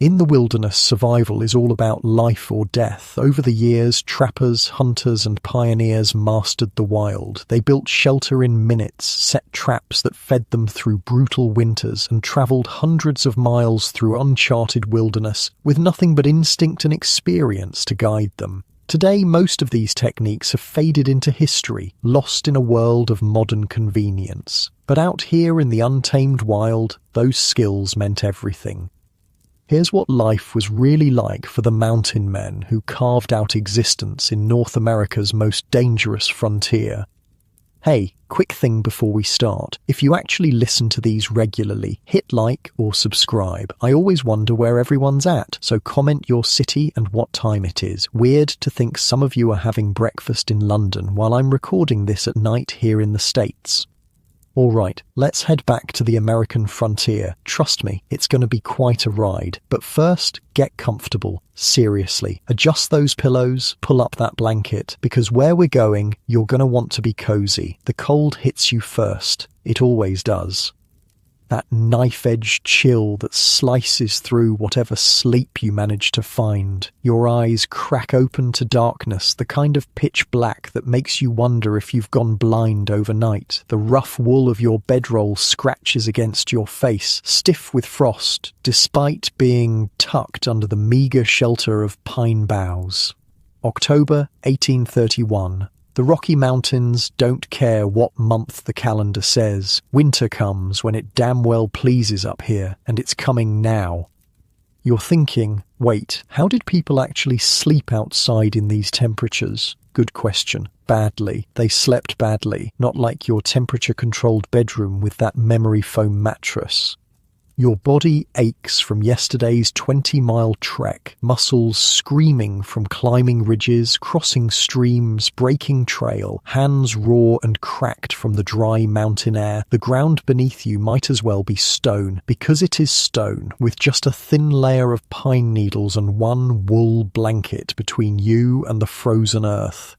In the wilderness, survival is all about life or death. Over the years, trappers, hunters, and pioneers mastered the wild. They built shelter in minutes, set traps that fed them through brutal winters, and traveled hundreds of miles through uncharted wilderness with nothing but instinct and experience to guide them. Today, most of these techniques have faded into history, lost in a world of modern convenience. But out here in the untamed wild, those skills meant everything. Here's what life was really like for the mountain men who carved out existence in North America's most dangerous frontier. Hey, quick thing before we start. If you actually listen to these regularly, hit like or subscribe. I always wonder where everyone's at, so comment your city and what time it is. Weird to think some of you are having breakfast in London while I'm recording this at night here in the States. Alright, let's head back to the American frontier. Trust me, it's going to be quite a ride. But first, get comfortable. Seriously, adjust those pillows, pull up that blanket, because where we're going, you're going to want to be cozy. The cold hits you first. It always does. That knife-edge chill that slices through whatever sleep you manage to find. Your eyes crack open to darkness, the kind of pitch black that makes you wonder if you've gone blind overnight. The rough wool of your bedroll scratches against your face, stiff with frost, despite being tucked under the meagre shelter of pine boughs. October 1831. The Rocky Mountains don't care what month the calendar says. Winter comes when it damn well pleases up here, and it's coming now. You're thinking, wait, how did people actually sleep outside in these temperatures? Good question. Badly. They slept badly, not like your temperature-controlled bedroom with that memory foam mattress. Your body aches from yesterday's 20-mile trek, muscles screaming from climbing ridges, crossing streams, breaking trail, hands raw and cracked from the dry mountain air. The ground beneath you might as well be stone, because it is stone, with just a thin layer of pine needles and one wool blanket between you and the frozen earth.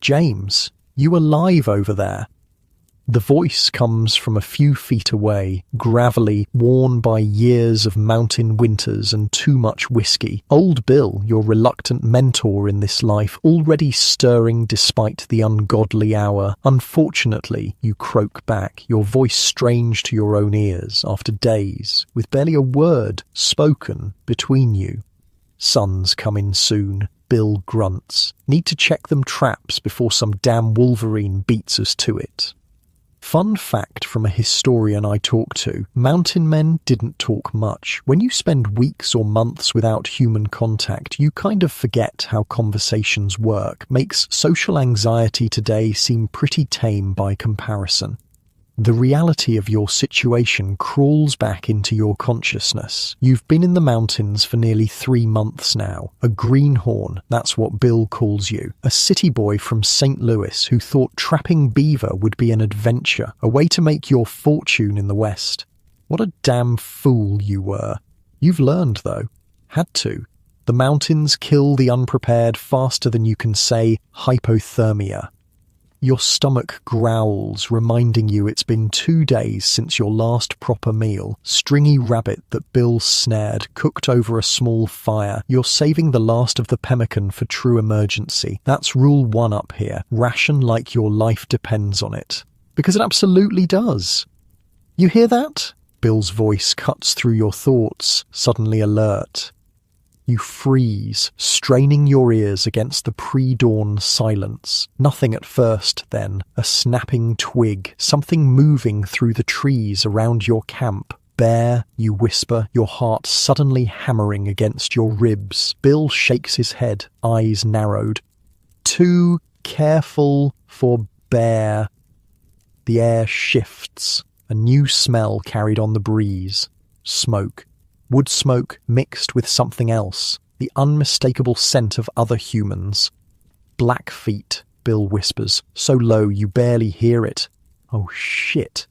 James, you alive over there? The voice comes from a few feet away, gravelly, worn by years of mountain winters and too much whiskey. Old Bill, your reluctant mentor in this life, already stirring despite the ungodly hour. Unfortunately, you croak back, your voice strange to your own ears, after days, with barely a word spoken between you. Sun's coming soon. Bill grunts. Need to check them traps before some damn Wolverine beats us to it. Fun fact from a historian I talked to, mountain men didn't talk much. When you spend weeks or months without human contact, you kind of forget how conversations work. Makes social anxiety today seem pretty tame by comparison. The reality of your situation crawls back into your consciousness. You've been in the mountains for nearly 3 months now. A greenhorn, that's what Bill calls you. A city boy from St. Louis who thought trapping beaver would be an adventure, a way to make your fortune in the West. What a damn fool you were. You've learned, though. Had to. The mountains kill the unprepared faster than you can say hypothermia. Your stomach growls, reminding you it's been 2 days since your last proper meal. Stringy rabbit that Bill snared, cooked over a small fire. You're saving the last of the pemmican for true emergency. That's rule 1 up here. Ration like your life depends on it. Because it absolutely does. You hear that? Bill's voice cuts through your thoughts, suddenly alert. You freeze, straining your ears against the pre-dawn silence. Nothing at first, then. A snapping twig, something moving through the trees around your camp. Bear, you whisper, your heart suddenly hammering against your ribs. Bill shakes his head, eyes narrowed. Too careful for bear. The air shifts, a new smell carried on the breeze. Smoke. Wood smoke mixed with something else, the unmistakable scent of other humans. Blackfeet, Bill whispers, so low you barely hear it. Oh shit.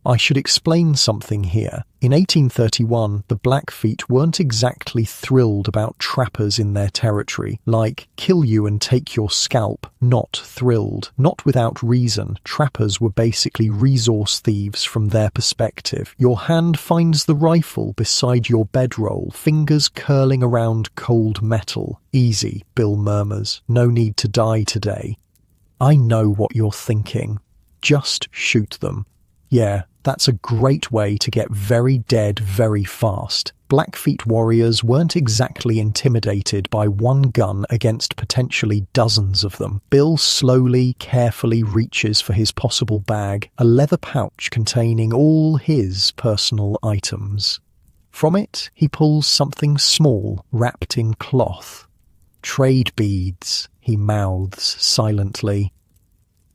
I should explain something here. In 1831, the Blackfeet weren't exactly thrilled about trappers in their territory. Like, kill you and take your scalp, not thrilled. Not without reason. Trappers were basically resource thieves from their perspective. Your hand finds the rifle beside your bedroll, fingers curling around cold metal. Easy, Bill murmurs. No need to die today. I know what you're thinking. Just shoot them. Yeah, that's a great way to get very dead very fast. Blackfeet warriors weren't exactly intimidated by one gun against potentially dozens of them. Bill slowly, carefully reaches for his possible bag, a leather pouch containing all his personal items. From it, he pulls something small, wrapped in cloth. "Trade beads," he mouths silently.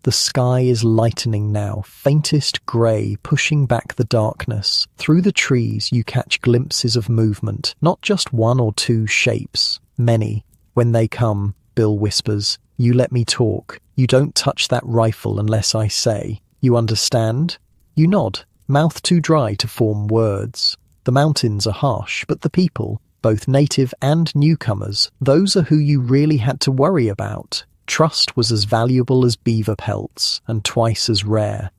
The sky is lightening now, faintest grey pushing back the darkness. Through the trees you catch glimpses of movement, not just one or two shapes, many. "When they come," Bill whispers, "you let me talk. You don't touch that rifle unless I say. You understand?" You nod, mouth too dry to form words. The mountains are harsh, but the people, both native and newcomers, those are who you really had to worry about. Trust was as valuable as beaver pelts, and twice as rare.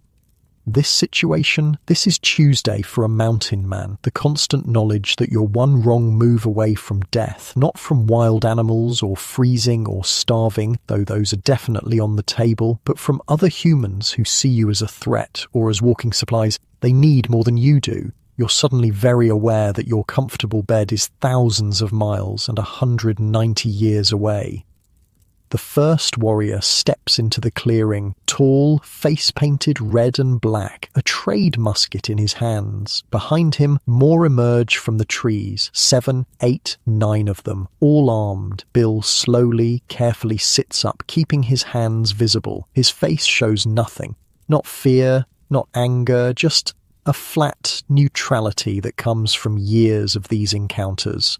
This situation, this is Tuesday for a mountain man. The constant knowledge that you're one wrong move away from death, not from wild animals or freezing or starving, though those are definitely on the table, but from other humans who see you as a threat or as walking supplies they need more than you do. You're suddenly very aware that your comfortable bed is thousands of miles and 190 years away. The first warrior steps into the clearing, tall, face-painted red and black, a trade musket in his hands. Behind him, more emerge from the trees, 7, 8, 9 of them, all armed. Bill slowly, carefully sits up, keeping his hands visible. His face shows nothing. Not fear, not anger, just a flat neutrality that comes from years of these encounters.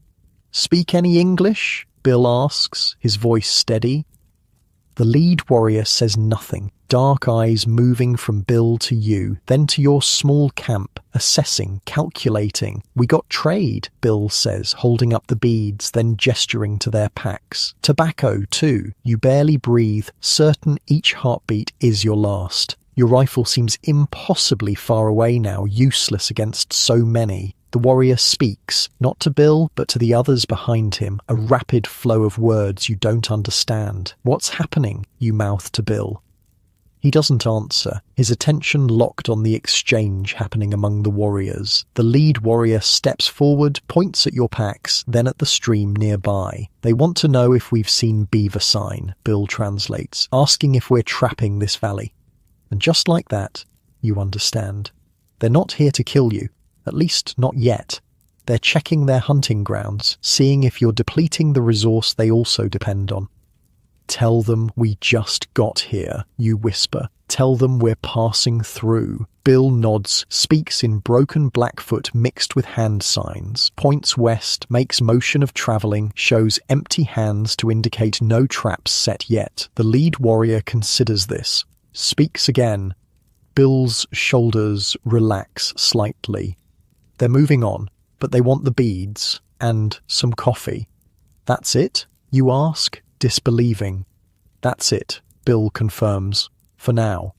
"Speak any English?" Bill asks, his voice steady. The lead warrior says nothing, dark eyes moving from Bill to you, then to your small camp, assessing, calculating. "We got trade," Bill says, holding up the beads, then gesturing to their packs. "Tobacco, too." You barely breathe, certain each heartbeat is your last. Your rifle seems impossibly far away now, useless against so many. The warrior speaks, not to Bill, but to the others behind him, a rapid flow of words you don't understand. "What's happening?" you mouth to Bill. He doesn't answer, his attention locked on the exchange happening among the warriors. The lead warrior steps forward, points at your packs, then at the stream nearby. "They want to know if we've seen beaver sign," Bill translates, "asking if we're trapping this valley." And just like that, you understand. They're not here to kill you. At least not yet. They're checking their hunting grounds, seeing if you're depleting the resource they also depend on. "Tell them we just got here," you whisper. "Tell them we're passing through." Bill nods, speaks in broken Blackfoot mixed with hand signs, points west, makes motion of travelling, shows empty hands to indicate no traps set yet. The lead warrior considers this, speaks again. Bill's shoulders relax slightly. They're moving on, but they want the beads and some coffee. "That's it?" you ask, disbelieving. "That's it," Bill confirms, "for now."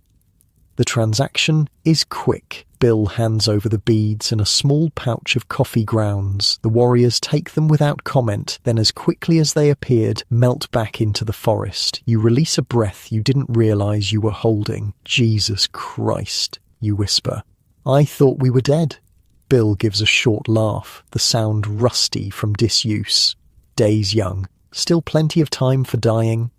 The transaction is quick. Bill hands over the beads and a small pouch of coffee grounds. The warriors take them without comment, then as quickly as they appeared, melt back into the forest. You release a breath you didn't realize you were holding. "Jesus Christ," you whisper. "I thought we were dead." Bill gives a short laugh, the sound rusty from disuse. "Days young. Still plenty of time for dying."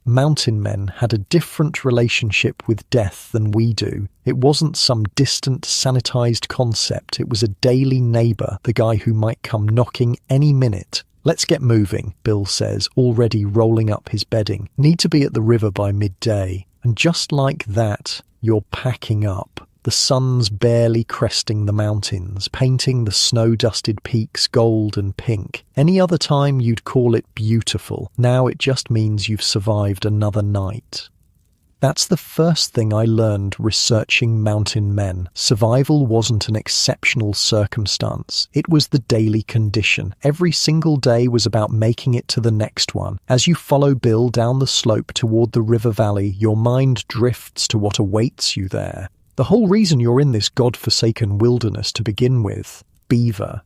Mountain men had a different relationship with death than we do. It wasn't some distant, sanitized concept. It was a daily neighbor, the guy who might come knocking any minute. "Let's get moving," Bill says, already rolling up his bedding. "Need to be at the river by midday." And just like that, you're packing up. The sun's barely cresting the mountains, painting the snow-dusted peaks gold and pink. Any other time you'd call it beautiful. Now it just means you've survived another night. That's the first thing I learned researching mountain men. Survival wasn't an exceptional circumstance. It was the daily condition. Every single day was about making it to the next one. As you follow Bill down the slope toward the river valley, your mind drifts to what awaits you there. The whole reason you're in this godforsaken wilderness to begin with. Beaver.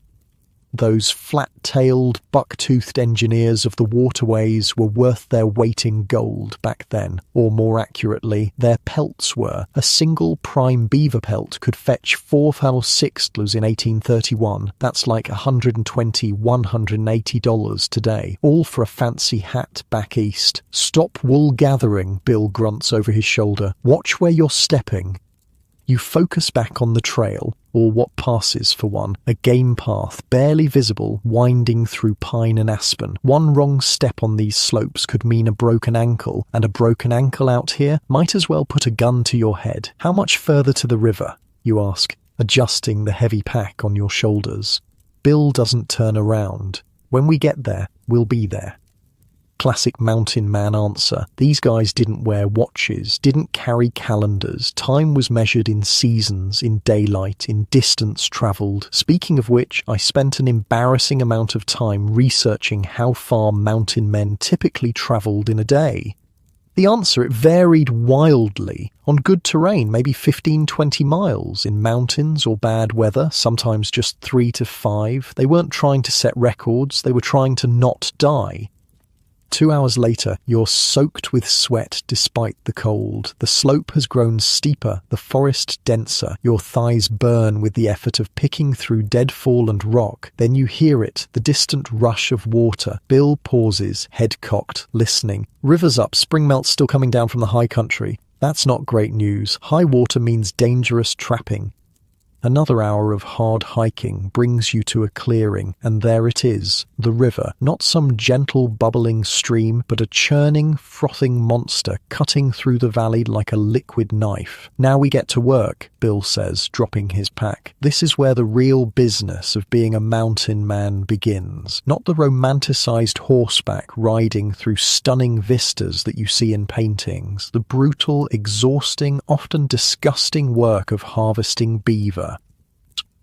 Those flat-tailed, buck-toothed engineers of the waterways were worth their weight in gold back then, or more accurately, their pelts were. A single prime beaver pelt could fetch 4 $6 in 1831. That's like $120, $180 today, all for a fancy hat back east. Stop wool gathering, Bill grunts over his shoulder. Watch where you're stepping. You focus back on the trail, or what passes for one, a game path, barely visible, winding through pine and aspen. One wrong step on these slopes could mean a broken ankle, and a broken ankle out here might as well put a gun to your head. How much further to the river? You ask, adjusting the heavy pack on your shoulders. Bill doesn't turn around. When we get there, we'll be there. Classic mountain man answer. These guys didn't wear watches, didn't carry calendars. Time was measured in seasons, in daylight, in distance travelled. Speaking of which, I spent an embarrassing amount of time researching how far mountain men typically travelled in a day. The answer, it varied wildly. On good terrain, maybe 15, 20 miles. In mountains or bad weather, sometimes just 3 to 5. They weren't trying to set records, they were trying to not die. 2 hours later, you're soaked with sweat despite the cold. The slope has grown steeper, the forest denser. Your thighs burn with the effort of picking through deadfall and rock. Then you hear it, the distant rush of water. Bill pauses, head cocked, listening. River's up, spring melt's still coming down from the high country. That's not great news. High water means dangerous trapping. Another hour of hard hiking brings you to a clearing, and there it is, the river. Not some gentle bubbling stream, but a churning, frothing monster cutting through the valley like a liquid knife. Now we get to work, Bill says, dropping his pack. This is where the real business of being a mountain man begins. Not the romanticized horseback riding through stunning vistas that you see in paintings. The brutal, exhausting, often disgusting work of harvesting beaver.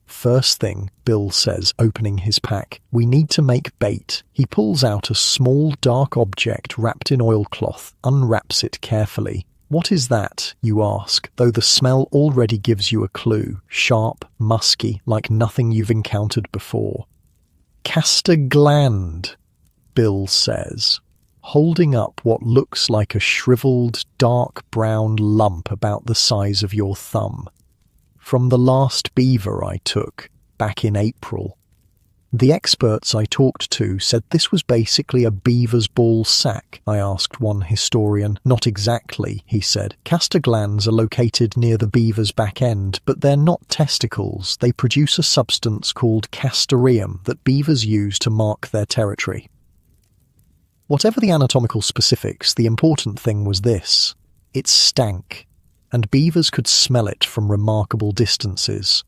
First thing, Bill says, opening his pack, we need to make bait. He pulls out a small dark object wrapped in oilcloth, unwraps it carefully. What is that, you ask, though the smell already gives you a clue. Sharp, musky, like nothing you've encountered before. Castor gland, Bill says, holding up what looks like a shriveled, dark brown lump about the size of your thumb. From the last beaver I took, back in April. The experts I talked to said this was basically a beaver's ball sack, I asked one historian. Not exactly, he said. Castor glands are located near the beaver's back end, but they're not testicles. They produce a substance called castoreum that beavers use to mark their territory. Whatever the anatomical specifics, the important thing was this. It stank. And beavers could smell it from remarkable distances.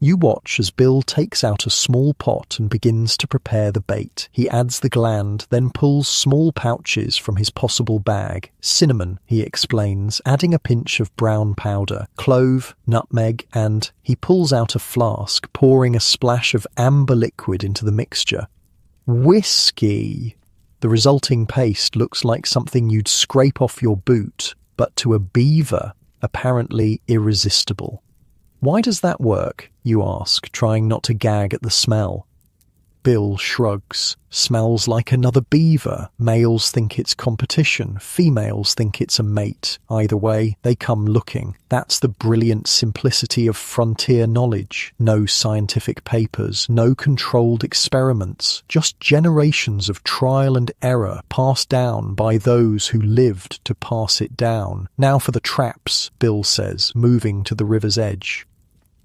You watch as Bill takes out a small pot and begins to prepare the bait. He adds the gland, then pulls small pouches from his possible bag. Cinnamon, he explains, adding a pinch of brown powder, clove, nutmeg, and he pulls out a flask, pouring a splash of amber liquid into the mixture. Whiskey! The resulting paste looks like something you'd scrape off your boot, but to a beaver, apparently irresistible. Why does that work, you ask, trying not to gag at the smell? Bill shrugs. Smells like another beaver. Males think it's competition. Females think it's a mate. Either way, they come looking. That's the brilliant simplicity of frontier knowledge. No scientific papers, no controlled experiments, just generations of trial and error passed down by those who lived to pass it down. Now for the traps, Bill says, moving to the river's edge.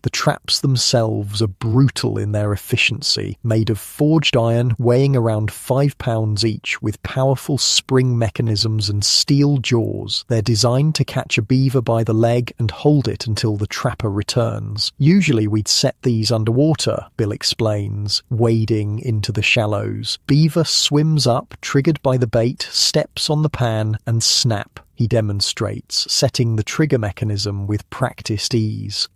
The traps themselves are brutal in their efficiency, made of forged iron weighing around 5 pounds each with powerful spring mechanisms and steel jaws. They're designed to catch a beaver by the leg and hold it until the trapper returns. Usually we'd set these underwater, Bill explains, wading into the shallows. Beaver swims up, triggered by the bait, steps on the pan, and snap. he demonstrates, setting the trigger mechanism with practiced ease.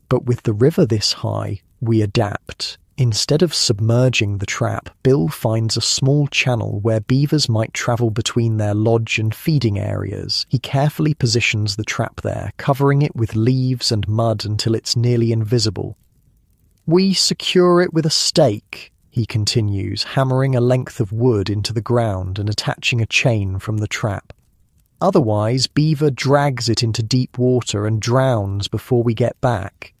But with the river this high, we adapt. Instead of submerging the trap, Bill finds a small channel where beavers might travel between their lodge and feeding areas. He carefully positions the trap there, covering it with leaves and mud until it's nearly invisible. We secure it with a stake, he continues, hammering a length of wood into the ground and attaching a chain from the trap. Otherwise, beaver drags it into deep water and drowns before we get back.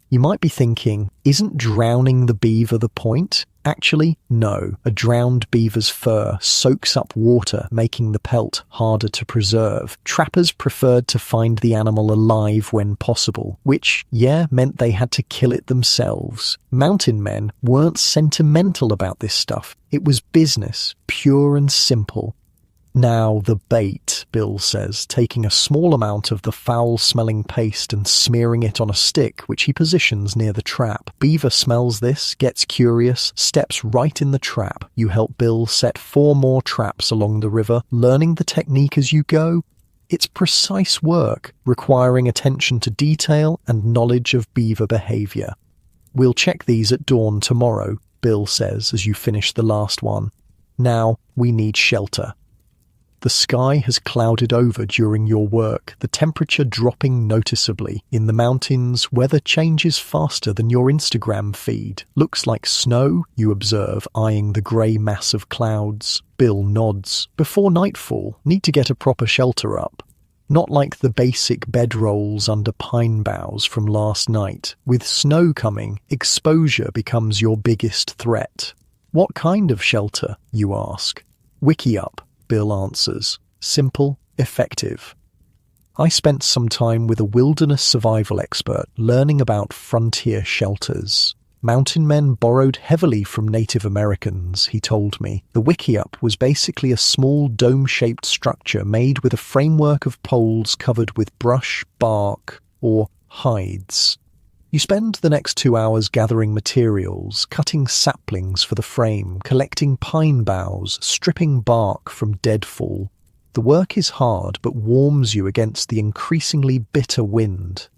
You might be thinking, isn't drowning the beaver the point? Actually, no. A drowned beaver's fur soaks up water, making the pelt harder to preserve. Trappers preferred to find the animal alive when possible, which, meant they had to kill it themselves. Mountain men weren't sentimental about this stuff. It was business, pure and simple. Now the bait, Bill says, taking a small amount of the foul-smelling paste and smearing it on a stick, which he positions near the trap. Beaver smells this, gets curious, steps right in the trap. You help Bill set 4 more traps along the river, learning the technique as you go. It's precise work, requiring attention to detail and knowledge of beaver behavior. We'll check these at dawn tomorrow, Bill says as you finish the last one. Now we need shelter. The sky has clouded over during your work, the temperature dropping noticeably. In the mountains, weather changes faster than your Instagram feed. Looks like snow, you observe, eyeing the grey mass of clouds. Bill nods. Before nightfall, need to get a proper shelter up. Not like the basic bedrolls under pine boughs from last night. With snow coming, exposure becomes your biggest threat. What kind of shelter, you ask? Wiki up. Bill answers. Simple, effective. I spent some time with a wilderness survival expert learning about frontier shelters. Mountain men borrowed heavily from Native Americans, he told me. The wickiup was basically a small dome-shaped structure made with a framework of poles covered with brush, bark, or hides. You spend the next 2 hours gathering materials, cutting saplings for the frame, collecting pine boughs, stripping bark from deadfall. The work is hard, but warms you against the increasingly bitter wind.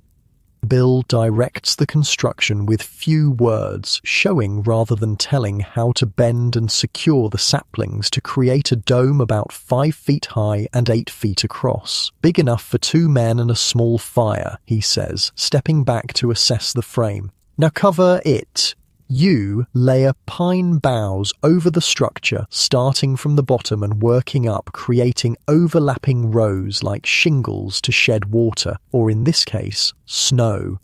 Bill directs the construction with few words, showing rather than telling how to bend and secure the saplings to create a dome about 5 feet high and 8 feet across. Big enough for 2 men and a small fire, he says, stepping back to assess the frame. Now cover it. You layer pine boughs over the structure, starting from the bottom and working up, creating overlapping rows like shingles to shed water, or in this case, snow.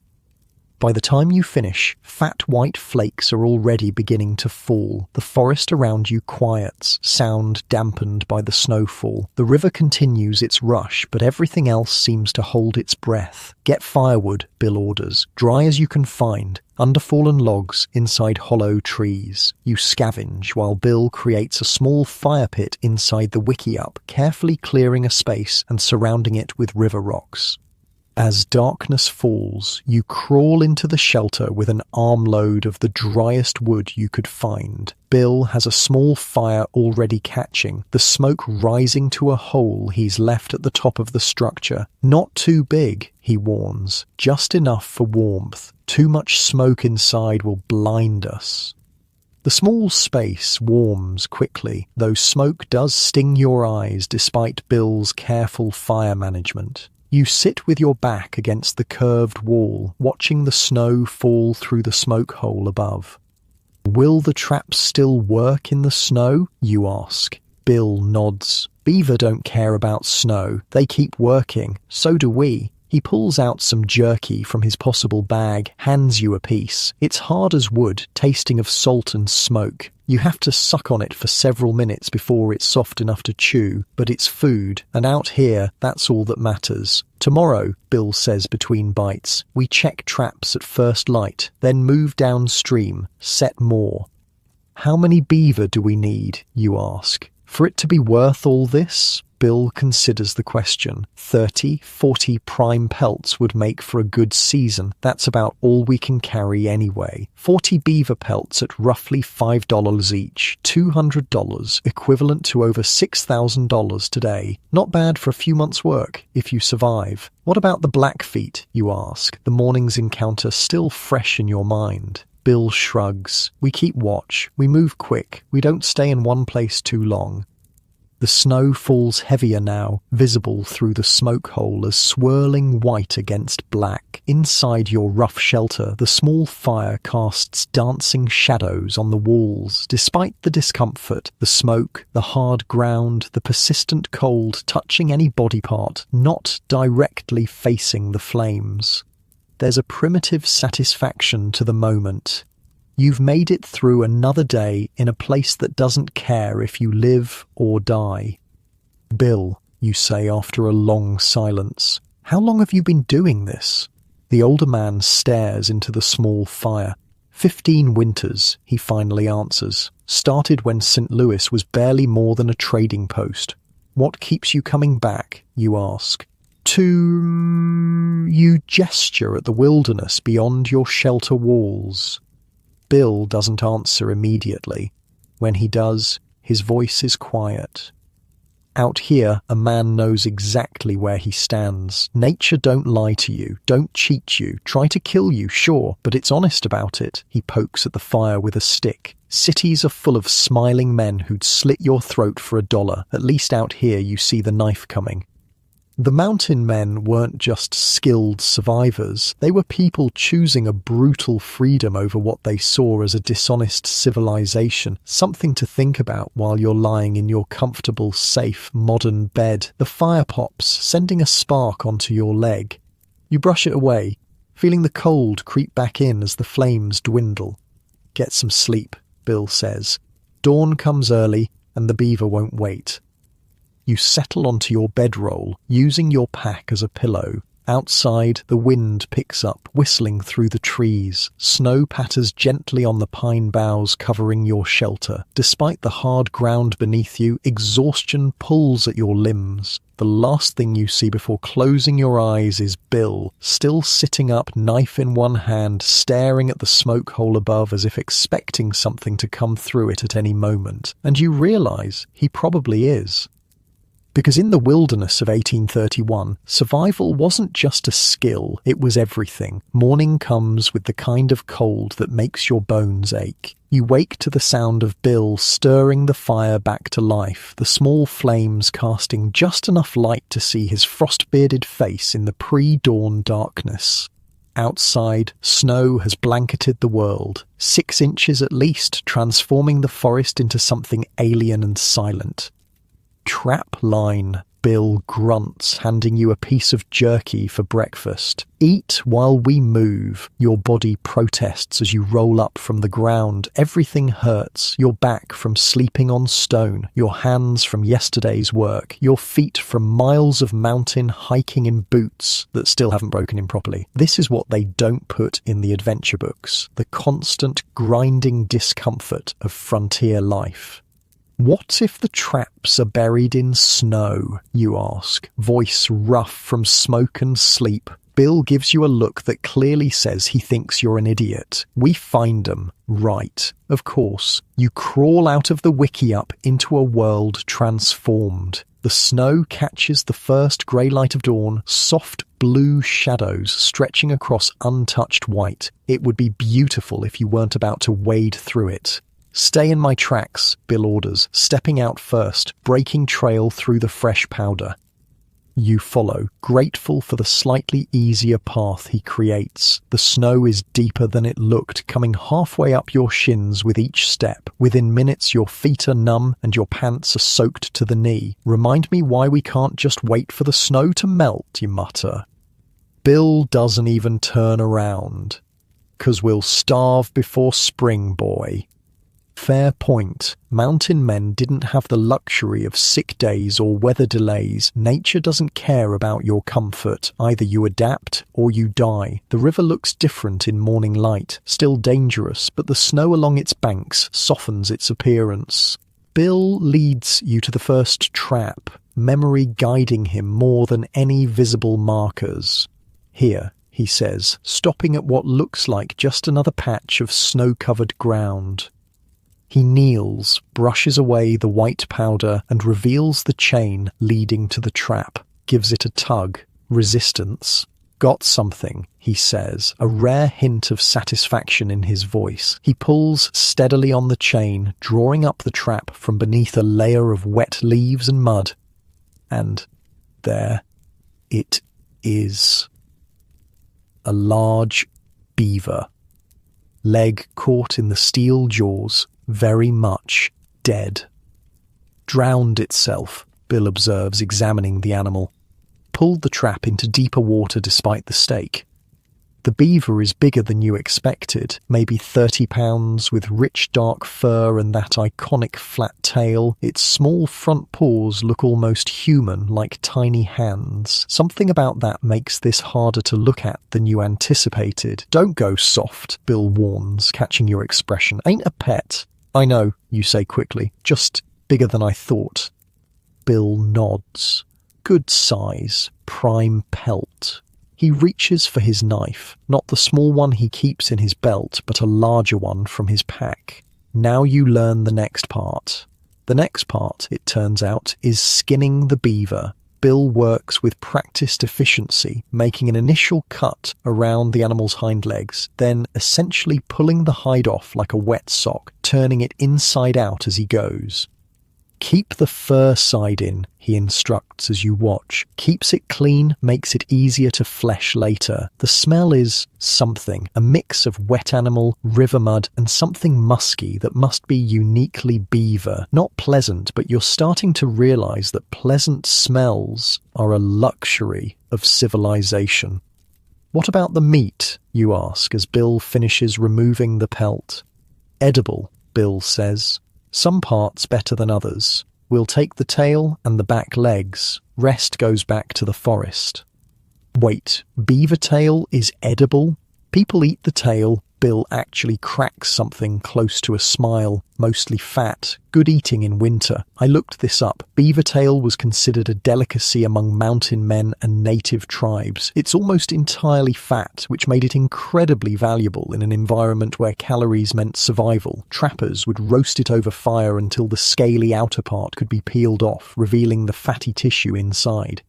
By the time you finish, fat white flakes are already beginning to fall. The forest around you quiets, sound dampened by the snowfall. The river continues its rush, but everything else seems to hold its breath. Get firewood, Bill orders, dry as you can find, under fallen logs, inside hollow trees. You scavenge while Bill creates a small fire pit inside the wickiup, carefully clearing a space and surrounding it with river rocks. As darkness falls, you crawl into the shelter with an armload of the driest wood you could find. Bill has a small fire already catching, the smoke rising to a hole he's left at the top of the structure. Not too big, he warns, just enough for warmth. Too much smoke inside will blind us. The small space warms quickly, though smoke does sting your eyes despite Bill's careful fire management. You sit with your back against the curved wall, watching the snow fall through the smoke hole above. Will the traps still work in the snow? You ask. Bill nods. Beaver don't care about snow. They keep working. So do we. He pulls out some jerky from his possible bag, hands you a piece. It's hard as wood, tasting of salt and smoke. You have to suck on it for several minutes before it's soft enough to chew, but it's food, and out here, that's all that matters. Tomorrow, Bill says between bites, we check traps at first light, then move downstream, set more. How many beaver do we need, you ask? For it to be worth all this? Bill considers the question. 30, 40 prime pelts would make for a good season. That's about all we can carry anyway. 40 beaver pelts at roughly $5 each. $200, equivalent to over $6,000 today. Not bad for a few months' work, if you survive. What about the Blackfeet, you ask, the morning's encounter still fresh in your mind? Bill shrugs. We keep watch. We move quick. We don't stay in one place too long. The snow falls heavier now, visible through the smoke hole as swirling white against black. Inside your rough shelter, the small fire casts dancing shadows on the walls. Despite the discomfort, the smoke, the hard ground, the persistent cold touching any body part, not directly facing the flames. There's a primitive satisfaction to the moment. You've made it through another day in a place that doesn't care if you live or die. Bill, you say after a long silence, how long have you been doing this? The older man stares into the small fire. 15 winters, he finally answers. Started when St. Louis was barely more than a trading post. What keeps you coming back, you ask? You gesture at the wilderness beyond your shelter walls. Bill doesn't answer immediately. When he does, his voice is quiet. Out here, a man knows exactly where he stands. Nature don't lie to you, don't cheat you, try to kill you, sure, but it's honest about it. He pokes at the fire with a stick. Cities are full of smiling men who'd slit your throat for $1. At least out here you see the knife coming. The mountain men weren't just skilled survivors. They were people choosing a brutal freedom over what they saw as a dishonest civilization. Something to think about while you're lying in your comfortable, safe, modern bed. The fire pops, sending a spark onto your leg. You brush it away, feeling the cold creep back in as the flames dwindle. Get some sleep, Bill says. Dawn comes early, and the beaver won't wait. You settle onto your bedroll, using your pack as a pillow. Outside, the wind picks up, whistling through the trees. Snow patters gently on the pine boughs covering your shelter. Despite the hard ground beneath you, exhaustion pulls at your limbs. The last thing you see before closing your eyes is Bill, still sitting up, knife in one hand, staring at the smoke hole above as if expecting something to come through it at any moment. And you realize he probably is. Because in the wilderness of 1831, survival wasn't just a skill, it was everything. Morning comes with the kind of cold that makes your bones ache. You wake to the sound of Bill stirring the fire back to life, the small flames casting just enough light to see his frost-bearded face in the pre-dawn darkness. Outside, snow has blanketed the world, 6 inches at least, transforming the forest into something alien and silent. Trap line, Bill grunts, handing you a piece of jerky for breakfast. Eat while we move. Your body protests as you roll up from the ground. Everything hurts. Your back from sleeping on stone. Your hands from yesterday's work. Your feet from miles of mountain hiking in boots that still haven't broken in properly. This is what they don't put in the adventure books. The constant grinding discomfort of frontier life. What if the traps are buried in snow, you ask, voice rough from smoke and sleep. Bill gives you a look that clearly says he thinks you're an idiot. We find them, right. Of course, you crawl out of the wiki-up into a world transformed. The snow catches the first grey light of dawn, soft blue shadows stretching across untouched white. It would be beautiful if you weren't about to wade through it. Stay in my tracks, Bill orders, stepping out first, breaking trail through the fresh powder. You follow, grateful for the slightly easier path he creates. The snow is deeper than it looked, coming halfway up your shins with each step. Within minutes, your feet are numb and your pants are soaked to the knee. Remind me why we can't just wait for the snow to melt, you mutter. Bill doesn't even turn around. 'Cause we'll starve before spring, boy. Fair point. Mountain men didn't have the luxury of sick days or weather delays. Nature doesn't care about your comfort. Either you adapt or you die. The river looks different in morning light, still dangerous, but the snow along its banks softens its appearance. Bill leads you to the first trap. memory guiding him more than any visible markers. "Here," he says, stopping at what looks like just another patch of snow-covered ground. He kneels, brushes away the white powder, and reveals the chain leading to the trap, gives it a tug. Resistance. "Got something," he says, a rare hint of satisfaction in his voice. He pulls steadily on the chain, drawing up the trap from beneath a layer of wet leaves and mud. And there it is. A large beaver. Leg caught in the steel jaws, very much dead. "Drowned itself," Bill observes, examining the animal. "Pulled the trap into deeper water despite the stake. The beaver is bigger than you expected, maybe 30 pounds, with rich dark fur and that iconic flat tail. Its small front paws look almost human, like tiny hands. Something about that makes this harder to look at than you anticipated." "Don't go soft," Bill warns, catching your expression. "Ain't a pet." "I know," you say quickly. "Just bigger than I thought." Bill nods. Good size, prime pelt. He reaches for his knife, not the small one he keeps in his belt, but a larger one from his pack. Now you learn the next part. The next part, it turns out, is skinning the beaver. Bill works with practiced efficiency, making an initial cut around the animal's hind legs, then essentially pulling the hide off like a wet sock, turning it inside out as he goes. "Keep the fur side in," he instructs as you watch. "Keeps it clean, makes it easier to flesh later. The smell is something, a mix of wet animal, river mud, and something musky that must be uniquely beaver. Not pleasant, but you're starting to realize that pleasant smells are a luxury of civilization." "What about the meat?" you ask as Bill finishes removing the pelt. "Edible," Bill says. "Some parts better than others. We'll take the tail and the back legs. Rest goes back to the forest." "Wait, beaver tail is edible?" "People eat the tail." Bill actually cracks something close to a smile, mostly fat. Good eating in winter. I looked this up. Beaver tail was considered a delicacy among mountain men and native tribes. It's almost entirely fat, which made it incredibly valuable in an environment where calories meant survival. Trappers would roast it over fire until the scaly outer part could be peeled off, revealing the fatty tissue inside.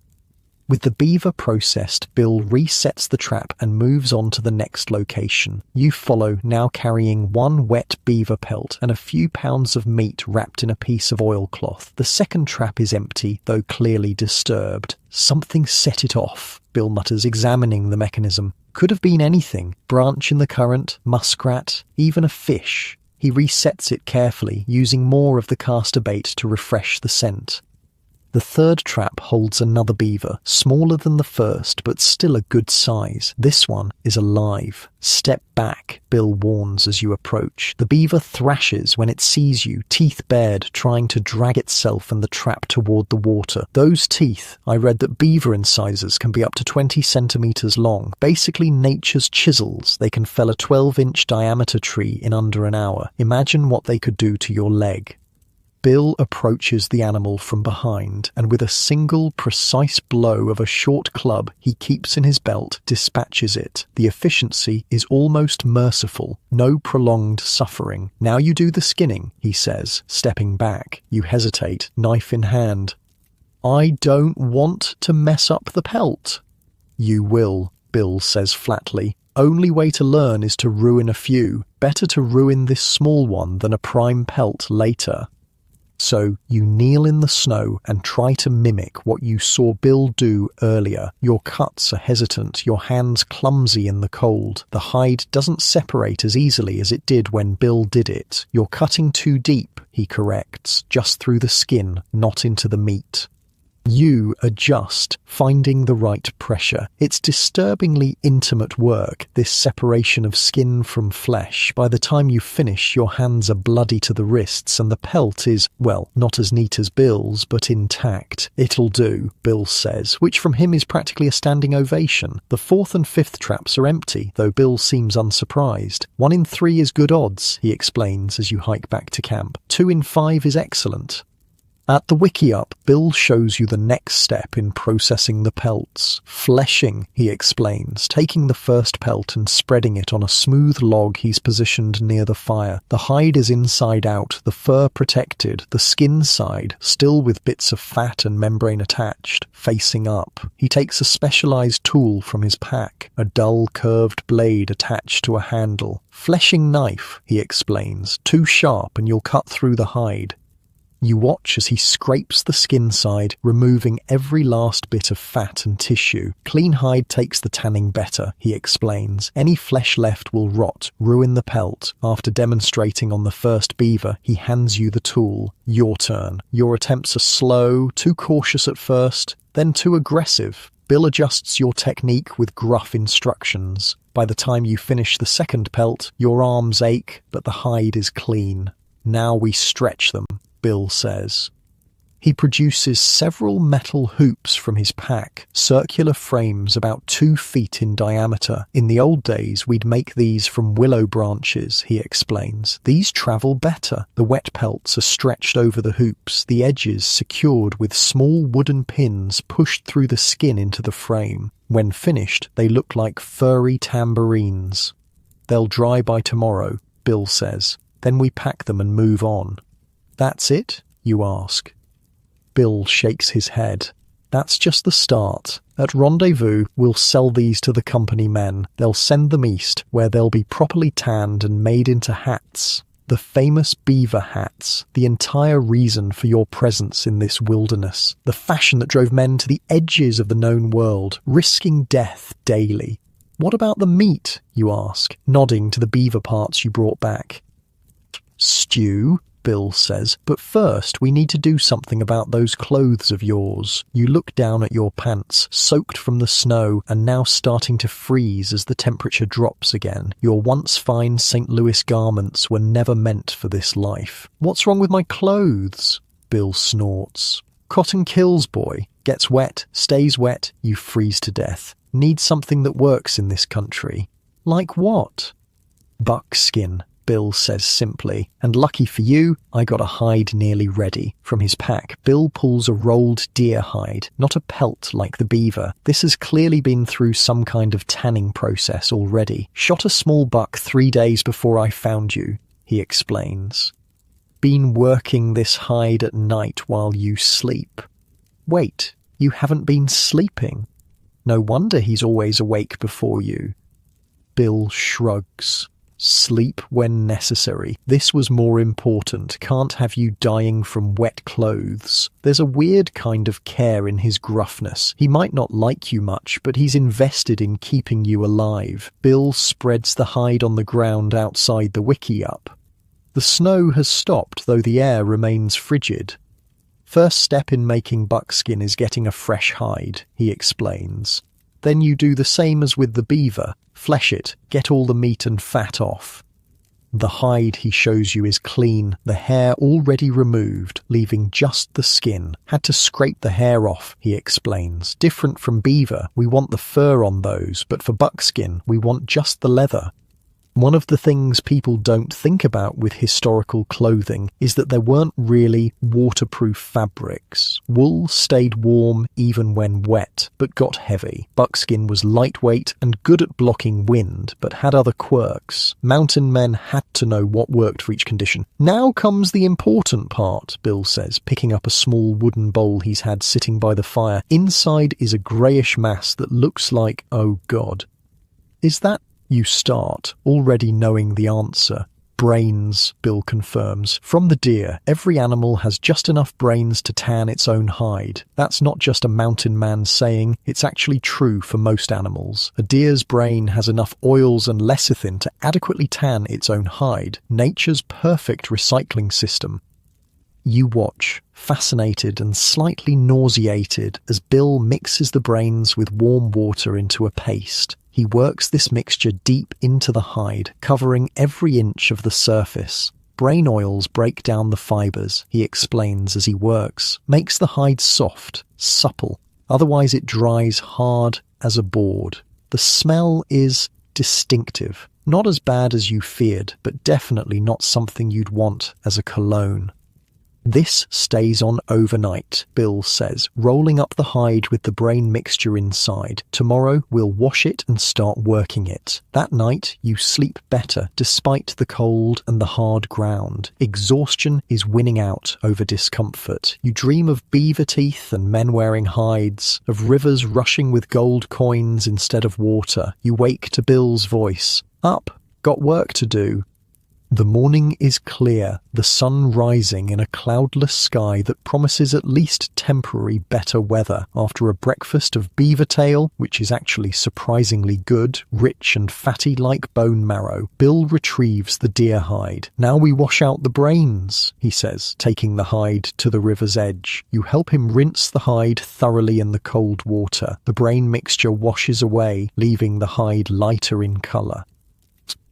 With the beaver processed, Bill resets the trap and moves on to the next location. You follow, now carrying one wet beaver pelt and a few pounds of meat wrapped in a piece of oilcloth. The second trap is empty, though clearly disturbed. "Something set it off," Bill mutters, examining the mechanism. "Could have been anything. Branch in the current, muskrat, even a fish." He resets it carefully, using more of the caster bait to refresh the scent. The third trap holds another beaver, smaller than the first, but still a good size. This one is alive. "Step back," Bill warns as you approach. The beaver thrashes when it sees you, teeth bared, trying to drag itself and the trap toward the water. Those teeth, I read that beaver incisors can be up to 20 centimeters long. Basically nature's chisels. They can fell a 12-inch diameter tree in under an hour. Imagine what they could do to your leg. Bill approaches the animal from behind, and with a single precise blow of a short club he keeps in his belt, dispatches it. The efficiency is almost merciful, no prolonged suffering. "Now you do the skinning," he says, stepping back. You hesitate, knife in hand. "I don't want to mess up the pelt." "You will," Bill says flatly. "Only way to learn is to ruin a few. Better to ruin this small one than a prime pelt later." So you kneel in the snow and try to mimic what you saw Bill do earlier. Your cuts are hesitant, your hands clumsy in the cold. The hide doesn't separate as easily as it did when Bill did it. "You're cutting too deep," he corrects, "just through the skin, not into the meat." You adjust, finding the right pressure. It's disturbingly intimate work, this separation of skin from flesh. By the time you finish, your hands are bloody to the wrists, and the pelt is, well, not as neat as Bill's, but intact. "It'll do," Bill says, which from him is practically a standing ovation. The fourth and fifth traps are empty, though Bill seems unsurprised. 1 in 3 is good odds, he explains as you hike back to camp. 2 in 5 is excellent. At the wiki-up, Bill shows you the next step in processing the pelts. Fleshing, he explains, taking the first pelt and spreading it on a smooth log he's positioned near the fire. The hide is inside out, the fur protected, the skin side, still with bits of fat and membrane attached, facing up. He takes a specialized tool from his pack, a dull curved blade attached to a handle. Fleshing knife, he explains, too sharp and you'll cut through the hide. You watch as he scrapes the skin side, removing every last bit of fat and tissue. Clean hide takes the tanning better, he explains. Any flesh left will rot, ruin the pelt. After demonstrating on the first beaver, he hands you the tool. Your turn. Your attempts are slow, too cautious at first, then too aggressive. Bill adjusts your technique with gruff instructions. By the time you finish the second pelt, your arms ache, but the hide is clean. Now we stretch them, Bill says. He produces several metal hoops from his pack, circular frames about 2 feet in diameter. In the old days, we'd make these from willow branches, he explains. These travel better. The wet pelts are stretched over the hoops, the edges secured with small wooden pins pushed through the skin into the frame. When finished, they look like furry tambourines. They'll dry by tomorrow, Bill says. Then we pack them and move on. That's it? You ask. Bill shakes his head. That's just the start. At Rendezvous, we'll sell these to the company men. They'll send them east, where they'll be properly tanned and made into hats. The famous beaver hats, the entire reason for your presence in this wilderness. The fashion that drove men to the edges of the known world, risking death daily. What about the meat? You ask, nodding to the beaver parts you brought back. Stew, Bill says, but first we need to do something about those clothes of yours. You look down at your pants, soaked from the snow and now starting to freeze as the temperature drops again. Your once fine St. Louis garments were never meant for this life. What's wrong with my clothes? Bill snorts. Cotton kills, boy. Gets wet, stays wet, you freeze to death. Need something that works in this country. Like what? Buckskin, Bill says simply, and lucky for you, I got a hide nearly ready. From his pack, Bill pulls a rolled deer hide, not a pelt like the beaver. This has clearly been through some kind of tanning process already. Shot a small buck 3 days before I found you, he explains. Been working this hide at night while you sleep. Wait, you haven't been sleeping? No wonder he's always awake before you. Bill shrugs. Sleep when necessary. This was more important. Can't have you dying from wet clothes. There's a weird kind of care in his gruffness. He might not like you much, but he's invested in keeping you alive. Bill spreads the hide on the ground outside the wiki-up. The snow has stopped, though the air remains frigid. First step in making buckskin is getting a fresh hide, he explains. Then you do the same as with the beaver. Flesh it, get all the meat and fat off. The hide he shows you is clean, the hair already removed, leaving just the skin. Had to scrape the hair off, he explains. Different from beaver, we want the fur on those, but for buckskin, we want just the leather. One of the things people don't think about with historical clothing is that there weren't really waterproof fabrics. Wool stayed warm even when wet, but got heavy. Buckskin was lightweight and good at blocking wind, but had other quirks. Mountain men had to know what worked for each condition. Now comes the important part, Bill says, picking up a small wooden bowl he's had sitting by the fire. Inside is a greyish mass that looks like, oh God. Is that... You start, already knowing the answer. Brains, Bill confirms. From the deer, every animal has just enough brains to tan its own hide. That's not just a mountain man saying, it's actually true for most animals. A deer's brain has enough oils and lecithin to adequately tan its own hide. Nature's perfect recycling system. You watch, fascinated and slightly nauseated, as Bill mixes the brains with warm water into a paste. He works this mixture deep into the hide, covering every inch of the surface. Brain oils break down the fibers, he explains as he works, makes the hide soft, supple. Otherwise it dries hard as a board. The smell is distinctive. Not as bad as you feared, but definitely not something you'd want as a cologne. This stays on overnight, Bill says, rolling up the hide with the brain mixture inside. Tomorrow we'll wash it and start working it. That night you sleep better despite the cold and the hard ground. Exhaustion is winning out over discomfort. You dream of beaver teeth and men wearing hides, of rivers rushing with gold coins instead of water. You wake to Bill's voice. Up, got work to do. The morning is clear, the sun rising in a cloudless sky that promises at least temporary better weather. After a breakfast of beaver tail, which is actually surprisingly good, rich and fatty like bone marrow, Bill retrieves the deer hide. Now we wash out the brains, he says, taking the hide to the river's edge. You help him rinse the hide thoroughly in the cold water. The brain mixture washes away, leaving the hide lighter in colour.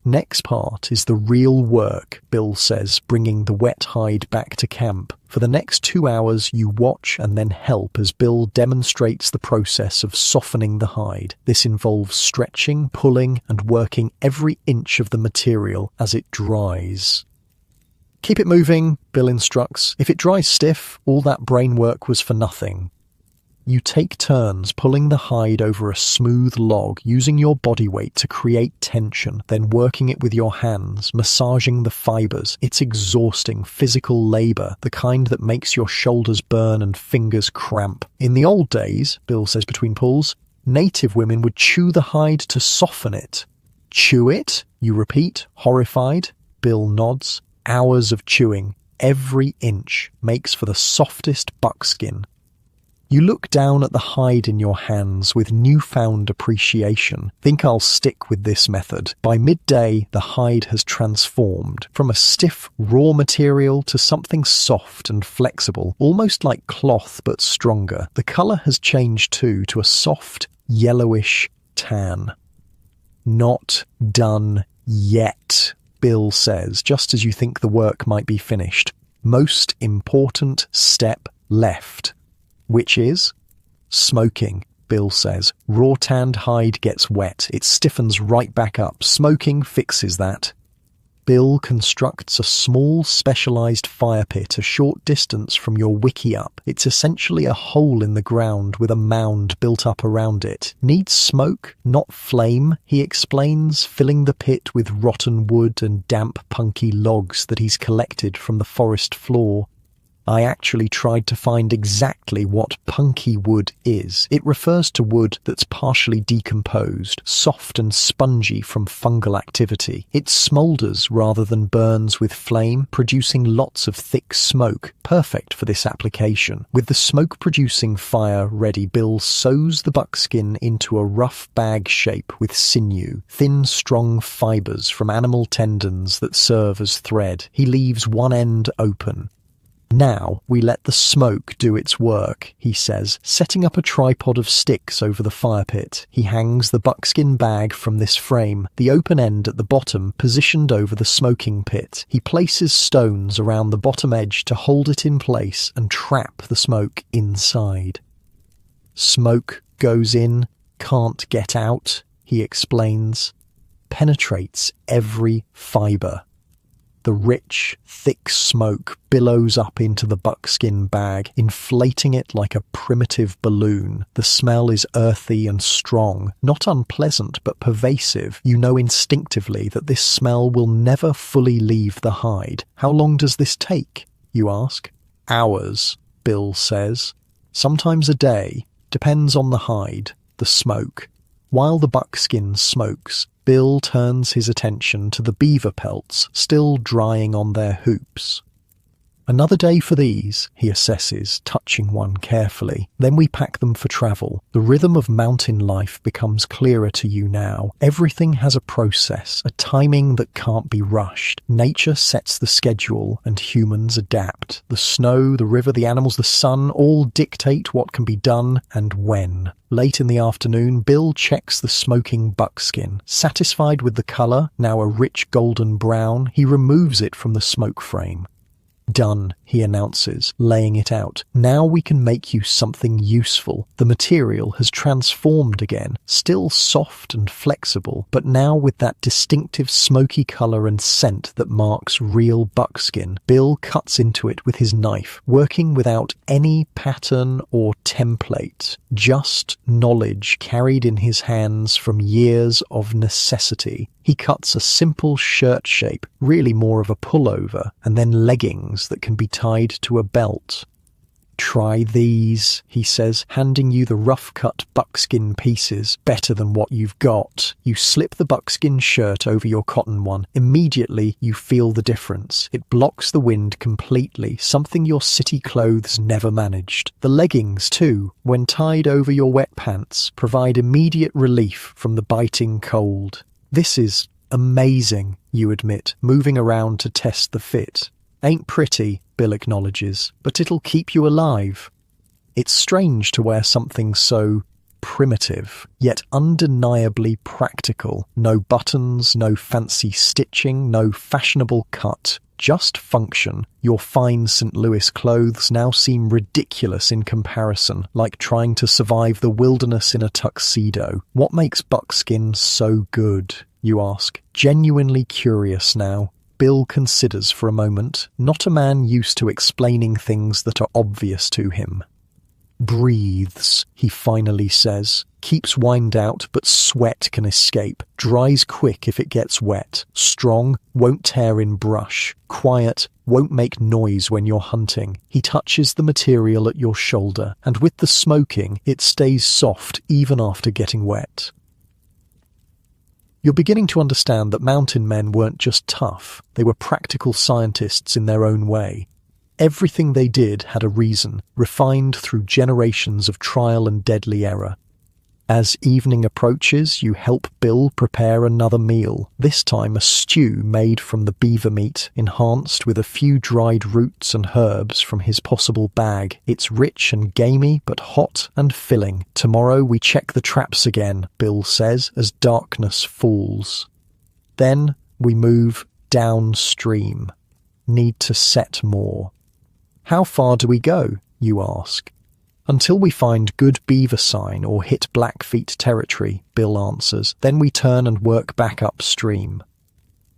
Next part is the real work, Bill says, bringing the wet hide back to camp. For the next 2 hours, you watch and then help as Bill demonstrates the process of softening the hide. This involves stretching, pulling, and working every inch of the material as it dries. Keep it moving, Bill instructs. If it dries stiff, all that brain work was for nothing. You take turns pulling the hide over a smooth log, using your body weight to create tension, then working it with your hands, massaging the fibers. It's exhausting physical labor, the kind that makes your shoulders burn and fingers cramp. In the old days, Bill says between pulls, native women would chew the hide to soften it. Chew it? You repeat, horrified. Bill nods. Hours of chewing. Every inch makes for the softest buckskin. You look down at the hide in your hands with newfound appreciation. Think I'll stick with this method. By midday, the hide has transformed from a stiff, raw material to something soft and flexible, almost like cloth but stronger. The colour has changed too to a soft, yellowish tan. Not done yet, Bill says, just as you think the work might be finished. Most important step left. Which is? Smoking, Bill says. Raw tanned hide gets wet. It stiffens right back up. Smoking fixes that. Bill constructs a small specialized fire pit a short distance from your wickiup. It's essentially a hole in the ground with a mound built up around it. Needs smoke, not flame, he explains, filling the pit with rotten wood and damp, punky logs that he's collected from the forest floor. I actually tried to find exactly what punky wood is. It refers to wood that's partially decomposed, soft and spongy from fungal activity. It smoulders rather than burns with flame, producing lots of thick smoke, perfect for this application. With the smoke-producing fire ready, Bill sews the buckskin into a rough bag shape with sinew, thin, strong fibers from animal tendons that serve as thread. He leaves one end open. Now we let the smoke do its work, he says, setting up a tripod of sticks over the fire pit. He hangs the buckskin bag from this frame, the open end at the bottom positioned over the smoking pit. He places stones around the bottom edge to hold it in place and trap the smoke inside. Smoke goes in, can't get out, he explains, penetrates every fibre. The rich, thick smoke billows up into the buckskin bag, inflating it like a primitive balloon. The smell is earthy and strong, not unpleasant but pervasive. You know instinctively that this smell will never fully leave the hide. How long does this take, you ask? Hours, Bill says. Sometimes a day, depends on the hide, the smoke. While the buckskin smokes, Bill turns his attention to the beaver pelts still drying on their hoops. Another day for these, he assesses, touching one carefully. Then we pack them for travel. The rhythm of mountain life becomes clearer to you now. Everything has a process, a timing that can't be rushed. Nature sets the schedule and humans adapt. The snow, the river, the animals, the sun all dictate what can be done and when. Late in the afternoon, Bill checks the smoking buckskin. Satisfied with the colour, now a rich golden brown, he removes it from the smoke frame. Done, he announces, laying it out. Now we can make you something useful. The material has transformed again, still soft and flexible, but now with that distinctive smoky colour and scent that marks real buckskin. Bill cuts into it with his knife, working without any pattern or template, just knowledge carried in his hands from years of necessity. He cuts a simple shirt shape, really more of a pullover, and then leggings that can be tied to a belt. Try these, he says, handing you the rough-cut buckskin pieces, better than what you've got. You slip the buckskin shirt over your cotton one. Immediately, you feel the difference. It blocks the wind completely, something your city clothes never managed. The leggings, too, when tied over your wet pants, provide immediate relief from the biting cold. This is amazing, you admit, moving around to test the fit. Ain't pretty, Bill acknowledges, but it'll keep you alive. It's strange to wear something so primitive, yet undeniably practical. No buttons, no fancy stitching, no fashionable cut. Just function. Your fine St. Louis clothes now seem ridiculous in comparison, like trying to survive the wilderness in a tuxedo. What makes buckskin so good, you ask, genuinely curious now. Bill considers for a moment, not a man used to explaining things that are obvious to him. Breathes, he finally says. Keeps wind out, but sweat can escape. Dries quick if it gets wet. Strong, won't tear in brush. Quiet, won't make noise when you're hunting. He touches the material at your shoulder, and with the smoking, it stays soft even after getting wet. You're beginning to understand that mountain men weren't just tough, they were practical scientists in their own way. Everything they did had a reason, refined through generations of trial and deadly error. As evening approaches, you help Bill prepare another meal, this time a stew made from the beaver meat, enhanced with a few dried roots and herbs from his possible bag. It's rich and gamey, but hot and filling. Tomorrow we check the traps again, Bill says, as darkness falls. Then we move downstream. Need to set more. How far do we go, you ask? Until we find good beaver sign or hit Blackfeet territory, Bill answers. Then we turn and work back upstream.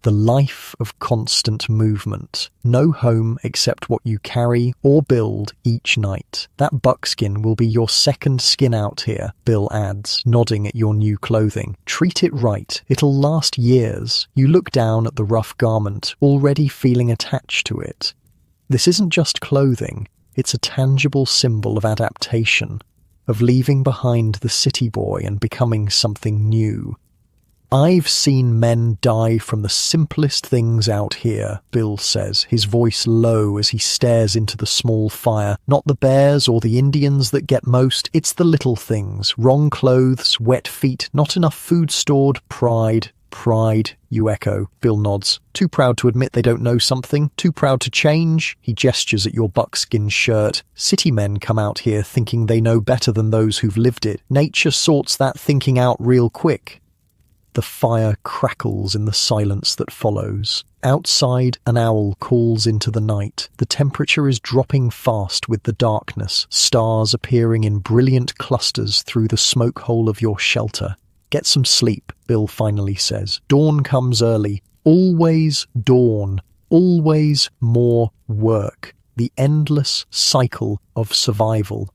The life of constant movement. No home except what you carry or build each night. That buckskin will be your second skin out here, Bill adds, nodding at your new clothing. Treat it right. It'll last years. You look down at the rough garment, already feeling attached to it. This isn't just clothing. It's a tangible symbol of adaptation, of leaving behind the city boy and becoming something new. I've seen men die from the simplest things out here, Bill says, his voice low as he stares into the small fire. Not the bears or the Indians that get most, it's the little things. Wrong clothes, wet feet, not enough food stored, pride. Pride, you echo. Bill nods. Too proud to admit they don't know something? Too proud to change? He gestures at your buckskin shirt. City men come out here thinking they know better than those who've lived it. Nature sorts that thinking out real quick. The fire crackles in the silence that follows. Outside, an owl calls into the night. The temperature is dropping fast with the darkness, stars appearing in brilliant clusters through the smoke hole of your shelter. Get some sleep, Bill finally says. Dawn comes early. Always dawn. Always more work. The endless cycle of survival.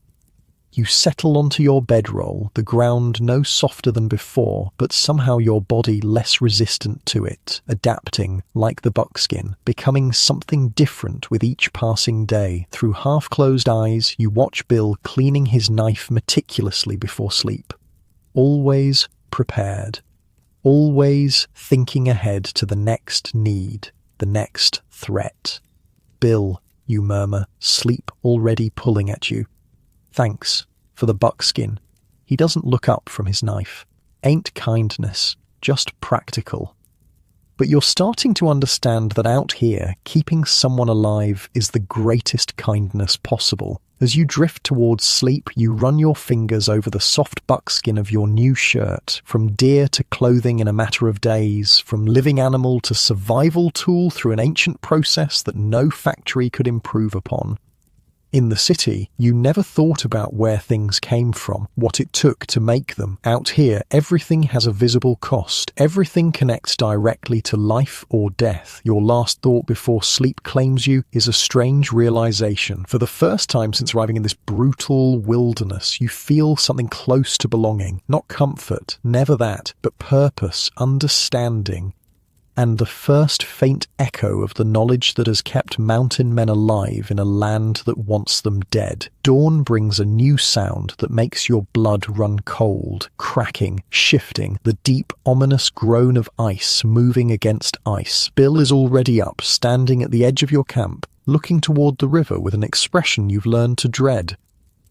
You settle onto your bedroll, the ground no softer than before, but somehow your body less resistant to it, adapting like the buckskin, becoming something different with each passing day. Through half-closed eyes, you watch Bill cleaning his knife meticulously before sleep. Always prepared. Always thinking ahead to the next need, the next threat. Bill, you murmur, sleep already pulling at you. Thanks for the buckskin. He doesn't look up from his knife. Ain't kindness, just practical. But you're starting to understand that out here, keeping someone alive is the greatest kindness possible. As you drift towards sleep, you run your fingers over the soft buckskin of your new shirt, from deer to clothing in a matter of days, from living animal to survival tool through an ancient process that no factory could improve upon. In the city, you never thought about where things came from, what it took to make them. Out here, everything has a visible cost. Everything connects directly to life or death. Your last thought before sleep claims you is a strange realization. For the first time since arriving in this brutal wilderness, you feel something close to belonging. Not comfort, never that, but purpose, understanding, and the first faint echo of the knowledge that has kept mountain men alive in a land that wants them dead. Dawn brings a new sound that makes your blood run cold, cracking, shifting, the deep, ominous groan of ice moving against ice. Bill is already up, standing at the edge of your camp, looking toward the river with an expression you've learned to dread.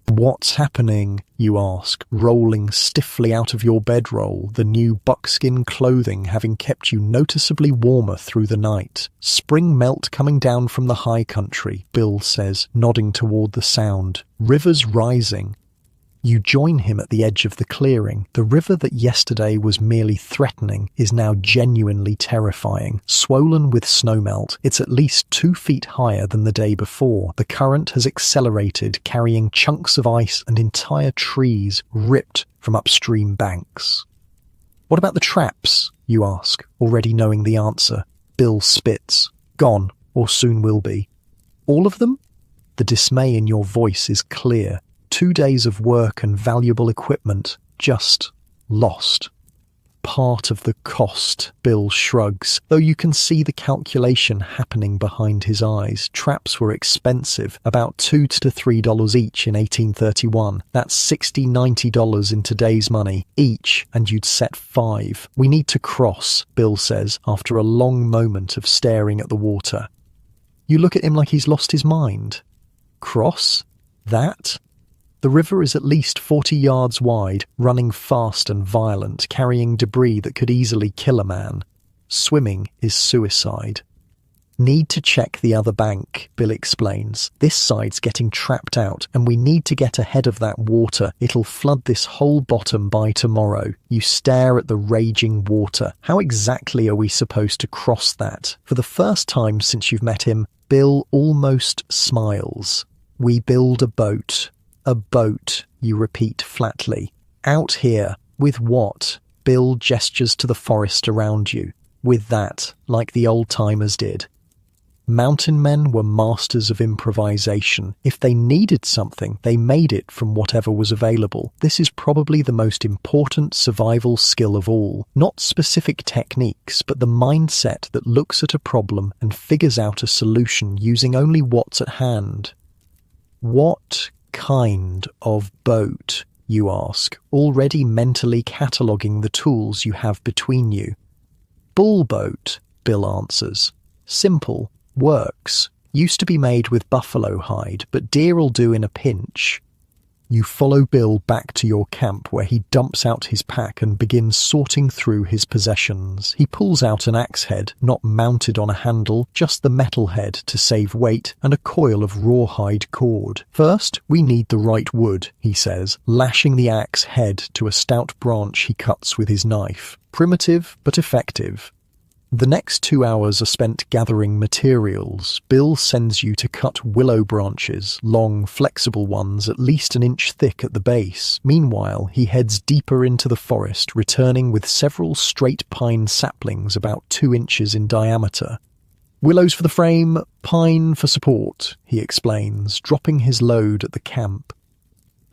"What's happening?" you ask, rolling stiffly out of your bedroll, the new buckskin clothing having kept you noticeably warmer through the night. "Spring melt coming down from the high country," Bill says, nodding toward the sound. "Rivers rising." You join him at the edge of the clearing. The river that yesterday was merely threatening is now genuinely terrifying. Swollen with snowmelt, it's at least 2 feet higher than the day before. The current has accelerated, carrying chunks of ice and entire trees ripped from upstream banks. "What about the traps?" you ask, already knowing the answer. Bill spits. "Gone, or soon will be." "All of them?" The dismay in your voice is clear. 2 days of work and valuable equipment just lost. "Part of the cost," Bill shrugs, though you can see the calculation happening behind his eyes. Traps were expensive, about $2 to $3 each in 1831. That's $60–90 in today's money, each, and you'd set 5. "We need to cross," Bill says, after a long moment of staring at the water. You look at him like he's lost his mind. "Cross? That?" The river is at least 40 yards wide, running fast and violent, carrying debris that could easily kill a man. Swimming is suicide. "Need to check the other bank," Bill explains. "This side's getting trapped out, and we need to get ahead of that water. It'll flood this whole bottom by tomorrow." You stare at the raging water. How exactly are we supposed to cross that? For the first time since you've met him, Bill almost smiles. "We build a boat." "A boat," you repeat flatly. "Out here. With what?" Bill gestures to the forest around you. "With that, like the old-timers did." Mountain men were masters of improvisation. If they needed something, they made it from whatever was available. This is probably the most important survival skill of all. Not specific techniques, but the mindset that looks at a problem and figures out a solution using only what's at hand. "What kind of boat?" you ask, already mentally cataloguing the tools you have between you. "Bull boat," Bill answers. "Simple, works. Used to be made with buffalo hide, but deer'll do in a pinch." You follow Bill back to your camp, where he dumps out his pack and begins sorting through his possessions. He pulls out an axe head, not mounted on a handle, just the metal head to save weight, and a coil of rawhide cord. "First, we need the right wood," he says, lashing the axe head to a stout branch he cuts with his knife. Primitive, but effective. The next 2 hours are spent gathering materials. Bill sends you to cut willow branches, long, flexible ones at least an inch thick at the base. Meanwhile, he heads deeper into the forest, returning with several straight pine saplings about 2 inches in diameter. "Willows for the frame, pine for support," he explains, dropping his load at the camp.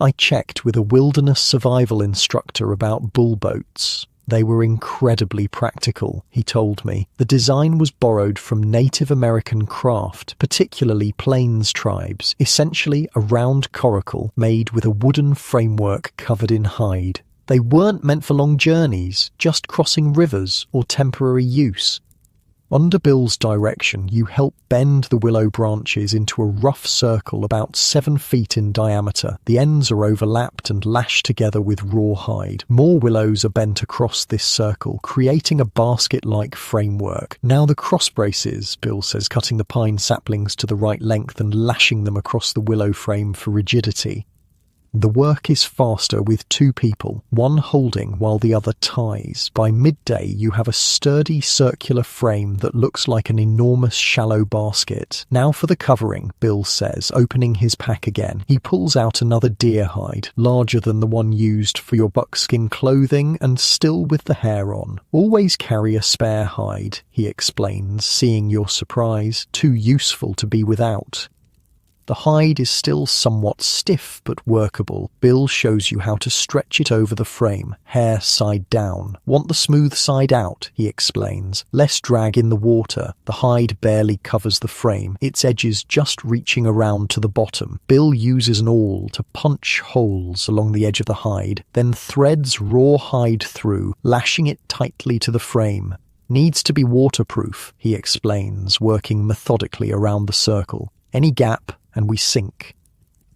"I checked with a wilderness survival instructor about bull boats. They were incredibly practical," he told me. "The design was borrowed from Native American craft, particularly Plains tribes, essentially a round coracle made with a wooden framework covered in hide. They weren't meant for long journeys, just crossing rivers or temporary use." Under Bill's direction, you help bend the willow branches into a rough circle about 7 feet in diameter. The ends are overlapped and lashed together with rawhide. More willows are bent across this circle, creating a basket-like framework. Now the cross braces, Bill says, cutting the pine saplings to the right length and lashing them across the willow frame for rigidity. The work is faster with 2 people, one holding while the other ties. By midday, you have a sturdy circular frame that looks like an enormous shallow basket. Now for the covering, Bill says, opening his pack again. He pulls out another deer hide, larger than the one used for your buckskin clothing and still with the hair on. Always carry a spare hide, he explains, seeing your surprise, too useful to be without. The hide is still somewhat stiff but workable. Bill shows you how to stretch it over the frame, hair side down. Want the smooth side out, he explains. Less drag in the water. The hide barely covers the frame, its edges just reaching around to the bottom. Bill uses an awl to punch holes along the edge of the hide, then threads raw hide through, lashing it tightly to the frame. Needs to be waterproof, he explains, working methodically around the circle. Any gap, and we sink.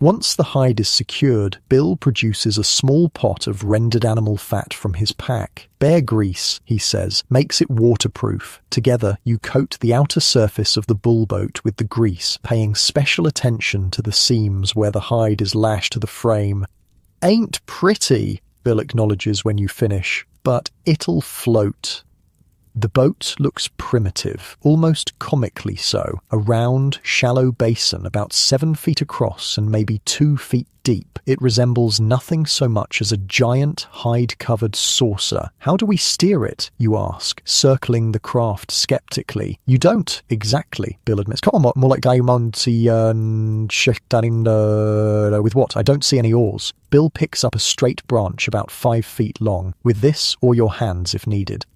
Once the hide is secured, Bill produces a small pot of rendered animal fat from his pack. Bear grease, he says, makes it waterproof. Together, you coat the outer surface of the bull boat with the grease, paying special attention to the seams where the hide is lashed to the frame. Ain't pretty, Bill acknowledges when you finish, but it'll float. The boat looks primitive, almost comically so, a round, shallow basin about 7 feet across and maybe 2 feet deep. It resembles nothing so much as a giant, hide-covered saucer. How do we steer it, you ask, circling the craft skeptically. You don't, exactly, Bill admits. Come on, more like with what? I don't see any oars. Bill picks up a straight branch about 5 feet long, with this or your hands if needed.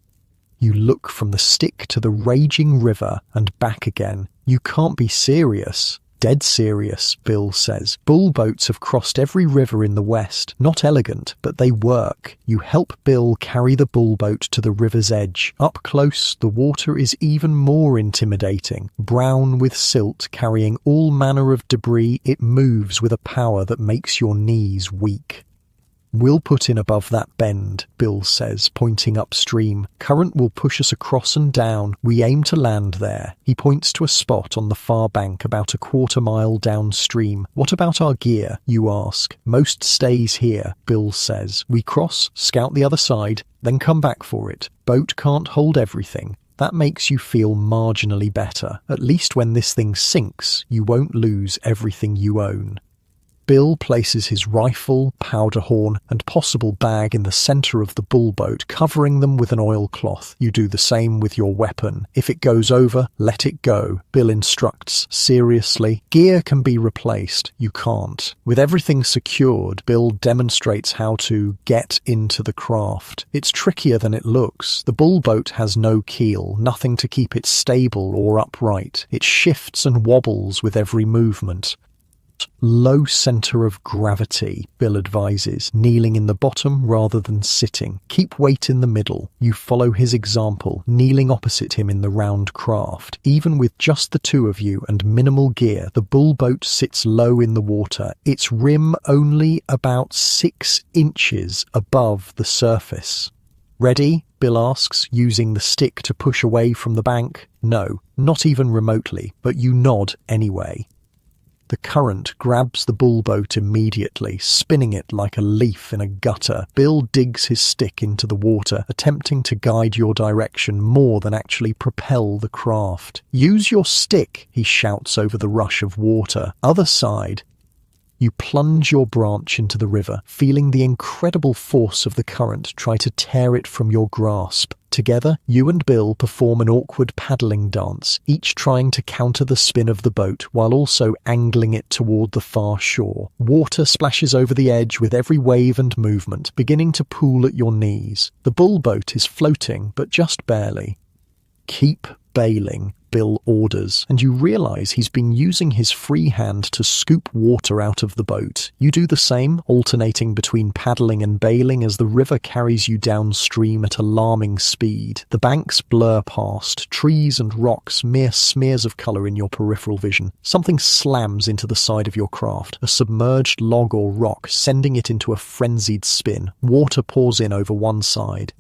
You look from the stick to the raging river and back again. You can't be serious. Dead serious, Bill says. Bull boats have crossed every river in the West. Not elegant, but they work. You help Bill carry the bull boat to the river's edge. Up close, the water is even more intimidating. Brown with silt, carrying all manner of debris, it moves with a power that makes your knees weak. We'll put in above that bend, Bill says, pointing upstream. Current will push us across and down. We aim to land there. He points to a spot on the far bank about a 1/4 mile downstream. What about our gear, you ask? Most stays here, Bill says. We cross, scout the other side, then come back for it. Boat can't hold everything. That makes you feel marginally better. At least when this thing sinks, you won't lose everything you own. Bill places his rifle, powder horn, and possible bag in the center of the bull boat, covering them with an oilcloth. You do the same with your weapon. If it goes over, let it go, Bill instructs seriously. Gear can be replaced. You can't. With everything secured, Bill demonstrates how to get into the craft. It's trickier than it looks. The bull boat has no keel, nothing to keep it stable or upright. It shifts and wobbles with every movement. Low center of gravity, Bill advises, kneeling in the bottom rather than sitting. Keep weight in the middle. You follow his example, kneeling opposite him in the round craft. Even with just the 2 of you and minimal gear, the bull boat sits low in the water, its rim only about 6 inches above the surface. Ready? Bill asks, using the stick to push away from the bank. No, not even remotely, but you nod anyway. The current grabs the bull boat immediately, spinning it like a leaf in a gutter. Bill digs his stick into the water, attempting to guide your direction more than actually propel the craft. Use your stick, he shouts over the rush of water. Other side. You plunge your branch into the river, feeling the incredible force of the current try to tear it from your grasp. Together, you and Bill perform an awkward paddling dance, each trying to counter the spin of the boat while also angling it toward the far shore. Water splashes over the edge with every wave and movement, beginning to pool at your knees. The bull boat is floating, but just barely. Keep bailing," Bill orders, and you realize he's been using his free hand to scoop water out of the boat. You do the same, alternating between paddling and bailing as the river carries you downstream at alarming speed. The banks blur past, trees and rocks mere smears of color in your peripheral vision. Something slams into the side of your craft, a submerged log or rock, sending it into a frenzied spin. Water pours in over one side.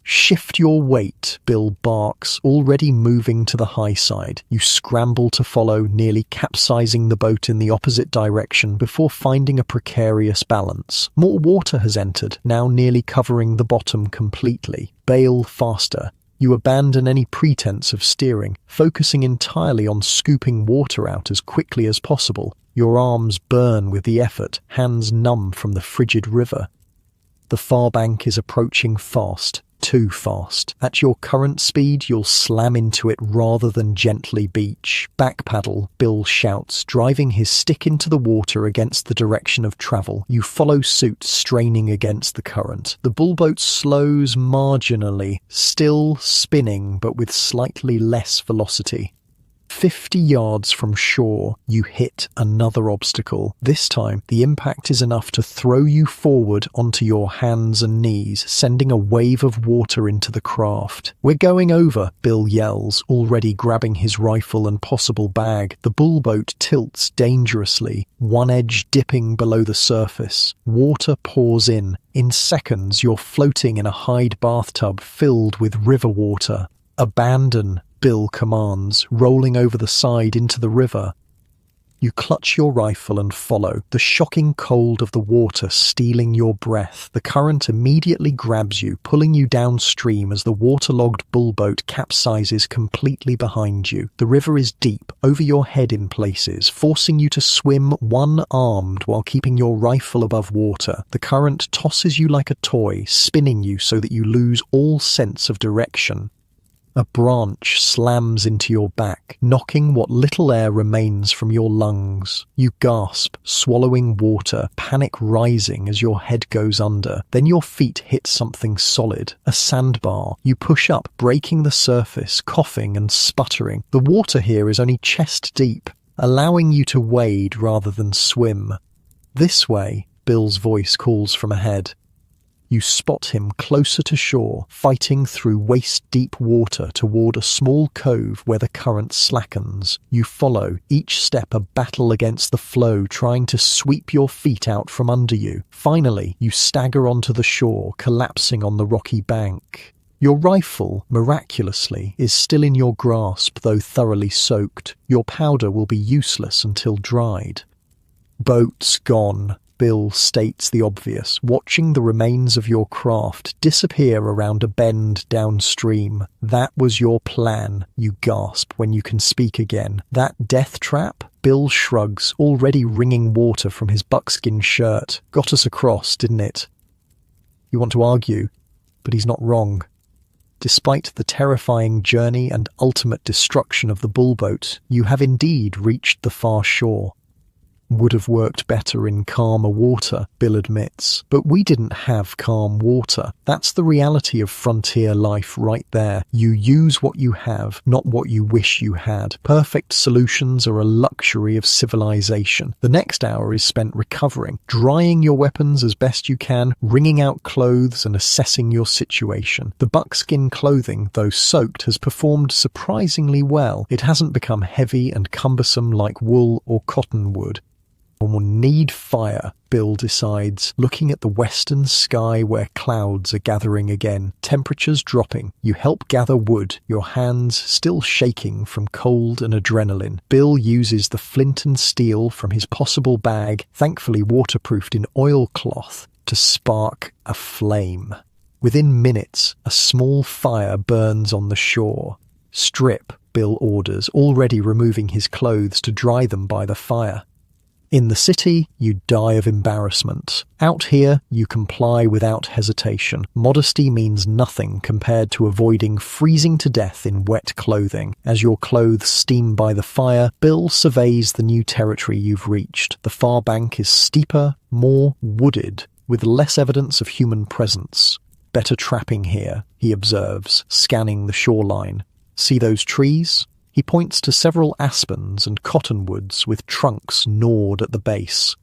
"Shift your weight," Bill barks, already moving to the high side. You scramble to follow, nearly capsizing the boat in the opposite direction before finding a precarious balance. More water has entered, now nearly covering the bottom completely. Bail faster. You abandon any pretense of steering, focusing entirely on scooping water out as quickly as possible. Your arms burn with the effort, hands numb from the frigid river. The far bank is approaching fast. Too fast. At your current speed, you'll slam into it rather than gently beach. "Backpaddle," Bill shouts, driving his stick into the water against the direction of travel. You follow suit, straining against the current. The bullboat slows marginally, still spinning but with slightly less velocity. 50 yards from shore, you hit another obstacle. This time, the impact is enough to throw you forward onto your hands and knees, sending a wave of water into the craft. "We're going over," Bill yells, already grabbing his rifle and possible bag. The bullboat tilts dangerously, one edge dipping below the surface. Water pours in. In seconds, you're floating in a hide bathtub filled with river water. "Abandon," Bill commands, rolling over the side into the river. You clutch your rifle and follow, the shocking cold of the water stealing your breath. The current immediately grabs you, pulling you downstream as the waterlogged bullboat capsizes completely behind you. The river is deep, over your head in places, forcing you to swim one-armed while keeping your rifle above water. The current tosses you like a toy, spinning you so that you lose all sense of direction. A branch slams into your back, knocking what little air remains from your lungs. You gasp, swallowing water, panic rising as your head goes under. Then your feet hit something solid, a sandbar. You push up, breaking the surface, coughing and sputtering. The water here is only chest deep, allowing you to wade rather than swim. "This way," Bill's voice calls from ahead. You spot him closer to shore, fighting through waist-deep water toward a small cove where the current slackens. You follow, each step a battle against the flow, trying to sweep your feet out from under you. Finally, you stagger onto the shore, collapsing on the rocky bank. Your rifle, miraculously, is still in your grasp, though thoroughly soaked. Your powder will be useless until dried. "Boat's gone," Bill states the obvious, watching the remains of your craft disappear around a bend downstream. "That was your plan," you gasp when you can speak again. "That death trap?" Bill shrugs, already wringing water from his buckskin shirt. "Got us across, didn't it?" You want to argue, but he's not wrong. Despite the terrifying journey and ultimate destruction of the bullboat, you have indeed reached the far shore. "Would have worked better in calmer water," Bill admits. "But we didn't have calm water. That's the reality of frontier life right there. You use what you have, not what you wish you had. Perfect solutions are a luxury of civilization. The next hour is spent recovering, drying your weapons as best you can, wringing out clothes and assessing your situation. The buckskin clothing, though soaked, has performed surprisingly well. It hasn't become heavy and cumbersome like wool or cotton would. "We'll need fire," Bill decides, looking at the western sky where clouds are gathering again, temperatures dropping. You help gather wood, your hands still shaking from cold and adrenaline. Bill uses the flint and steel from his possible bag, thankfully waterproofed in oilcloth, to spark a flame. Within minutes, a small fire burns on the shore. "Strip," Bill orders, already removing his clothes to dry them by the fire. In the city, you die of embarrassment. Out here, you comply without hesitation. Modesty means nothing compared to avoiding freezing to death in wet clothing. As your clothes steam by the fire, Bill surveys the new territory you've reached. The far bank is steeper, more wooded, with less evidence of human presence. "Better trapping here," he observes, scanning the shoreline. See those trees? He points to several aspens and cottonwoods with trunks gnawed at the base.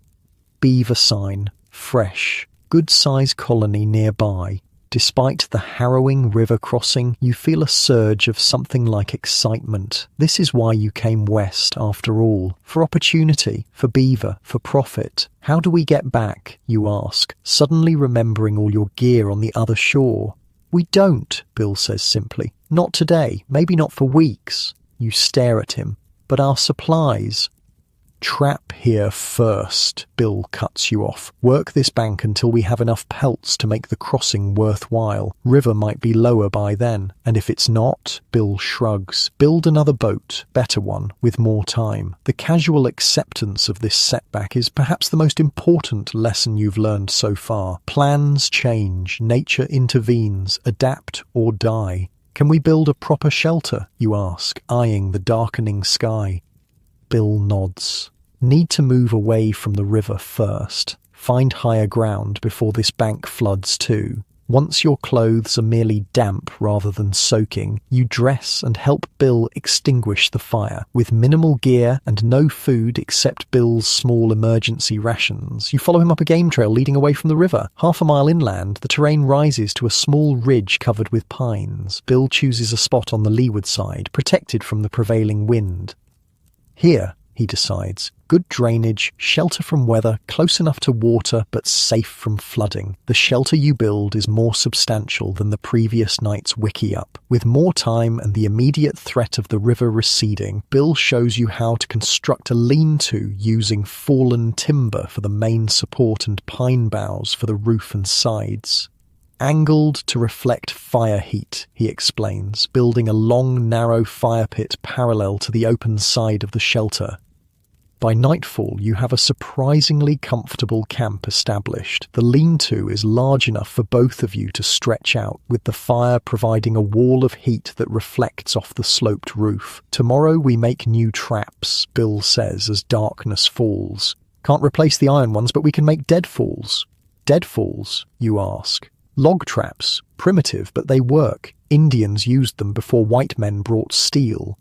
Beaver sign, fresh, good-sized colony nearby. Despite the harrowing river crossing, you feel a surge of something like excitement. This is why you came west after all. For opportunity, for beaver, for profit. How do we get back, you ask, suddenly remembering all your gear on the other shore. We don't, Bill says simply. Not today, maybe not for weeks. You stare at him. But our supplies... Trap here first, Bill cuts you off. Work this bank until we have enough pelts to make the crossing worthwhile. River might be lower by then. And if it's not, Bill shrugs. Build another boat, better one, with more time. The casual acceptance of this setback is perhaps the most important lesson you've learned so far. Plans change, nature intervenes, adapt or die. Can we build a proper shelter, you ask, eyeing the darkening sky. Bill nods. Need to move away from the river first. Find higher ground before this bank floods too. Once your clothes are merely damp rather than soaking, you dress and help Bill extinguish the fire. With minimal gear and no food except Bill's small emergency rations, you follow him up a game trail leading away from the river. Half a mile inland, the terrain rises to a small ridge covered with pines. Bill chooses a spot on the leeward side, protected from the prevailing wind. Here, he decides, good drainage, shelter from weather, close enough to water but safe from flooding. The shelter you build is more substantial than the previous night's wickie-up. With more time and the immediate threat of the river receding, Bill shows you how to construct a lean-to using fallen timber for the main support and pine boughs for the roof and sides. Angled to reflect fire heat, he explains, building a long, narrow fire pit parallel to the open side of the shelter. By nightfall, you have a surprisingly comfortable camp established. The lean-to is large enough for both of you to stretch out, with the fire providing a wall of heat that reflects off the sloped roof. Tomorrow we make new traps, Bill says as darkness falls. Can't replace the iron ones, but we can make deadfalls. Deadfalls, you ask. Log traps, primitive, but they work. Indians used them before white men brought steel.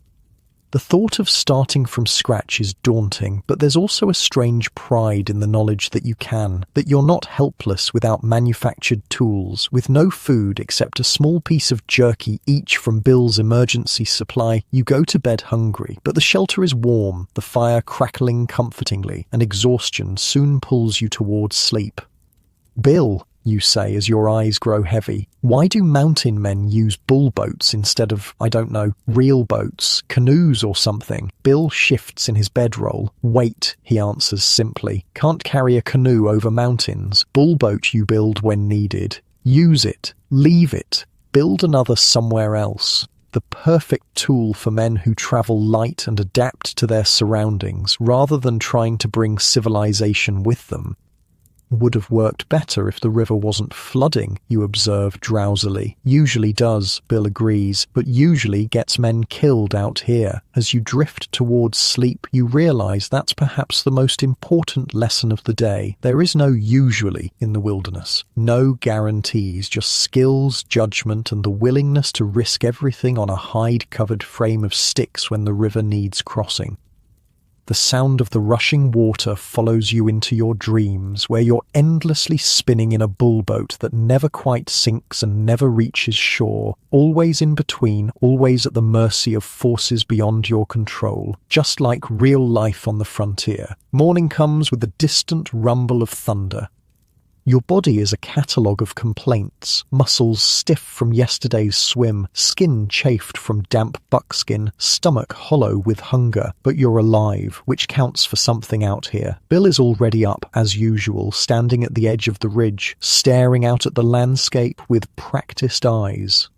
The thought of starting from scratch is daunting, but there's also a strange pride in the knowledge that you can, that you're not helpless without manufactured tools, with no food except a small piece of jerky each from Bill's emergency supply. You go to bed hungry, but the shelter is warm, the fire crackling comfortingly, and exhaustion soon pulls you towards sleep. Bill, you say as your eyes grow heavy. Why do mountain men use bull boats instead of, real boats, canoes or something? Bill shifts in his bedroll. Wait, he answers simply. Can't carry a canoe over mountains. Bull boat you build when needed. Use it. Leave it. Build another somewhere else. The perfect tool for men who travel light and adapt to their surroundings, rather than trying to bring civilization with them. Would have worked better if the river wasn't flooding, you observe drowsily. Usually does, Bill agrees, but usually gets men killed out here. As you drift towards sleep, you realize that's perhaps the most important lesson of the day. There is no usually in the wilderness. No guarantees, just skills, judgment, and the willingness to risk everything on a hide-covered frame of sticks when the river needs crossing. The sound of the rushing water follows you into your dreams, where you're endlessly spinning in a bullboat that never quite sinks and never reaches shore, always in between, always at the mercy of forces beyond your control, just like real life on the frontier. Morning comes with the distant rumble of thunder. Your body is a catalogue of complaints, muscles stiff from yesterday's swim, skin chafed from damp buckskin, stomach hollow with hunger, but you're alive, which counts for something out here. Bill is already up, as usual, standing at the edge of the ridge, staring out at the landscape with practiced eyes.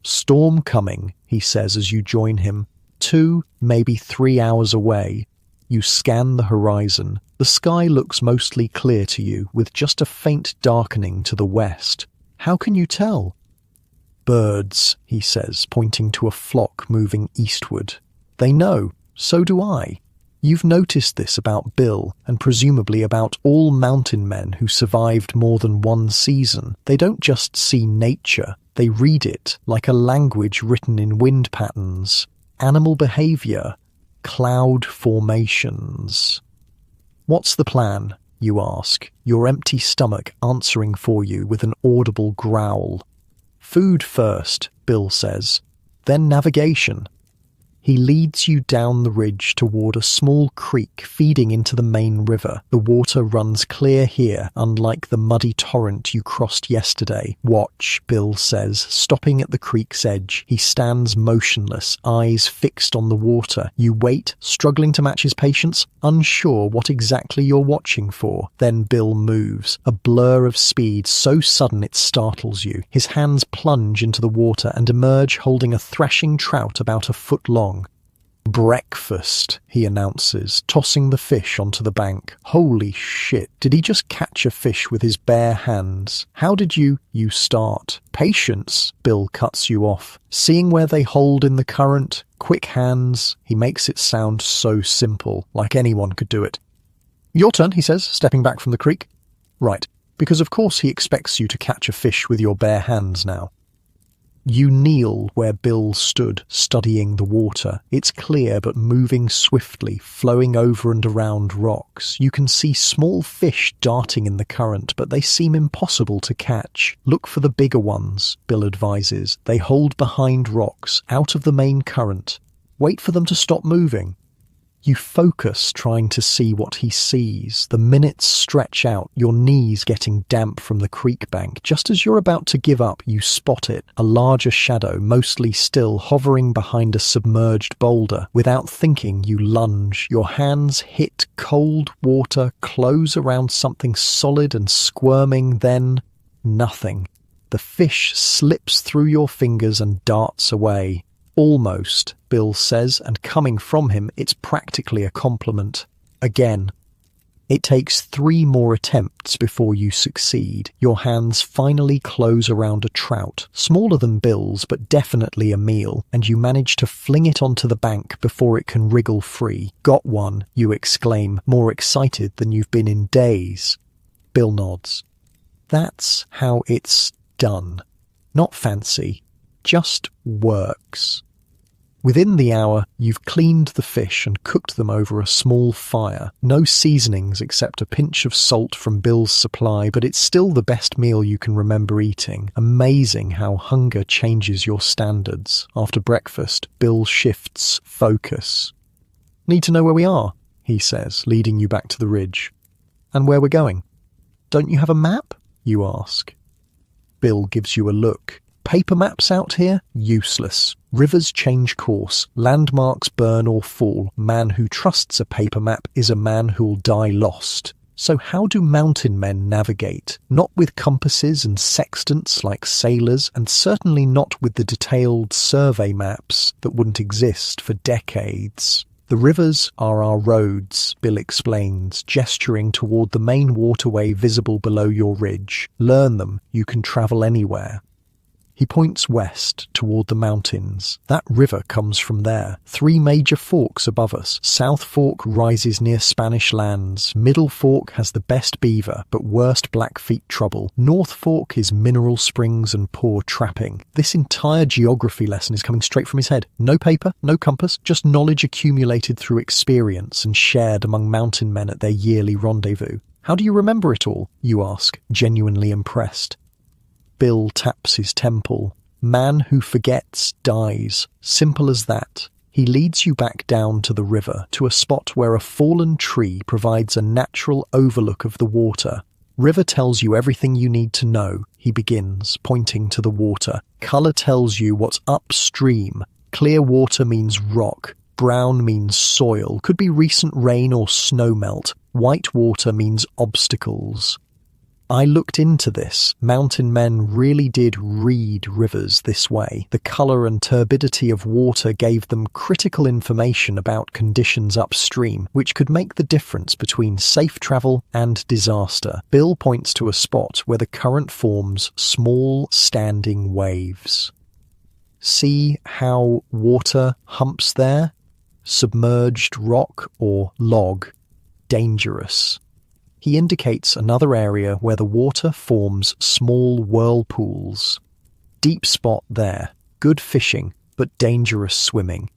Storm coming, he says as you join him. 2, maybe 3 hours away. You scan the horizon. The sky looks mostly clear to you, with just a faint darkening to the west. How can you tell? Birds, he says, pointing to a flock moving eastward. They know. So do I. You've noticed this about Bill, and presumably about all mountain men who survived more than one season. They don't just see nature. They read it like a language written in wind patterns, animal behavior, cloud formations. What's the plan? You ask, your empty stomach answering for you with an audible growl. Food first, Bill says, then navigation. He leads you down the ridge toward a small creek feeding into the main river. The water runs clear here, unlike the muddy torrent you crossed yesterday. Watch, Bill says, stopping at the creek's edge. He stands motionless, eyes fixed on the water. You wait, struggling to match his patience, unsure what exactly you're watching for. Then Bill moves, a blur of speed so sudden it startles you. His hands plunge into the water and emerge holding a thrashing trout about a foot long. Breakfast, he announces, tossing the fish onto the bank. Holy shit, did he just catch a fish with his bare hands? How did you start? Patience, Bill cuts you off. Seeing where they hold in the current, quick hands, he makes it sound so simple, like anyone could do it. Your turn, he says, stepping back from the creek. Right, because of course he expects you to catch a fish with your bare hands now. You kneel where Bill stood, studying the water. It's clear but moving swiftly, flowing over and around rocks. You can see small fish darting in the current, but they seem impossible to catch. Look for the bigger ones, Bill advises. They hold behind rocks, out of the main current. Wait for them to stop moving. You focus, trying to see what he sees. The minutes stretch out, your knees getting damp from the creek bank. Just as you're about to give up, you spot it, a larger shadow, mostly still, hovering behind a submerged boulder. Without thinking, you lunge. Your hands hit cold water, close around something solid and squirming, then nothing. The fish slips through your fingers and darts away. Almost, Bill says, and coming from him, it's practically a compliment. Again. It takes 3 more attempts before you succeed. Your hands finally close around a trout, smaller than Bill's, but definitely a meal, and you manage to fling it onto the bank before it can wriggle free. Got one, you exclaim, more excited than you've been in days. Bill nods. That's how it's done. Not fancy, just works. Within the hour, you've cleaned the fish and cooked them over a small fire. No seasonings except a pinch of salt from Bill's supply, but it's still the best meal you can remember eating. Amazing how hunger changes your standards. After breakfast, Bill shifts focus. Need to know where we are, he says, leading you back to the ridge. And where we're going. Don't you have a map? You ask. Bill gives you a look. Paper maps out here? Useless. Rivers change course, landmarks burn or fall. Man who trusts a paper map is a man who'll die lost. So how do mountain men navigate? Not with compasses and sextants like sailors, and certainly not with the detailed survey maps that wouldn't exist for decades. The rivers are our roads, Bill explains, gesturing toward the main waterway visible below your ridge. Learn them, you can travel anywhere. He points west toward the mountains. That river comes from there. 3 major forks above us. South Fork rises near Spanish lands. Middle Fork has the best beaver, but worst Blackfeet trouble. North Fork is mineral springs and poor trapping. This entire geography lesson is coming straight from his head. No paper, no compass, just knowledge accumulated through experience and shared among mountain men at their yearly rendezvous. How do you remember it all? You ask, genuinely impressed. Bill taps his temple. Man who forgets dies. Simple as that. He leads you back down to the river, to a spot where a fallen tree provides a natural overlook of the water. River tells you everything you need to know, he begins, pointing to the water. Color tells you what's upstream. Clear water means rock. Brown means soil. Could be recent rain or snowmelt. White water means obstacles. I looked into this. Mountain men really did read rivers this way. The colour and turbidity of water gave them critical information about conditions upstream, which could make the difference between safe travel and disaster. Bill points to a spot where the current forms small standing waves. See how water humps there? Submerged rock or log. Dangerous. He indicates another area where the water forms small whirlpools. Deep spot there. Good fishing, but dangerous swimming.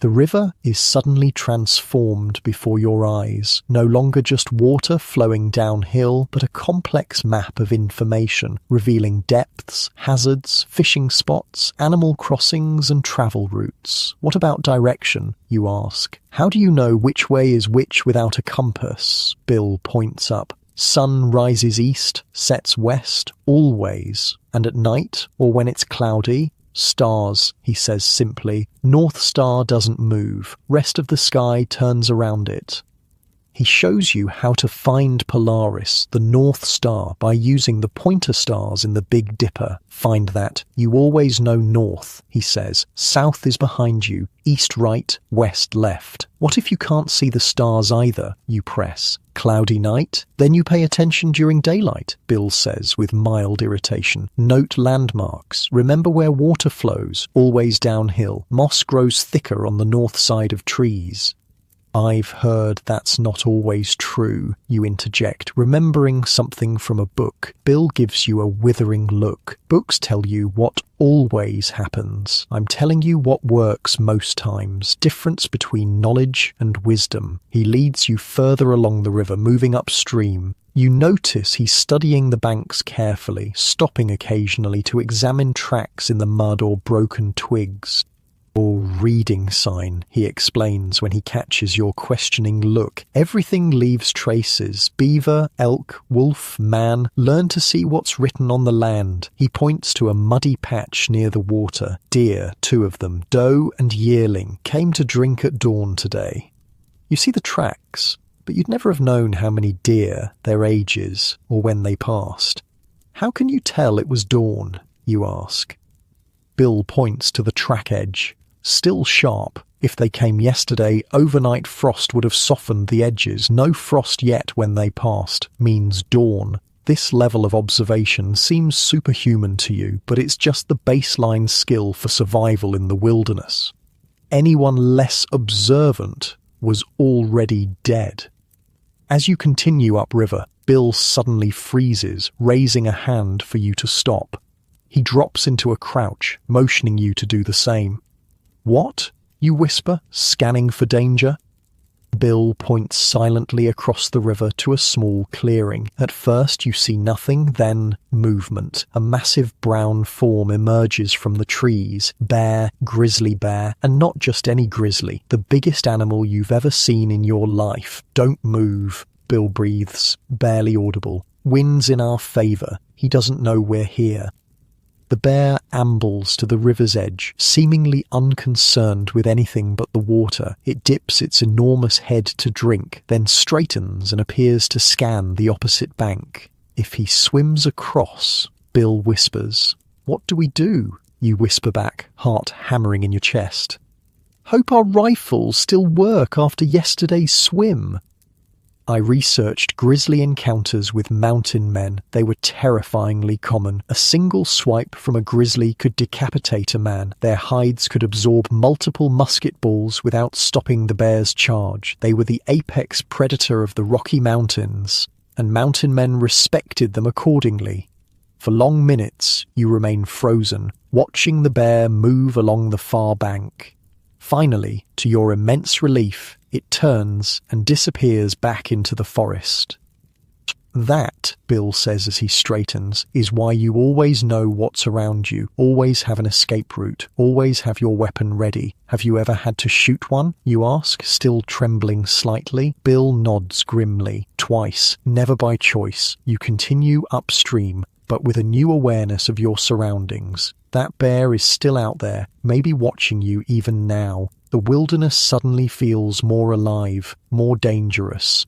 The river is suddenly transformed before your eyes, no longer just water flowing downhill, but a complex map of information, revealing depths, hazards, fishing spots, animal crossings, and travel routes. What about direction, you ask? How do you know which way is which without a compass? Bill points up. Sun rises east, sets west, always. And at night, or when it's cloudy, stars, he says simply. North Star doesn't move. Rest of the sky turns around it. He shows you how to find Polaris, the North Star, by using the pointer stars in the Big Dipper. Find that. You always know north, he says. South is behind you. East right, west left. What if you can't see the stars either? You press. Cloudy night? Then you pay attention during daylight, Bill says with mild irritation. Note landmarks. Remember where water flows, always downhill. Moss grows thicker on the north side of trees. I've heard that's not always true, you interject, remembering something from a book. Bill gives you a withering look. Books tell you what always happens. I'm telling you what works most times. Difference between knowledge and wisdom. He leads you further along the river, moving upstream. You notice he's studying the banks carefully, stopping occasionally to examine tracks in the mud or broken twigs. Or reading sign, he explains when he catches your questioning look. Everything leaves traces. Beaver, elk, wolf, man. Learn to see what's written on the land. He points to a muddy patch near the water. Deer, 2 of them, doe and yearling, came to drink at dawn today. You see the tracks, but you'd never have known how many deer, their ages, or when they passed. How can you tell it was dawn, you ask? Bill points to the track edge. Still sharp. If they came yesterday, overnight frost would have softened the edges. No frost yet when they passed. Means dawn. This level of observation seems superhuman to you, but it's just the baseline skill for survival in the wilderness. Anyone less observant was already dead. As you continue upriver, Bill suddenly freezes, raising a hand for you to stop. He drops into a crouch, motioning you to do the same. What? You whisper, scanning for danger. Bill points silently across the river to a small clearing. At first you see nothing, then movement. A massive brown form emerges from the trees. Bear, grizzly bear, and not just any grizzly. The biggest animal you've ever seen in your life. Don't move, Bill breathes, barely audible. Wind's in our favor. He doesn't know we're here. The bear ambles to the river's edge, seemingly unconcerned with anything but the water. It dips its enormous head to drink, then straightens and appears to scan the opposite bank. If he swims across, Bill whispers. What do we do? You whisper back, heart hammering in your chest. Hope our rifles still work after yesterday's swim. I researched grizzly encounters with mountain men. They were terrifyingly common. A single swipe from a grizzly could decapitate a man. Their hides could absorb multiple musket balls without stopping the bear's charge. They were the apex predator of the Rocky Mountains, and mountain men respected them accordingly. For long minutes, you remain frozen, watching the bear move along the far bank. Finally, to your immense relief, it turns and disappears back into the forest. That, Bill says as he straightens, is why you always know what's around you, always have an escape route, always have your weapon ready. Have you ever had to shoot one? You ask, still trembling slightly. Bill nods grimly. Twice, never by choice. You continue upstream, but with a new awareness of your surroundings. That bear is still out there, maybe watching you even now. The wilderness suddenly feels more alive, more dangerous.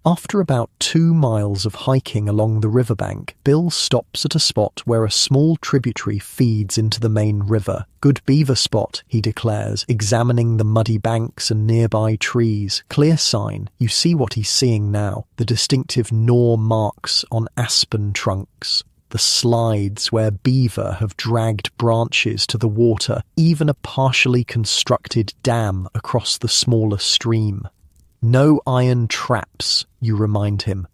After about 2 miles of hiking along the riverbank, Bill stops at a spot where a small tributary feeds into the main river. Good beaver spot, he declares, examining the muddy banks and nearby trees. Clear sign. You see what he's seeing now, the distinctive gnaw marks on aspen trunks. The slides where beaver have dragged branches to the water, even a partially constructed dam across the smaller stream. No iron traps, you remind him.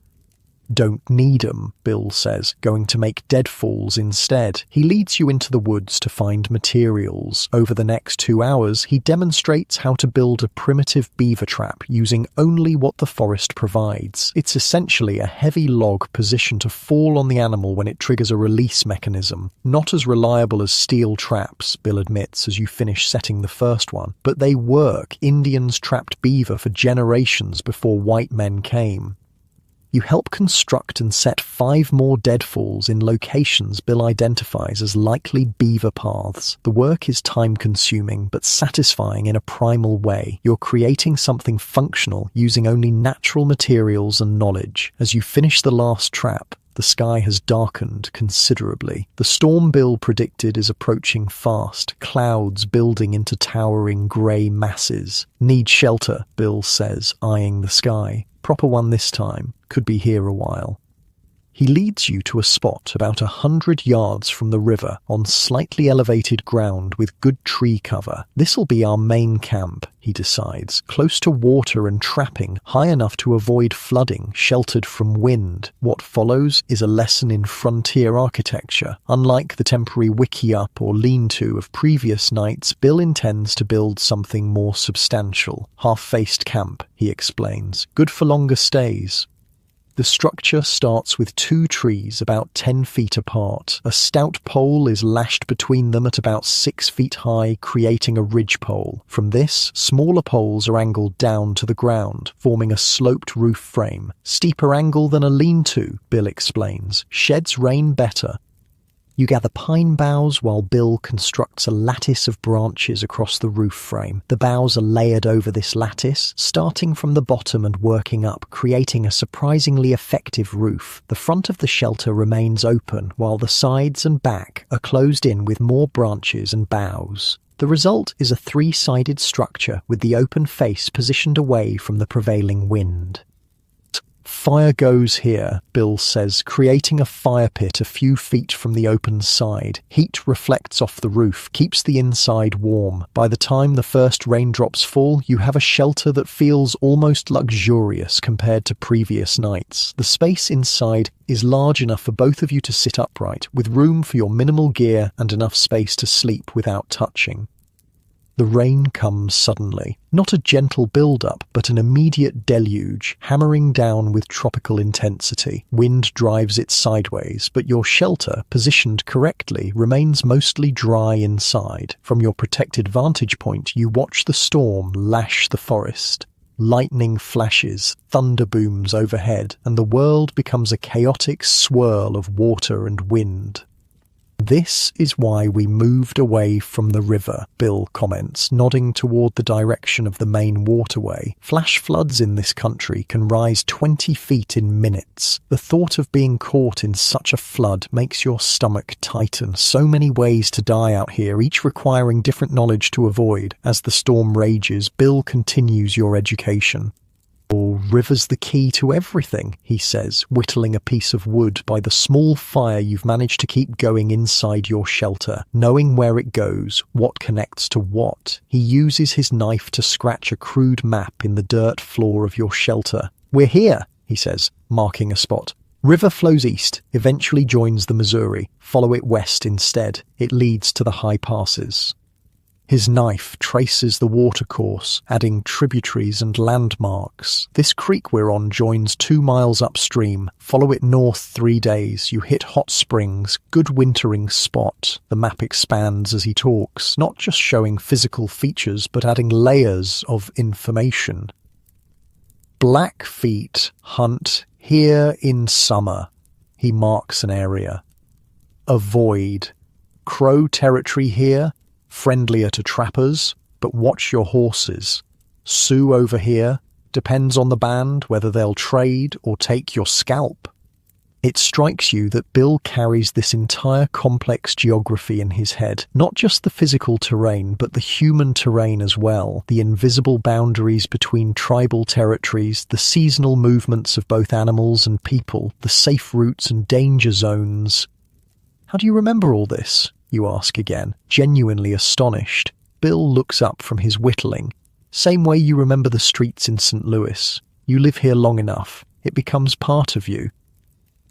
Don't need 'em, Bill says, going to make deadfalls instead. He leads you into the woods to find materials. Over the next 2 hours, he demonstrates how to build a primitive beaver trap using only what the forest provides. It's essentially a heavy log positioned to fall on the animal when it triggers a release mechanism. Not as reliable as steel traps, Bill admits as you finish setting the first one, but they work. Indians trapped beaver for generations before white men came. You help construct and set 5 more deadfalls in locations Bill identifies as likely beaver paths. The work is time-consuming but satisfying in a primal way. You're creating something functional using only natural materials and knowledge. As you finish the last trap, the sky has darkened considerably. The storm Bill predicted is approaching fast, clouds building into towering grey masses. Need shelter, Bill says, eyeing the sky. Proper one this time. Could be here a while. He leads you to a spot about 100 yards from the river on slightly elevated ground with good tree cover. This'll be our main camp, he decides, close to water and trapping, high enough to avoid flooding, sheltered from wind. What follows is a lesson in frontier architecture. Unlike the temporary wiki-up or lean-to of previous nights, Bill intends to build something more substantial. Half-faced camp, he explains. Good for longer stays. The structure starts with 2 trees about 10 feet apart. A stout pole is lashed between them at about 6 feet high, creating a ridgepole. From this, smaller poles are angled down to the ground, forming a sloped roof frame. Steeper angle than a lean-to, Bill explains. Sheds rain better. You gather pine boughs while Bill constructs a lattice of branches across the roof frame. The boughs are layered over this lattice, starting from the bottom and working up, creating a surprisingly effective roof. The front of the shelter remains open, while the sides and back are closed in with more branches and boughs. The result is a 3-sided structure with the open face positioned away from the prevailing wind. Fire goes here, Bill says, creating a fire pit a few feet from the open side. Heat reflects off the roof, keeps the inside warm. By the time the first raindrops fall, you have a shelter that feels almost luxurious compared to previous nights. The space inside is large enough for both of you to sit upright, with room for your minimal gear and enough space to sleep without touching. The rain comes suddenly. Not a gentle build-up, but an immediate deluge, hammering down with tropical intensity. Wind drives it sideways, but your shelter, positioned correctly, remains mostly dry inside. From your protected vantage point, you watch the storm lash the forest. Lightning flashes, thunder booms overhead, and the world becomes a chaotic swirl of water and wind. This is why we moved away from the river, Bill comments, nodding toward the direction of the main waterway. Flash floods in this country can rise 20 feet in minutes. The thought of being caught in such a flood makes your stomach tighten. So many ways to die out here, each requiring different knowledge to avoid. As the storm rages, Bill continues your education. River's the key to everything, he says, whittling a piece of wood by the small fire you've managed to keep going inside your shelter, knowing where it goes, what connects to what. He uses his knife to scratch a crude map in the dirt floor of your shelter. We're here, he says, marking a spot. River flows east, eventually joins the Missouri. Follow it west instead. It leads to the high passes. His knife traces the watercourse, adding tributaries and landmarks. This creek we're on joins 2 miles upstream. Follow it north 3 days. You hit hot springs, good wintering spot. The map expands as he talks, not just showing physical features, but adding layers of information. Blackfeet hunt here in summer. He marks an area. Avoid. Crow territory here. Friendlier to trappers, but watch your horses. Sioux over here. Depends on the band whether they'll trade or take your scalp. It strikes you that Bill carries this entire complex geography in his head. Not just the physical terrain, but the human terrain as well. The invisible boundaries between tribal territories, the seasonal movements of both animals and people, the safe routes and danger zones. How do you remember all this? You ask again, genuinely astonished. Bill looks up from his whittling. Same way you remember the streets in St. Louis. You live here long enough. It becomes part of you.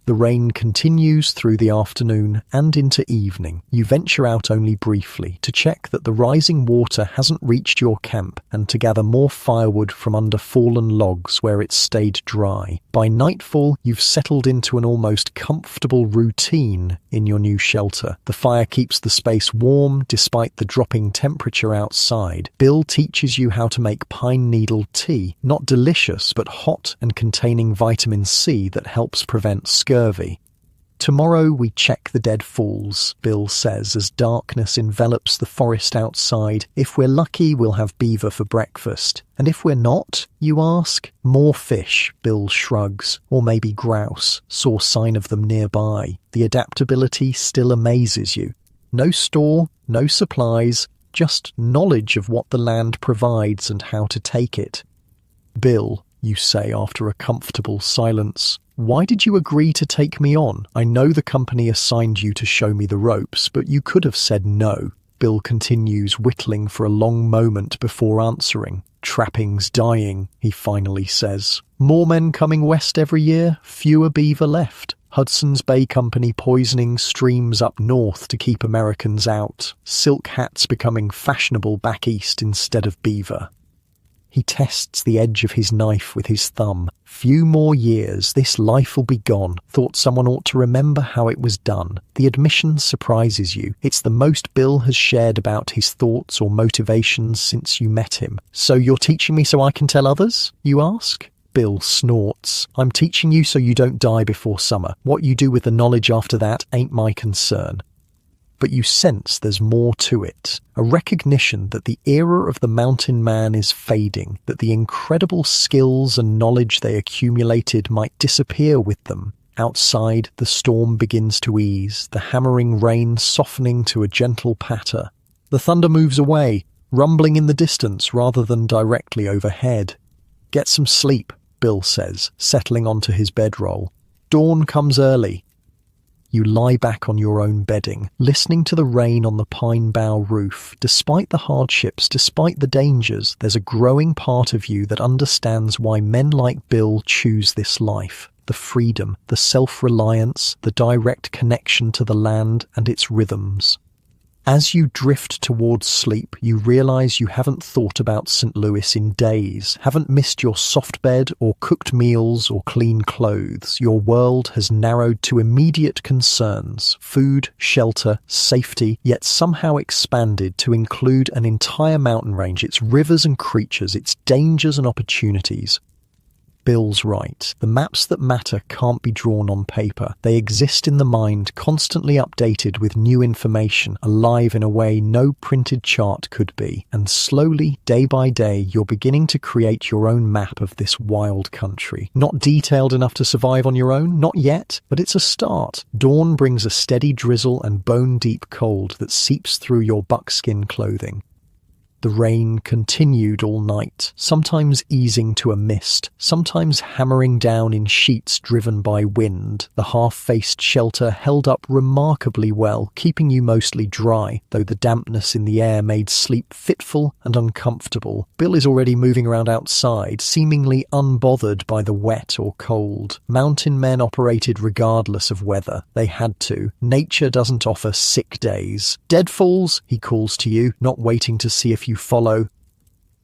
The rain continues through the afternoon and into evening. You venture out only briefly to check that the rising water hasn't reached your camp and to gather more firewood from under fallen logs where it's stayed dry. By nightfall, you've settled into an almost comfortable routine in your new shelter. The fire keeps the space warm despite the dropping temperature outside. Bill teaches you how to make pine needle tea, not delicious but hot and containing vitamin C that helps prevent scurvy. Tomorrow we check the dead falls, Bill says as darkness envelops the forest outside. If we're lucky, we'll have beaver for breakfast. And if we're not, you ask? More fish, Bill shrugs. Or maybe grouse. Saw sign of them nearby. The adaptability still amazes you. No store, no supplies, just knowledge of what the land provides and how to take it. Bill, you say after a comfortable silence, why did you agree to take me on? I know the company assigned you to show me the ropes, but you could have said no. Bill continues whittling for a long moment before answering. Trapping's dying, he finally says. More men coming west every year, fewer beaver left. Hudson's Bay Company poisoning streams up north to keep Americans out. Silk hats becoming fashionable back east instead of beaver. He tests the edge of his knife with his thumb. Few more years, this life will be gone. Thought someone ought to remember how it was done. The admission surprises you. It's the most Bill has shared about his thoughts or motivations since you met him. So you're teaching me so I can tell others? You ask. Bill snorts. I'm teaching you so you don't die before summer. What you do with the knowledge after that ain't my concern. But you sense there's more to it, a recognition that the era of the mountain man is fading, that the incredible skills and knowledge they accumulated might disappear with them. Outside, the storm begins to ease, the hammering rain softening to a gentle patter. The thunder moves away, rumbling in the distance rather than directly overhead. Get some sleep, Bill says, settling onto his bedroll. Dawn comes early. You lie back on your own bedding, listening to the rain on the pine bough roof. Despite the hardships, despite the dangers, there's a growing part of you that understands why men like Bill choose this life. The freedom, the self-reliance, the direct connection to the land and its rhythms. As you drift towards sleep, you realize you haven't thought about St. Louis in days, haven't missed your soft bed or cooked meals or clean clothes. Your world has narrowed to immediate concerns, food, shelter, safety, yet somehow expanded to include an entire mountain range, its rivers and creatures, its dangers and opportunities. Bill's right. The maps that matter can't be drawn on paper. They exist in the mind, constantly updated with new information, alive in a way no printed chart could be. And slowly, day by day, you're beginning to create your own map of this wild country. Not detailed enough to survive on your own, not yet, but it's a start. Dawn brings a steady drizzle and bone-deep cold that seeps through your buckskin clothing. The rain continued all night, sometimes easing to a mist, sometimes hammering down in sheets driven by wind. The half-faced shelter held up remarkably well, keeping you mostly dry, though the dampness in the air made sleep fitful and uncomfortable. Bill is already moving around outside, seemingly unbothered by the wet or cold. Mountain men operated regardless of weather. They had to. Nature doesn't offer sick days. Deadfalls, he calls to you, not waiting to see if you follow.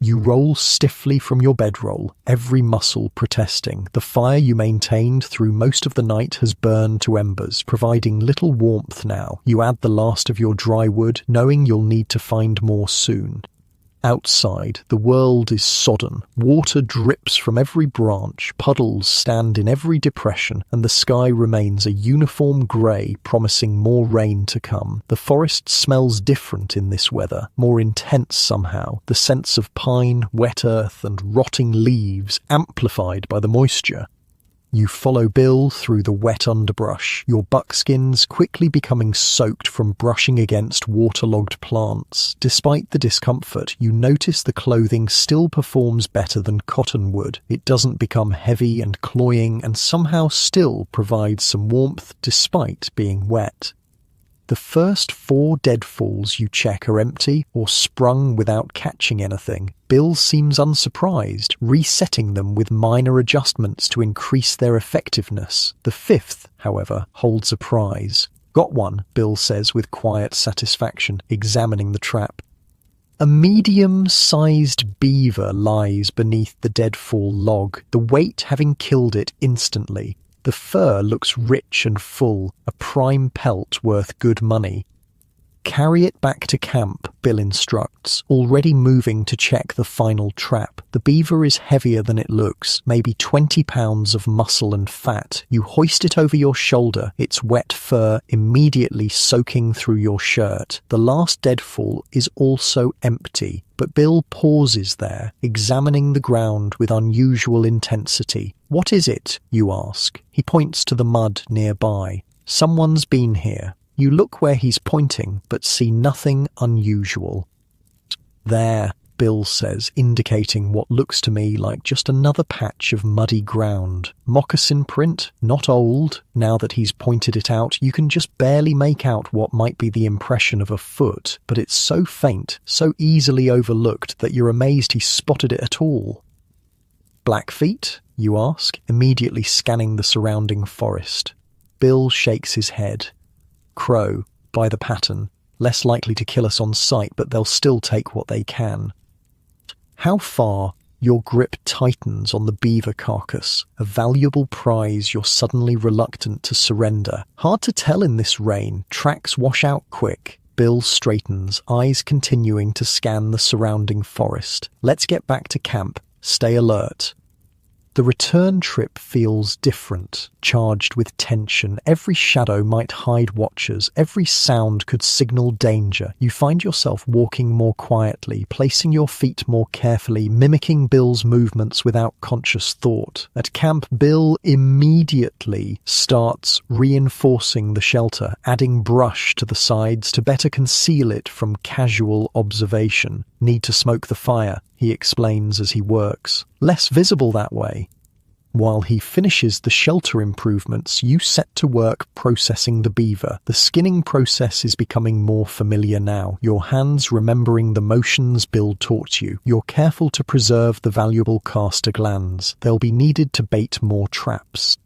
You roll stiffly from your bedroll, every muscle protesting. The fire you maintained through most of the night has burned to embers, providing little warmth now. You add the last of your dry wood, knowing you'll need to find more soon. Outside, the world is sodden. Water drips from every branch, puddles stand in every depression, and the sky remains a uniform grey, promising more rain to come. The forest smells different in this weather, more intense somehow, the sense of pine, wet earth, and rotting leaves, amplified by the moisture. You follow Bill through the wet underbrush, your buckskins quickly becoming soaked from brushing against waterlogged plants. Despite the discomfort, you notice the clothing still performs better than cotton would. It doesn't become heavy and cloying and somehow still provides some warmth despite being wet. The first 4 deadfalls you check are empty or sprung without catching anything. Bill seems unsurprised, resetting them with minor adjustments to increase their effectiveness. The 5th, however, holds a prize. Got one, Bill says with quiet satisfaction, examining the trap. A medium-sized beaver lies beneath the deadfall log, the weight having killed it instantly. The fur looks rich and full, a prime pelt worth good money. Carry it back to camp, Bill instructs, already moving to check the final trap. The beaver is heavier than it looks, maybe 20 pounds of muscle and fat. You hoist it over your shoulder, its wet fur immediately soaking through your shirt. The last deadfall is also empty, but Bill pauses there, examining the ground with unusual intensity. What is it, you ask? He points to the mud nearby. Someone's been here. You look where he's pointing, but see nothing unusual. There, Bill says, indicating what looks to me like just another patch of muddy ground. Moccasin print, not old. Now that he's pointed it out, you can just barely make out what might be the impression of a foot, but it's so faint, so easily overlooked that you're amazed he spotted it at all. Blackfeet? You ask, immediately scanning the surrounding forest. Bill shakes his head. Crow, by the pattern, less likely to kill us on sight, but they'll still take what they can. How far? Your grip tightens on the beaver carcass, a valuable prize you're suddenly reluctant to surrender. Hard to tell in this rain, tracks wash out quick. Bill straightens, eyes continuing to scan the surrounding forest. Let's get back to camp. Stay alert. The return trip feels different, charged with tension. Every shadow might hide watchers. Every sound could signal danger. You find yourself walking more quietly, placing your feet more carefully, mimicking Bill's movements without conscious thought. At camp, Bill immediately starts reinforcing the shelter, adding brush to the sides to better conceal it from casual observation. Need to smoke the fire, he explains as he works. Less visible that way. While he finishes the shelter improvements, you set to work processing the beaver. The skinning process is becoming more familiar now, your hands remembering the motions Bill taught you. You're careful to preserve the valuable castor glands. They'll be needed to bait more traps.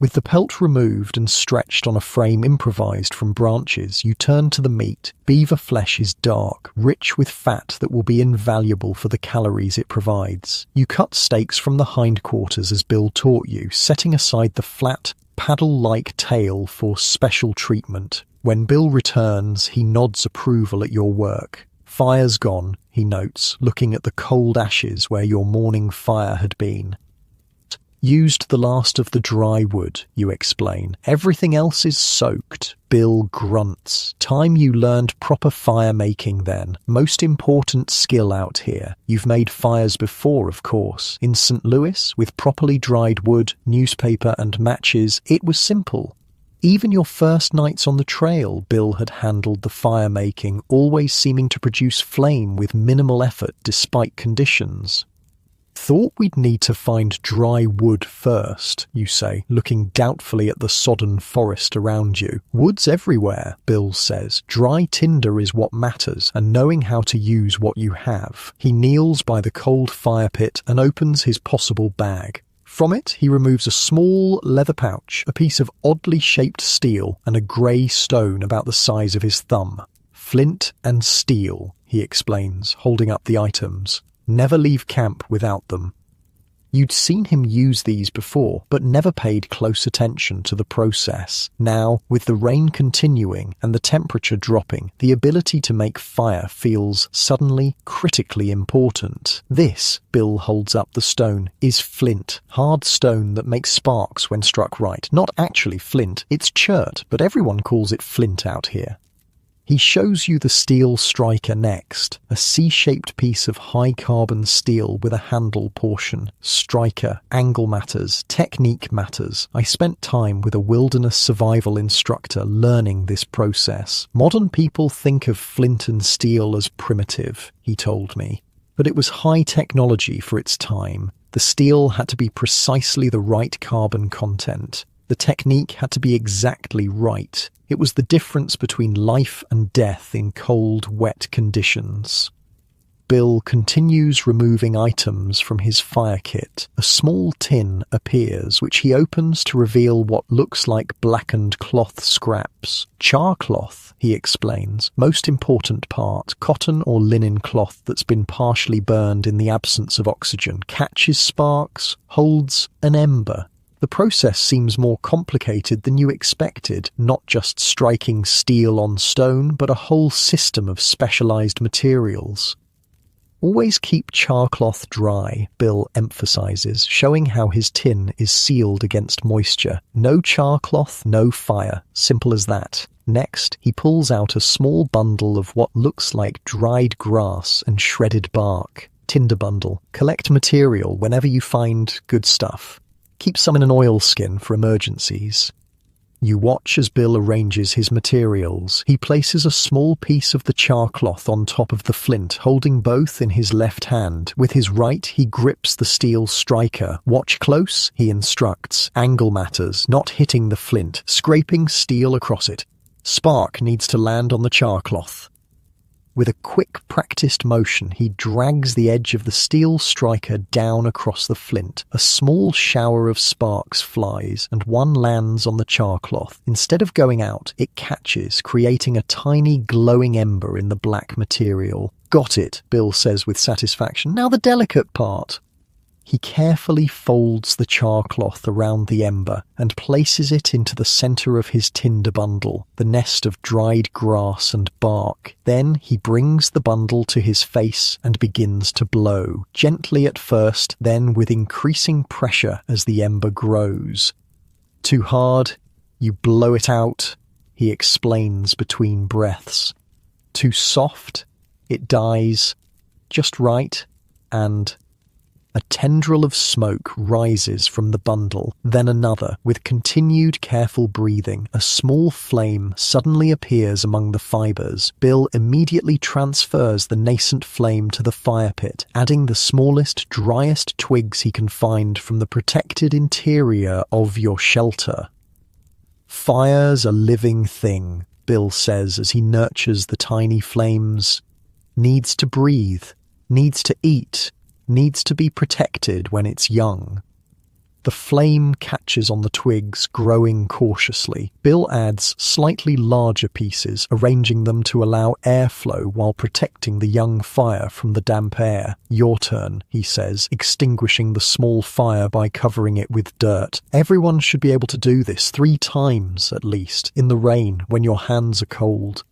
With the pelt removed and stretched on a frame improvised from branches, you turn to the meat. Beaver flesh is dark, rich with fat that will be invaluable for the calories it provides. You cut steaks from the hindquarters as Bill taught you, setting aside the flat, paddle-like tail for special treatment. When Bill returns, he nods approval at your work. Fire's gone, he notes, looking at the cold ashes where your morning fire had been. Used the last of the dry wood, you explain. Everything else is soaked. Bill grunts. Time you learned proper fire making then. Most important skill out here. You've made fires before, of course. In St. Louis, with properly dried wood, newspaper and matches, it was simple. Even your first nights on the trail, Bill had handled the fire making, always seeming to produce flame with minimal effort despite conditions. Thought we'd need to find dry wood first, you say, looking doubtfully at the sodden forest around you. Wood's everywhere, Bill says. Dry tinder is what matters, and knowing how to use what you have. He kneels by the cold fire pit and opens his possible bag. From it, he removes a small leather pouch, a piece of oddly shaped steel, and a grey stone about the size of his thumb. Flint and steel, he explains, holding up the items. Never leave camp without them. You'd seen him use these before, but never paid close attention to the process. Now, with the rain continuing and the temperature dropping, the ability to make fire feels suddenly critically important. This, Bill holds up the stone, is flint, hard stone that makes sparks when struck right. Not actually flint, it's chert, but everyone calls it flint out here. He shows you the steel striker next, a C-shaped piece of high-carbon steel with a handle portion. Striker, angle matters, technique matters. I spent time with a wilderness survival instructor learning this process. Modern people think of flint and steel as primitive, he told me. But it was high technology for its time. The steel had to be precisely the right carbon content. The technique had to be exactly right. It was the difference between life and death in cold, wet conditions. Bill continues removing items from his fire kit. A small tin appears, which he opens to reveal what looks like blackened cloth scraps. Char cloth, he explains. Most important part, cotton or linen cloth that's been partially burned in the absence of oxygen, catches sparks, holds an ember. The process seems more complicated than you expected, not just striking steel on stone, but a whole system of specialized materials. Always keep char cloth dry, Bill emphasizes, showing how his tin is sealed against moisture. No char cloth, no fire. Simple as that. Next, he pulls out a small bundle of what looks like dried grass and shredded bark. Tinder bundle. Collect material whenever you find good stuff. Keep some in an oilskin for emergencies. You watch as Bill arranges his materials. He places a small piece of the char cloth on top of the flint, holding both in his left hand. With his right, he grips the steel striker. Watch close, he instructs. Angle matters, not hitting the flint, scraping steel across it. Spark needs to land on the char cloth. With a quick, practiced motion, he drags the edge of the steel striker down across the flint. A small shower of sparks flies, and one lands on the char cloth. Instead of going out, it catches, creating a tiny glowing ember in the black material. Got it, Bill says with satisfaction. Now the delicate part. He carefully folds the char cloth around the ember and places it into the center of his tinder bundle, the nest of dried grass and bark. Then he brings the bundle to his face and begins to blow, gently at first, then with increasing pressure as the ember grows. Too hard, you blow it out, he explains between breaths. Too soft, it dies. Just right, and a tendril of smoke rises from the bundle, then another. With continued careful breathing, a small flame suddenly appears among the fibers. Bill immediately transfers the nascent flame to the fire pit, adding the smallest, driest twigs he can find from the protected interior of your shelter. Fire's a living thing, Bill says as he nurtures the tiny flames. Needs to breathe, needs to eat, needs to be protected when it's young. The flame catches on the twigs, growing cautiously. Bill adds slightly larger pieces, arranging them to allow airflow while protecting the young fire from the damp air. Your turn, he says, extinguishing the small fire by covering it with dirt. Everyone should be able to do this 3 times, at least, in the rain when your hands are cold.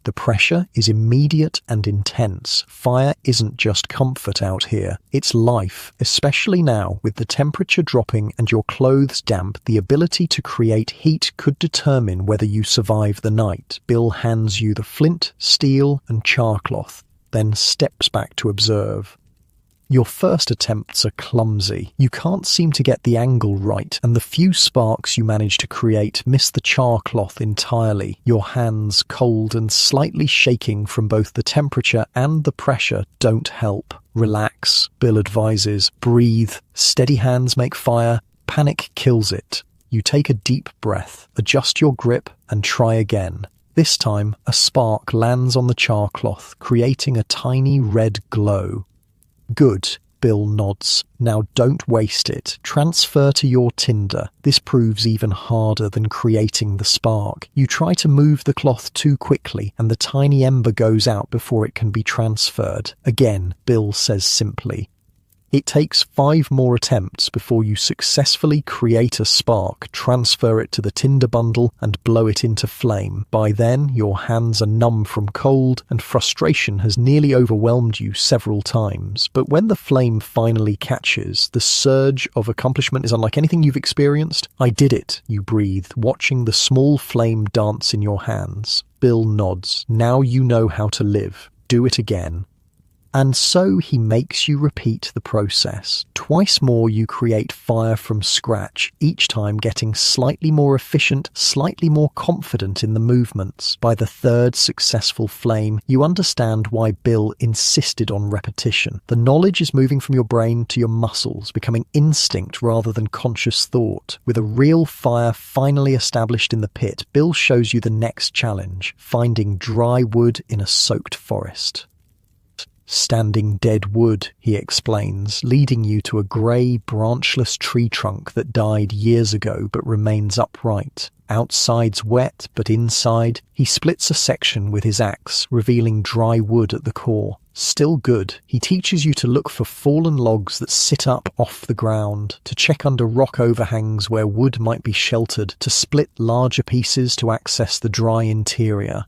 The pressure is immediate and intense. Fire isn't just comfort out here, it's life, especially now with the temperature dropping and your clothes damp. The ability to create heat could determine whether you survive the night. Bill hands you the flint, steel, and char cloth, then steps back to observe. Your first attempts are clumsy. You can't seem to get the angle right, and the few sparks you manage to create miss the char cloth entirely. Your hands, cold and slightly shaking from both the temperature and the pressure, don't help. Relax, Bill advises. Breathe. Steady hands make fire. Panic kills it. You take a deep breath, adjust your grip, and try again. This time, a spark lands on the char cloth, creating a tiny red glow. Good, Bill nods. Now don't waste it. Transfer to your tinder. This proves even harder than creating the spark. You try to move the cloth too quickly, and the tiny ember goes out before it can be transferred. Again, Bill says simply. It takes 5 more attempts before you successfully create a spark, transfer it to the tinder bundle, and blow it into flame. By then, your hands are numb from cold, and frustration has nearly overwhelmed you several times. But when the flame finally catches, the surge of accomplishment is unlike anything you've experienced. I did it, you breathe, watching the small flame dance in your hands. Bill nods. Now you know how to live. Do it again. And so he makes you repeat the process. Twice more you create fire from scratch, each time getting slightly more efficient, slightly more confident in the movements. By the third successful flame, you understand why Bill insisted on repetition. The knowledge is moving from your brain to your muscles, becoming instinct rather than conscious thought. With a real fire finally established in the pit, Bill shows you the next challenge: finding dry wood in a soaked forest. Standing dead wood, he explains, leading you to a grey, branchless tree trunk that died years ago but remains upright. Outside's wet, but inside, he splits a section with his axe, revealing dry wood at the core. Still good, he teaches you to look for fallen logs that sit up off the ground, to check under rock overhangs where wood might be sheltered, to split larger pieces to access the dry interior.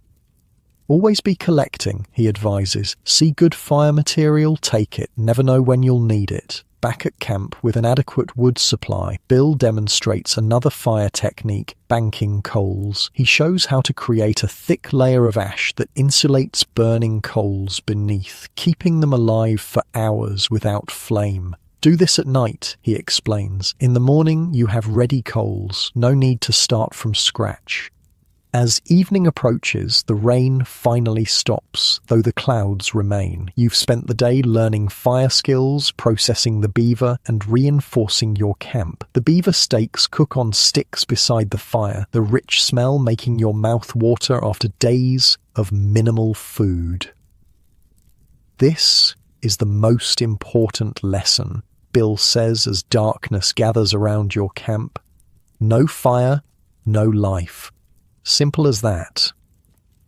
Always be collecting, he advises. See good fire material, take it, never know when you'll need it. Back at camp with an adequate wood supply, Bill demonstrates another fire technique, banking coals. He shows how to create a thick layer of ash that insulates burning coals beneath, keeping them alive for hours without flame. Do this at night, he explains. In the morning, you have ready coals, no need to start from scratch. As evening approaches, the rain finally stops, though the clouds remain. You've spent the day learning fire skills, processing the beaver, and reinforcing your camp. The beaver steaks cook on sticks beside the fire, the rich smell making your mouth water after days of minimal food. This is the most important lesson, Bill says as darkness gathers around your camp. No fire, no life. Simple as that.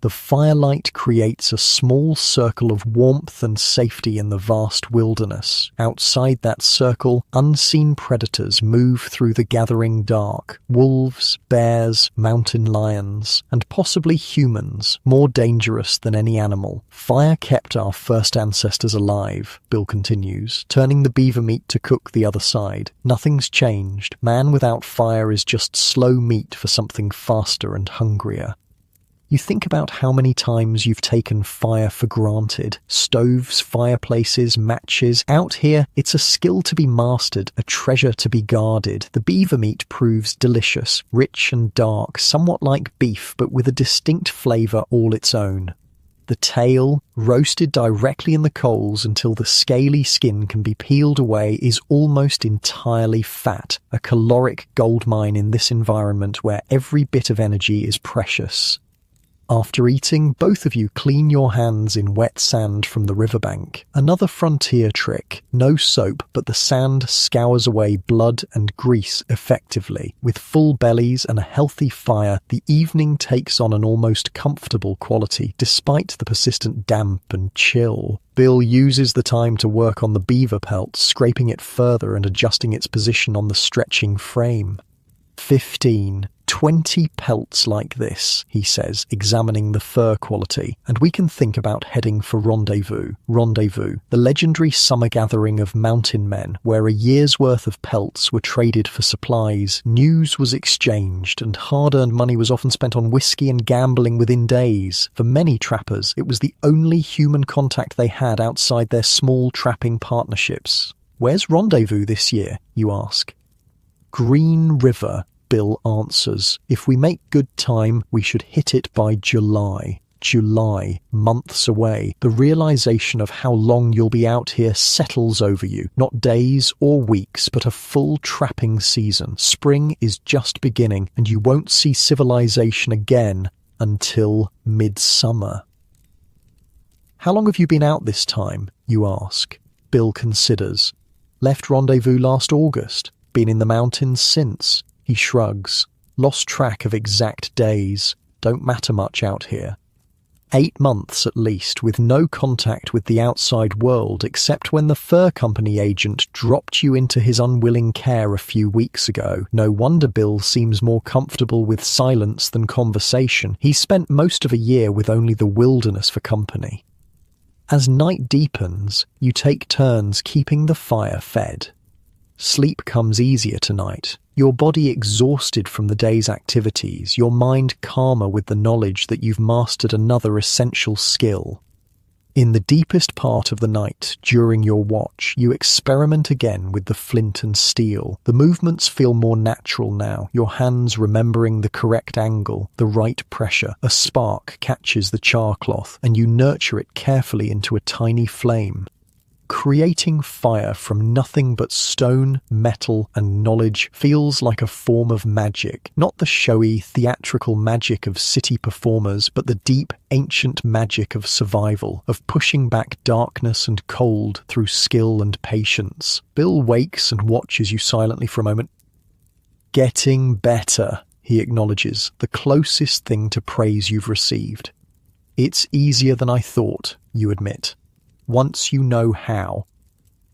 The firelight creates a small circle of warmth and safety in the vast wilderness. Outside that circle, unseen predators move through the gathering dark. Wolves, bears, mountain lions, and possibly humans, more dangerous than any animal. Fire kept our first ancestors alive, Bill continues, turning the beaver meat to cook the other side. Nothing's changed. Man without fire is just slow meat for something faster and hungrier. You think about how many times you've taken fire for granted. Stoves, fireplaces, matches. Out here, it's a skill to be mastered, a treasure to be guarded. The beaver meat proves delicious, rich and dark, somewhat like beef, but with a distinct flavour all its own. The tail, roasted directly in the coals until the scaly skin can be peeled away, is almost entirely fat, a caloric goldmine in this environment where every bit of energy is precious. After eating, both of you clean your hands in wet sand from the riverbank. Another frontier trick. No soap, but the sand scours away blood and grease effectively. With full bellies and a healthy fire, the evening takes on an almost comfortable quality, despite the persistent damp and chill. Bill uses the time to work on the beaver pelt, scraping it further and adjusting its position on the stretching frame. 20 pelts like this, he says, examining the fur quality, and we can think about heading for Rendezvous. Rendezvous, the legendary summer gathering of mountain men, where a year's worth of pelts were traded for supplies, news was exchanged, and hard-earned money was often spent on whiskey and gambling within days. For many trappers, it was the only human contact they had outside their small trapping partnerships. Where's Rendezvous this year, you ask? Green River, Bill answers. If we make good time, we should hit it by July. July, months away. The realization of how long you'll be out here settles over you. Not days or weeks, but a full trapping season. Spring is just beginning, and you won't see civilization again until midsummer. How long have you been out this time, you ask? Bill considers. Left Rendezvous last August. Been in the mountains since. He shrugs. Lost track of exact days. Don't matter much out here. 8 months at least, with no contact with the outside world except when the fur company agent dropped you into his unwilling care a few weeks ago. No wonder Bill seems more comfortable with silence than conversation. He spent most of a year with only the wilderness for company. As night deepens, you take turns keeping the fire fed. Sleep comes easier tonight, your body exhausted from the day's activities, your mind calmer with the knowledge that you've mastered another essential skill. In the deepest part of the night, during your watch, you experiment again with the flint and steel. The movements feel more natural now, your hands remembering the correct angle, the right pressure. A spark catches the char cloth, and you nurture it carefully into a tiny flame. Creating fire from nothing but stone, metal, and knowledge feels like a form of magic. Not the showy, theatrical magic of city performers, but the deep, ancient magic of survival, of pushing back darkness and cold through skill and patience. Bill wakes and watches you silently for a moment. Getting better, he acknowledges, the closest thing to praise you've received. It's easier than I thought, you admit. Once you know how.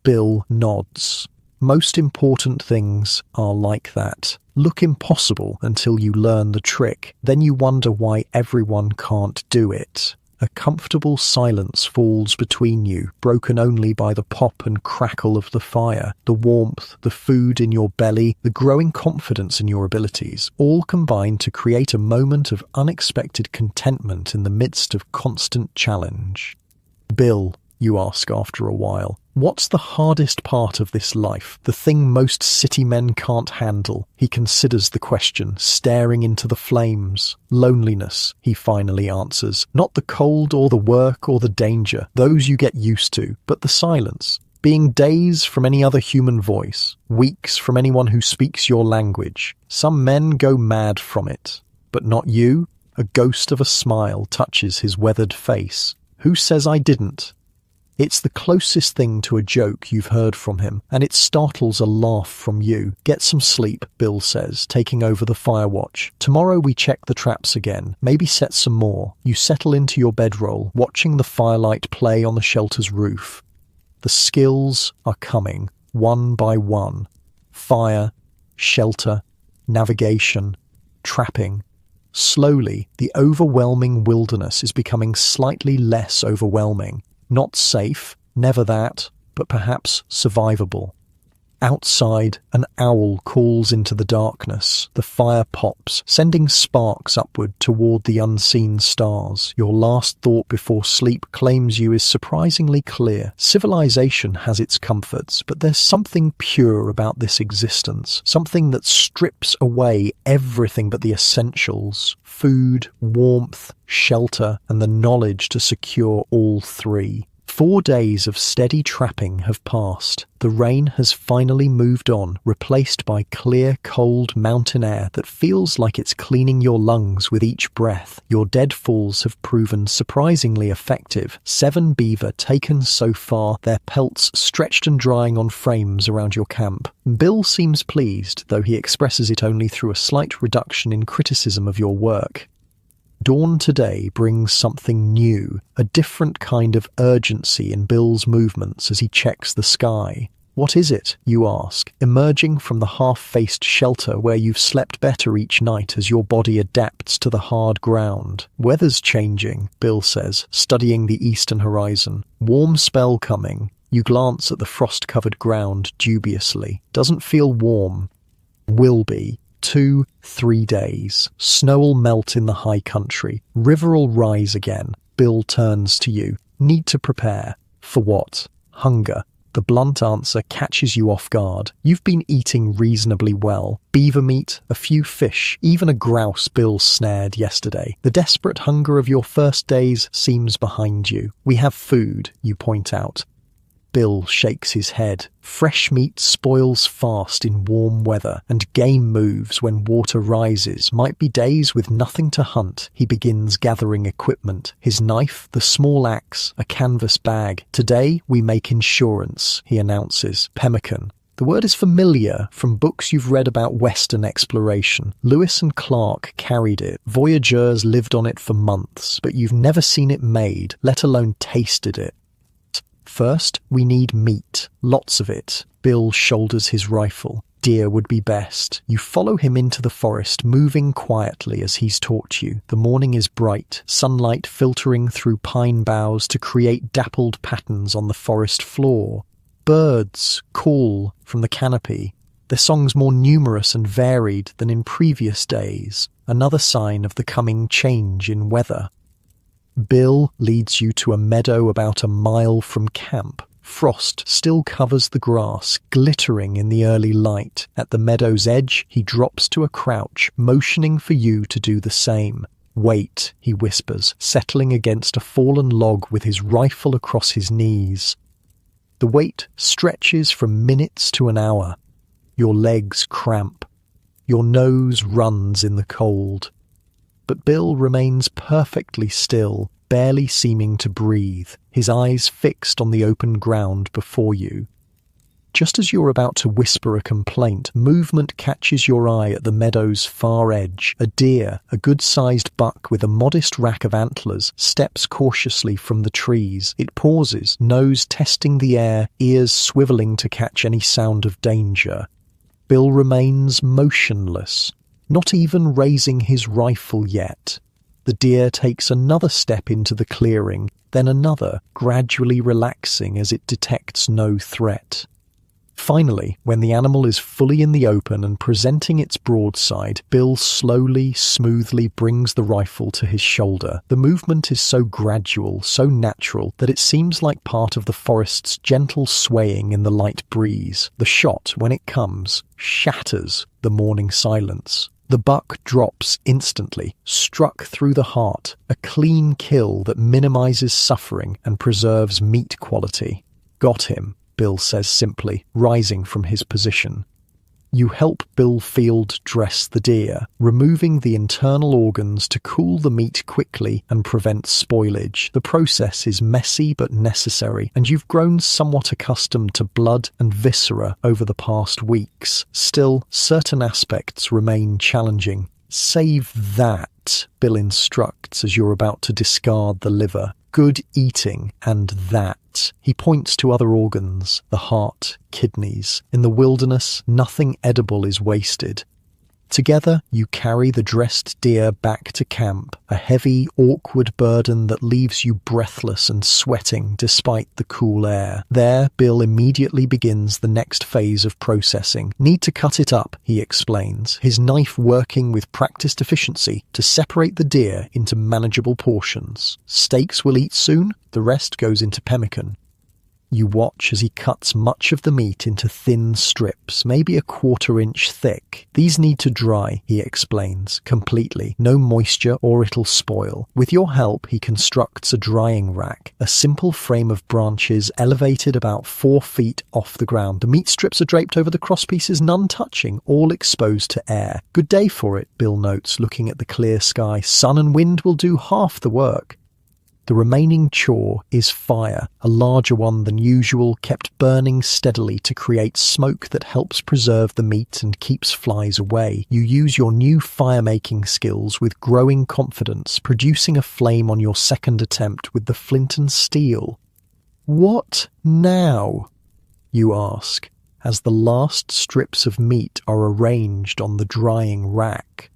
Bill nods. Most important things are like that. Look impossible until you learn the trick. Then you wonder why everyone can't do it. A comfortable silence falls between you, broken only by the pop and crackle of the fire, the warmth, the food in your belly, the growing confidence in your abilities, all combine to create a moment of unexpected contentment in the midst of constant challenge. Bill, you ask after a while, what's the hardest part of this life, the thing most city men can't handle? He considers the question, staring into the flames. Loneliness, he finally answers. Not the cold or the work or the danger, those you get used to, but the silence. Being days from any other human voice, weeks from anyone who speaks your language. Some men go mad from it, but not you. A ghost of a smile touches his weathered face. Who says I didn't? It's the closest thing to a joke you've heard from him, and it startles a laugh from you. Get some sleep, Bill says, taking over the fire watch. Tomorrow we check the traps again, maybe set some more. You settle into your bedroll, watching the firelight play on the shelter's roof. The skills are coming, one by one. Fire, shelter, navigation, trapping. Slowly, the overwhelming wilderness is becoming slightly less overwhelming. Not safe, never that, but perhaps survivable. Outside, an owl calls into the darkness. The fire pops, sending sparks upward toward the unseen stars. Your last thought before sleep claims you is surprisingly clear. Civilization has its comforts, but there's something pure about this existence, something that strips away everything but the essentials: food, warmth, shelter, and the knowledge to secure all three. 4 days of steady trapping have passed. The rain has finally moved on, replaced by clear, cold mountain air that feels like it's cleaning your lungs with each breath. Your deadfalls have proven surprisingly effective. 7 beaver taken so far, their pelts stretched and drying on frames around your camp. Bill seems pleased, though he expresses it only through a slight reduction in criticism of your work. Dawn today brings something new, a different kind of urgency in Bill's movements as he checks the sky. What is it, you ask, emerging from the half-faced shelter where you've slept better each night as your body adapts to the hard ground? Weather's changing, Bill says, studying the eastern horizon. Warm spell coming. You glance at the frost-covered ground dubiously. Doesn't feel warm. Will be. 2-3 days. Snow'll melt in the high country. River'll rise again. Bill turns to you. Need to prepare. For what? Hunger. The blunt answer catches you off guard. You've been eating reasonably well. Beaver meat, a few fish, even a grouse Bill snared yesterday. The desperate hunger of your first days seems behind you. We have food, you point out. Bill shakes his head. Fresh meat spoils fast in warm weather, and game moves when water rises. Might be days with nothing to hunt. He begins gathering equipment. His knife, the small axe, a canvas bag. Today we make insurance, he announces. Pemmican. The word is familiar from books you've read about Western exploration. Lewis and Clark carried it. Voyageurs lived on it for months, but you've never seen it made, let alone tasted it. First, we need meat. Lots of it. Bill shoulders his rifle. Deer would be best. You follow him into the forest, moving quietly as he's taught you. The morning is bright, sunlight filtering through pine boughs to create dappled patterns on the forest floor. Birds call from the canopy. Their songs more numerous and varied than in previous days. Another sign of the coming change in weather. Bill leads you to a meadow about a mile from camp. Frost still covers the grass, glittering in the early light. At the meadow's edge, he drops to a crouch, motioning for you to do the same. "Wait," he whispers, settling against a fallen log with his rifle across his knees. The wait stretches from minutes to an hour. Your legs cramp. Your nose runs in the cold. But Bill remains perfectly still, barely seeming to breathe, his eyes fixed on the open ground before you. Just as you're about to whisper a complaint, movement catches your eye at the meadow's far edge. A deer, a good-sized buck with a modest rack of antlers, steps cautiously from the trees. It pauses, nose testing the air, ears swiveling to catch any sound of danger. Bill remains motionless, not even raising his rifle yet. The deer takes another step into the clearing, then another, gradually relaxing as it detects no threat. Finally, when the animal is fully in the open and presenting its broadside, Bill slowly, smoothly brings the rifle to his shoulder. The movement is so gradual, so natural, that it seems like part of the forest's gentle swaying in the light breeze. The shot, when it comes, shatters the morning silence. The buck drops instantly, struck through the heart, a clean kill that minimizes suffering and preserves meat quality. "Got him," Bill says simply, rising from his position. You help Bill Field dress the deer, removing the internal organs to cool the meat quickly and prevent spoilage. The process is messy but necessary, and you've grown somewhat accustomed to blood and viscera over the past weeks. Still, certain aspects remain challenging. "Save that," Bill instructs as you're about to discard the liver. "Good eating and that." He points to other organs, the heart, kidneys. In the wilderness, nothing edible is wasted. Together, you carry the dressed deer back to camp, a heavy, awkward burden that leaves you breathless and sweating despite the cool air. There, Bill immediately begins the next phase of processing. "Need to cut it up," he explains, his knife working with practiced efficiency to separate the deer into manageable portions. "Steaks will eat soon, the rest goes into pemmican." You watch as he cuts much of the meat into thin strips, maybe a 1/4 inch thick. "These need to dry," he explains, completely. "No moisture or it'll spoil." With your help, he constructs a drying rack, a simple frame of branches elevated about 4 feet off the ground. The meat strips are draped over the crosspieces, none touching, all exposed to air. "Good day for it," Bill notes, looking at the clear sky. "Sun and wind will do half the work." The remaining chore is fire, a larger one than usual, kept burning steadily to create smoke that helps preserve the meat and keeps flies away. You use your new fire-making skills with growing confidence, producing a flame on your second attempt with the flint and steel. "What now?" you ask, as the last strips of meat are arranged on the drying rack.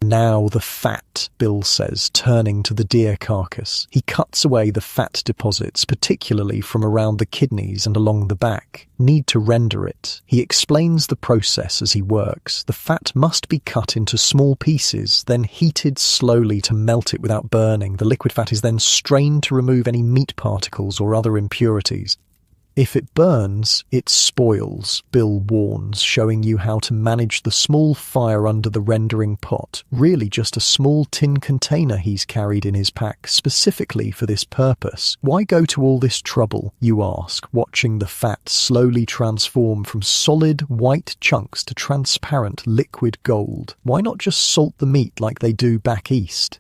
"Now the fat," Bill says, turning to the deer carcass. He cuts away the fat deposits, particularly from around the kidneys and along the back. "Need to render it." He explains the process as he works. The fat must be cut into small pieces, then heated slowly to melt it without burning. The liquid fat is then strained to remove any meat particles or other impurities. "If it burns, it spoils," Bill warns, showing you how to manage the small fire under the rendering pot. Really just a small tin container he's carried in his pack, specifically for this purpose. "Why go to all this trouble?" you ask, watching the fat slowly transform from solid white chunks to transparent liquid gold. "Why not just salt the meat like they do back east?"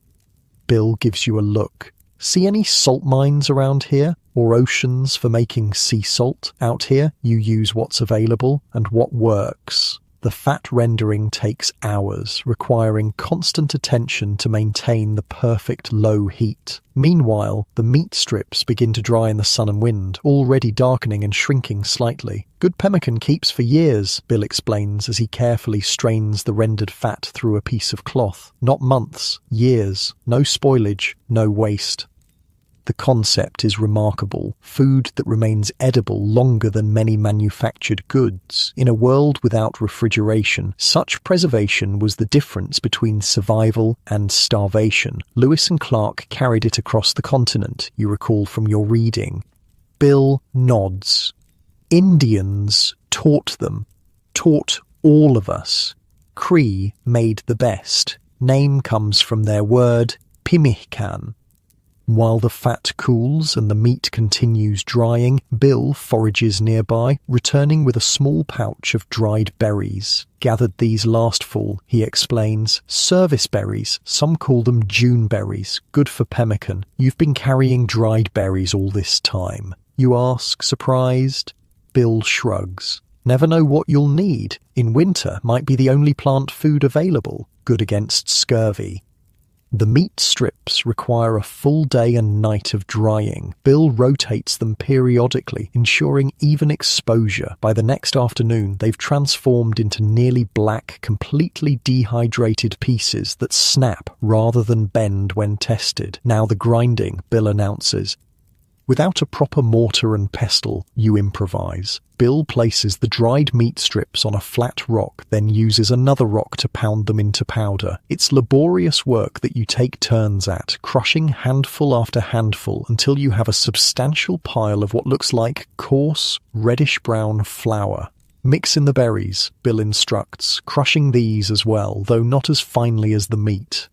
Bill gives you a look. "See any salt mines around here? Or oceans for making sea salt? Out here, you use what's available and what works." The fat rendering takes hours, requiring constant attention to maintain the perfect low heat. Meanwhile, the meat strips begin to dry in the sun and wind, already darkening and shrinking slightly. "Good pemmican keeps for years," Bill explains as he carefully strains the rendered fat through a piece of cloth. "Not months, years. No spoilage, no waste." The concept is remarkable. Food that remains edible longer than many manufactured goods. In a world without refrigeration, such preservation was the difference between survival and starvation. Lewis and Clark carried it across the continent, you recall from your reading. Bill nods. Indians taught them. Taught all of us. Cree made the best. Name comes from their word, pimihkan. While the fat cools and the meat continues drying, Bill forages nearby, returning with a small pouch of dried berries. Gathered these last fall, he explains. Service berries, some call them June berries, good for pemmican. You've been carrying dried berries all this time. You ask, surprised? Bill shrugs. Never know what you'll need. In winter might be the only plant food available, good against scurvy. The meat strips require a full day and night of drying. Bill rotates them periodically, ensuring even exposure. By the next afternoon, they've transformed into nearly black, completely dehydrated pieces that snap rather than bend when tested. Now the grinding, Bill announces. Without a proper mortar and pestle, you improvise. Bill places the dried meat strips on a flat rock, then uses another rock to pound them into powder. It's laborious work that you take turns at, crushing handful after handful until you have a substantial pile of what looks like coarse, reddish-brown flour. Mix in the berries, Bill instructs, crushing these as well, though not as finely as the meat.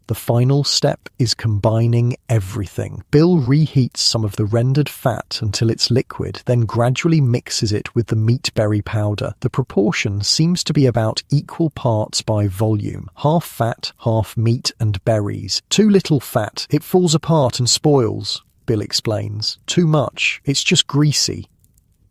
The final step is combining everything. Bill reheats some of the rendered fat until it's liquid, then gradually mixes it with the meat berry powder. The proportion seems to be about equal parts by volume. Half fat, half meat and berries. Too little fat, it falls apart and spoils, Bill explains. Too much, it's just greasy.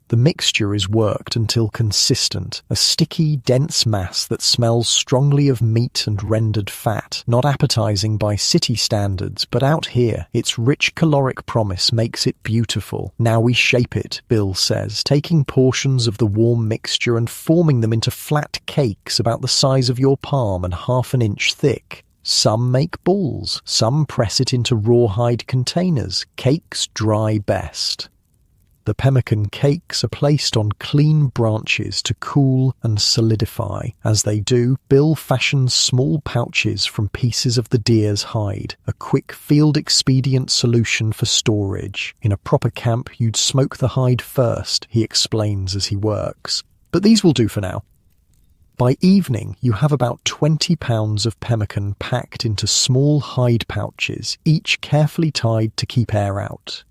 The mixture is worked until consistent, a sticky, dense mass that smells strongly of meat and rendered fat. Not appetizing by city standards, but out here, its rich caloric promise makes it beautiful. Now we shape it, Bill says, taking portions of the warm mixture and forming them into flat cakes about the size of your palm and half an inch thick. Some make balls, some press it into rawhide containers. Cakes dry best. The pemmican cakes are placed on clean branches to cool and solidify. As they do, Bill fashions small pouches from pieces of the deer's hide, a quick field-expedient solution for storage. In a proper camp, you'd smoke the hide first, he explains as he works. But these will do for now. By evening, you have about 20 pounds of pemmican packed into small hide pouches, each carefully tied to keep air out.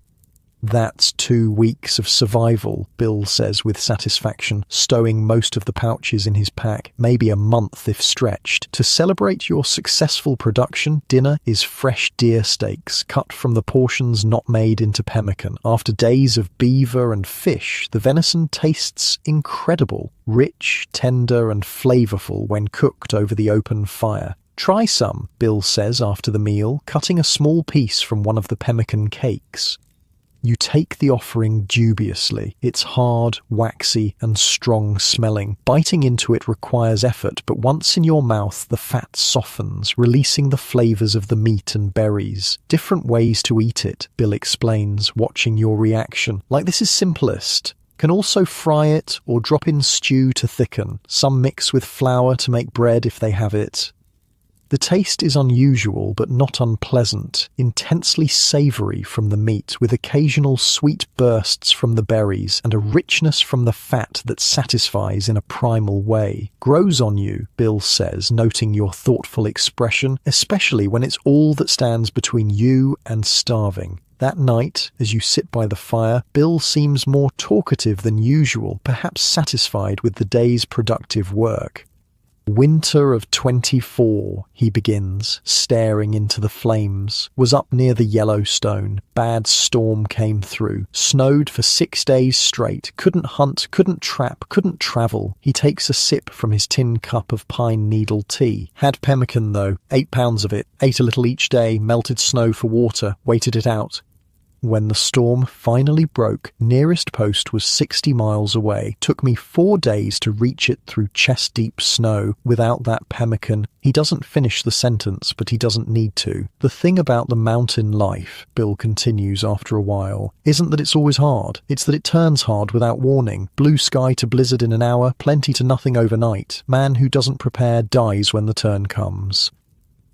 That's 2 weeks of survival, Bill says with satisfaction, stowing most of the pouches in his pack, maybe a month if stretched. To celebrate your successful production, dinner is fresh deer steaks, cut from the portions not made into pemmican. After days of beaver and fish, the venison tastes incredible, rich, tender and flavorful when cooked over the open fire. Try some, Bill says after the meal, cutting a small piece from one of the pemmican cakes. You take the offering dubiously. It's hard, waxy, and strong-smelling. Biting into it requires effort, but once in your mouth, the fat softens, releasing the flavors of the meat and berries. Different ways to eat it, Bill explains, watching your reaction. Like this is simplest. Can also fry it or drop in stew to thicken. Some mix with flour to make bread if they have it. The taste is unusual but not unpleasant, intensely savoury from the meat, with occasional sweet bursts from the berries and a richness from the fat that satisfies in a primal way. Grows on you, Bill says, noting your thoughtful expression, especially when it's all that stands between you and starving. That night, as you sit by the fire, Bill seems more talkative than usual, perhaps satisfied with the day's productive work. Winter of 24, he begins, staring into the flames, was up near the Yellowstone. Bad storm came through. Snowed for 6 days straight. Couldn't hunt, couldn't trap, couldn't travel. He takes a sip from his tin cup of pine needle tea. Had pemmican though, 8 pounds of it. Ate a little each day, melted snow for water, waited it out. When the storm finally broke, nearest post was 60 miles away. Took me 4 days to reach it through chest-deep snow. Without that pemmican, he doesn't finish the sentence, but he doesn't need to. The thing about the mountain life, Bill continues after a while, isn't that it's always hard. It's that it turns hard without warning. Blue sky to blizzard in an hour, plenty to nothing overnight. Man who doesn't prepare dies when the turn comes.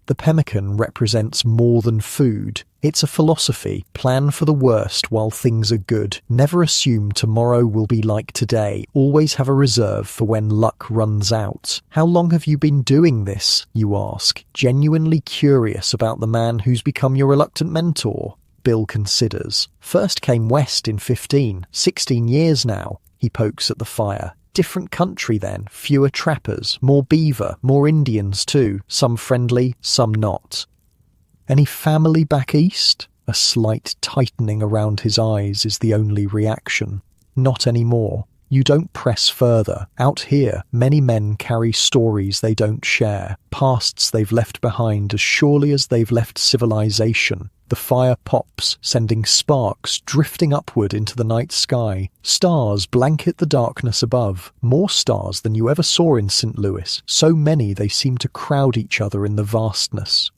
The pemmican represents more than food. It's a philosophy. Plan for the worst while things are good. Never assume tomorrow will be like today. Always have a reserve for when luck runs out. How long have you been doing this, you ask, genuinely curious about the man who's become your reluctant mentor? Bill considers. First came west in 16 years now. He pokes at the fire. Different country then, fewer trappers, more beaver, more Indians too, some friendly, some not. Any family back east? A slight tightening around his eyes is the only reaction. Not anymore. You don't press further. Out here, many men carry stories they don't share, pasts they've left behind as surely as they've left civilization. The fire pops, sending sparks drifting upward into the night sky. Stars blanket the darkness above. More stars than you ever saw in St. Louis. So many they seem to crowd each other in the vastness.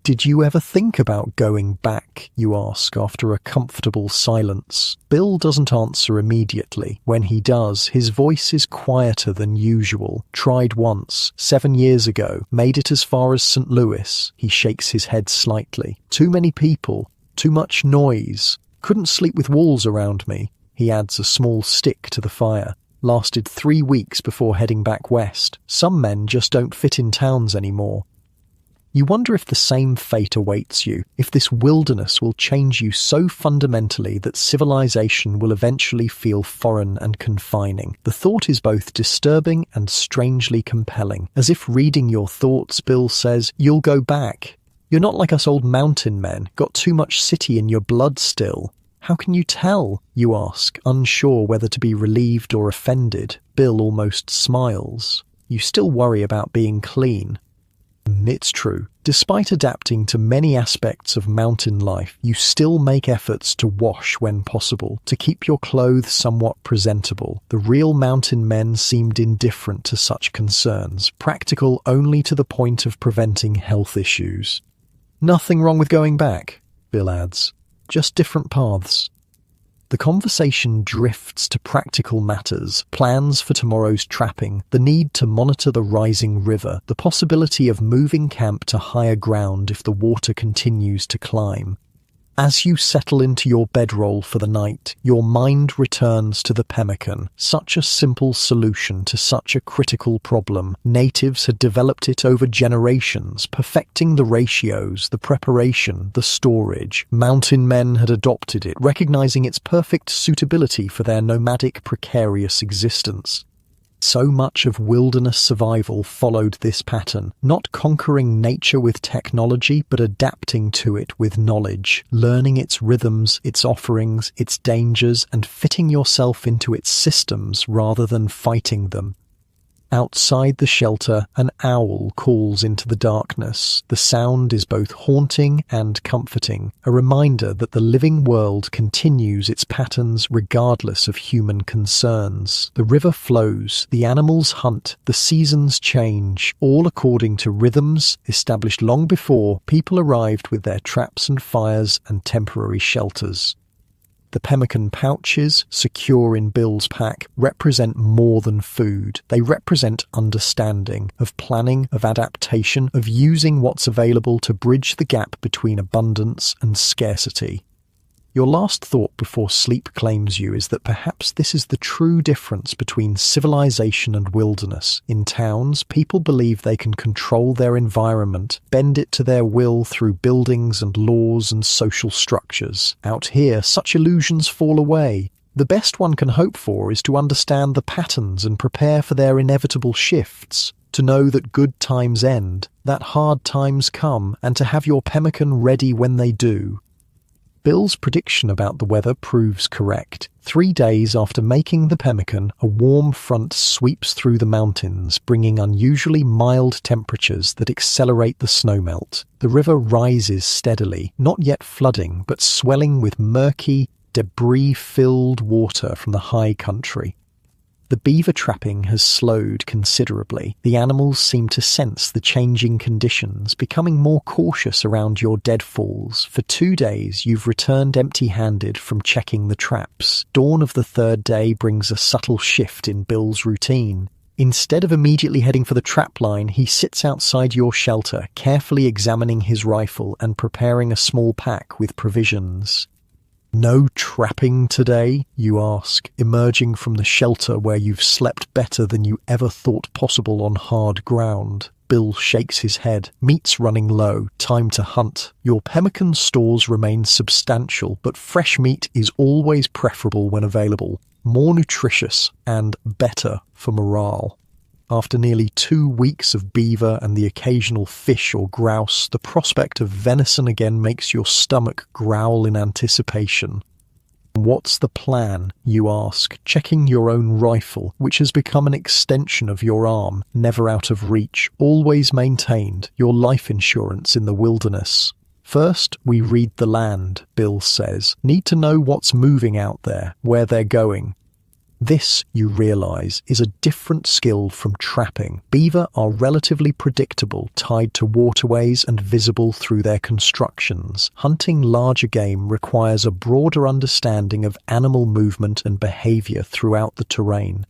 Did you ever think about going back, you ask after a comfortable silence. Bill doesn't answer immediately. When he does, his voice is quieter than usual. Tried once, 7 years ago, made it as far as St. Louis. He shakes his head slightly. Too many people, too much noise. Couldn't sleep with walls around me. He adds a small stick to the fire. Lasted 3 weeks before heading back west. Some men just don't fit in towns anymore. You wonder if the same fate awaits you, if this wilderness will change you so fundamentally that civilization will eventually feel foreign and confining. The thought is both disturbing and strangely compelling. As if reading your thoughts, Bill says, you'll go back. You're not like us old mountain men, got too much city in your blood still. How can you tell? You ask, unsure whether to be relieved or offended. Bill almost smiles. You still worry about being clean. It's true. Despite adapting to many aspects of mountain life, you still make efforts to wash when possible, to keep your clothes somewhat presentable. The real mountain men seemed indifferent to such concerns, practical only to the point of preventing health issues. Nothing wrong with going back, Bill adds. Just different paths. The conversation drifts to practical matters, plans for tomorrow's trapping, the need to monitor the rising river, the possibility of moving camp to higher ground if the water continues to climb. As you settle into your bedroll for the night, your mind returns to the pemmican, such a simple solution to such a critical problem. Natives had developed it over generations, perfecting the ratios, the preparation, the storage. Mountain men had adopted it, recognizing its perfect suitability for their nomadic, precarious existence. So much of wilderness survival followed this pattern, not conquering nature with technology, but adapting to it with knowledge, learning its rhythms, its offerings, its dangers, and fitting yourself into its systems rather than fighting them. Outside the shelter, an owl calls into the darkness. The sound is both haunting and comforting, a reminder that the living world continues its patterns regardless of human concerns. The river flows, the animals hunt, the seasons change, all according to rhythms established long before people arrived with their traps and fires and temporary shelters. The pemmican pouches, secure in Bill's pack, represent more than food. They represent understanding, of planning, of adaptation, of using what's available to bridge the gap between abundance and scarcity. Your last thought before sleep claims you is that perhaps this is the true difference between civilization and wilderness. In towns, people believe they can control their environment, bend it to their will through buildings and laws and social structures. Out here, such illusions fall away. The best one can hope for is to understand the patterns and prepare for their inevitable shifts. To know that good times end, that hard times come, and to have your pemmican ready when they do. Bill's prediction about the weather proves correct. 3 days after making the pemmican, a warm front sweeps through the mountains, bringing unusually mild temperatures that accelerate the snowmelt. The river rises steadily, not yet flooding, but swelling with murky, debris-filled water from the high country. The beaver trapping has slowed considerably. The animals seem to sense the changing conditions, becoming more cautious around your deadfalls. For 2 days, you've returned empty-handed from checking the traps. Dawn of the 3rd day brings a subtle shift in Bill's routine. Instead of immediately heading for the trap line, he sits outside your shelter, carefully examining his rifle and preparing a small pack with provisions. "No trapping today?" you ask, emerging from the shelter where you've slept better than you ever thought possible on hard ground. Bill shakes his head. "Meat's running low. Time to hunt." Your pemmican stores remain substantial, but fresh meat is always preferable when available. More nutritious and better for morale. After nearly 2 weeks of beaver and the occasional fish or grouse, the prospect of venison again makes your stomach growl in anticipation. "What's the plan?" you ask, checking your own rifle, which has become an extension of your arm, never out of reach, always maintained, your life insurance in the wilderness. "First, we read the land," Bill says. "Need to know what's moving out there, where they're going." This, you realize, is a different skill from trapping. Beaver are relatively predictable, tied to waterways and visible through their constructions. Hunting larger game requires a broader understanding of animal movement and behavior throughout the terrain.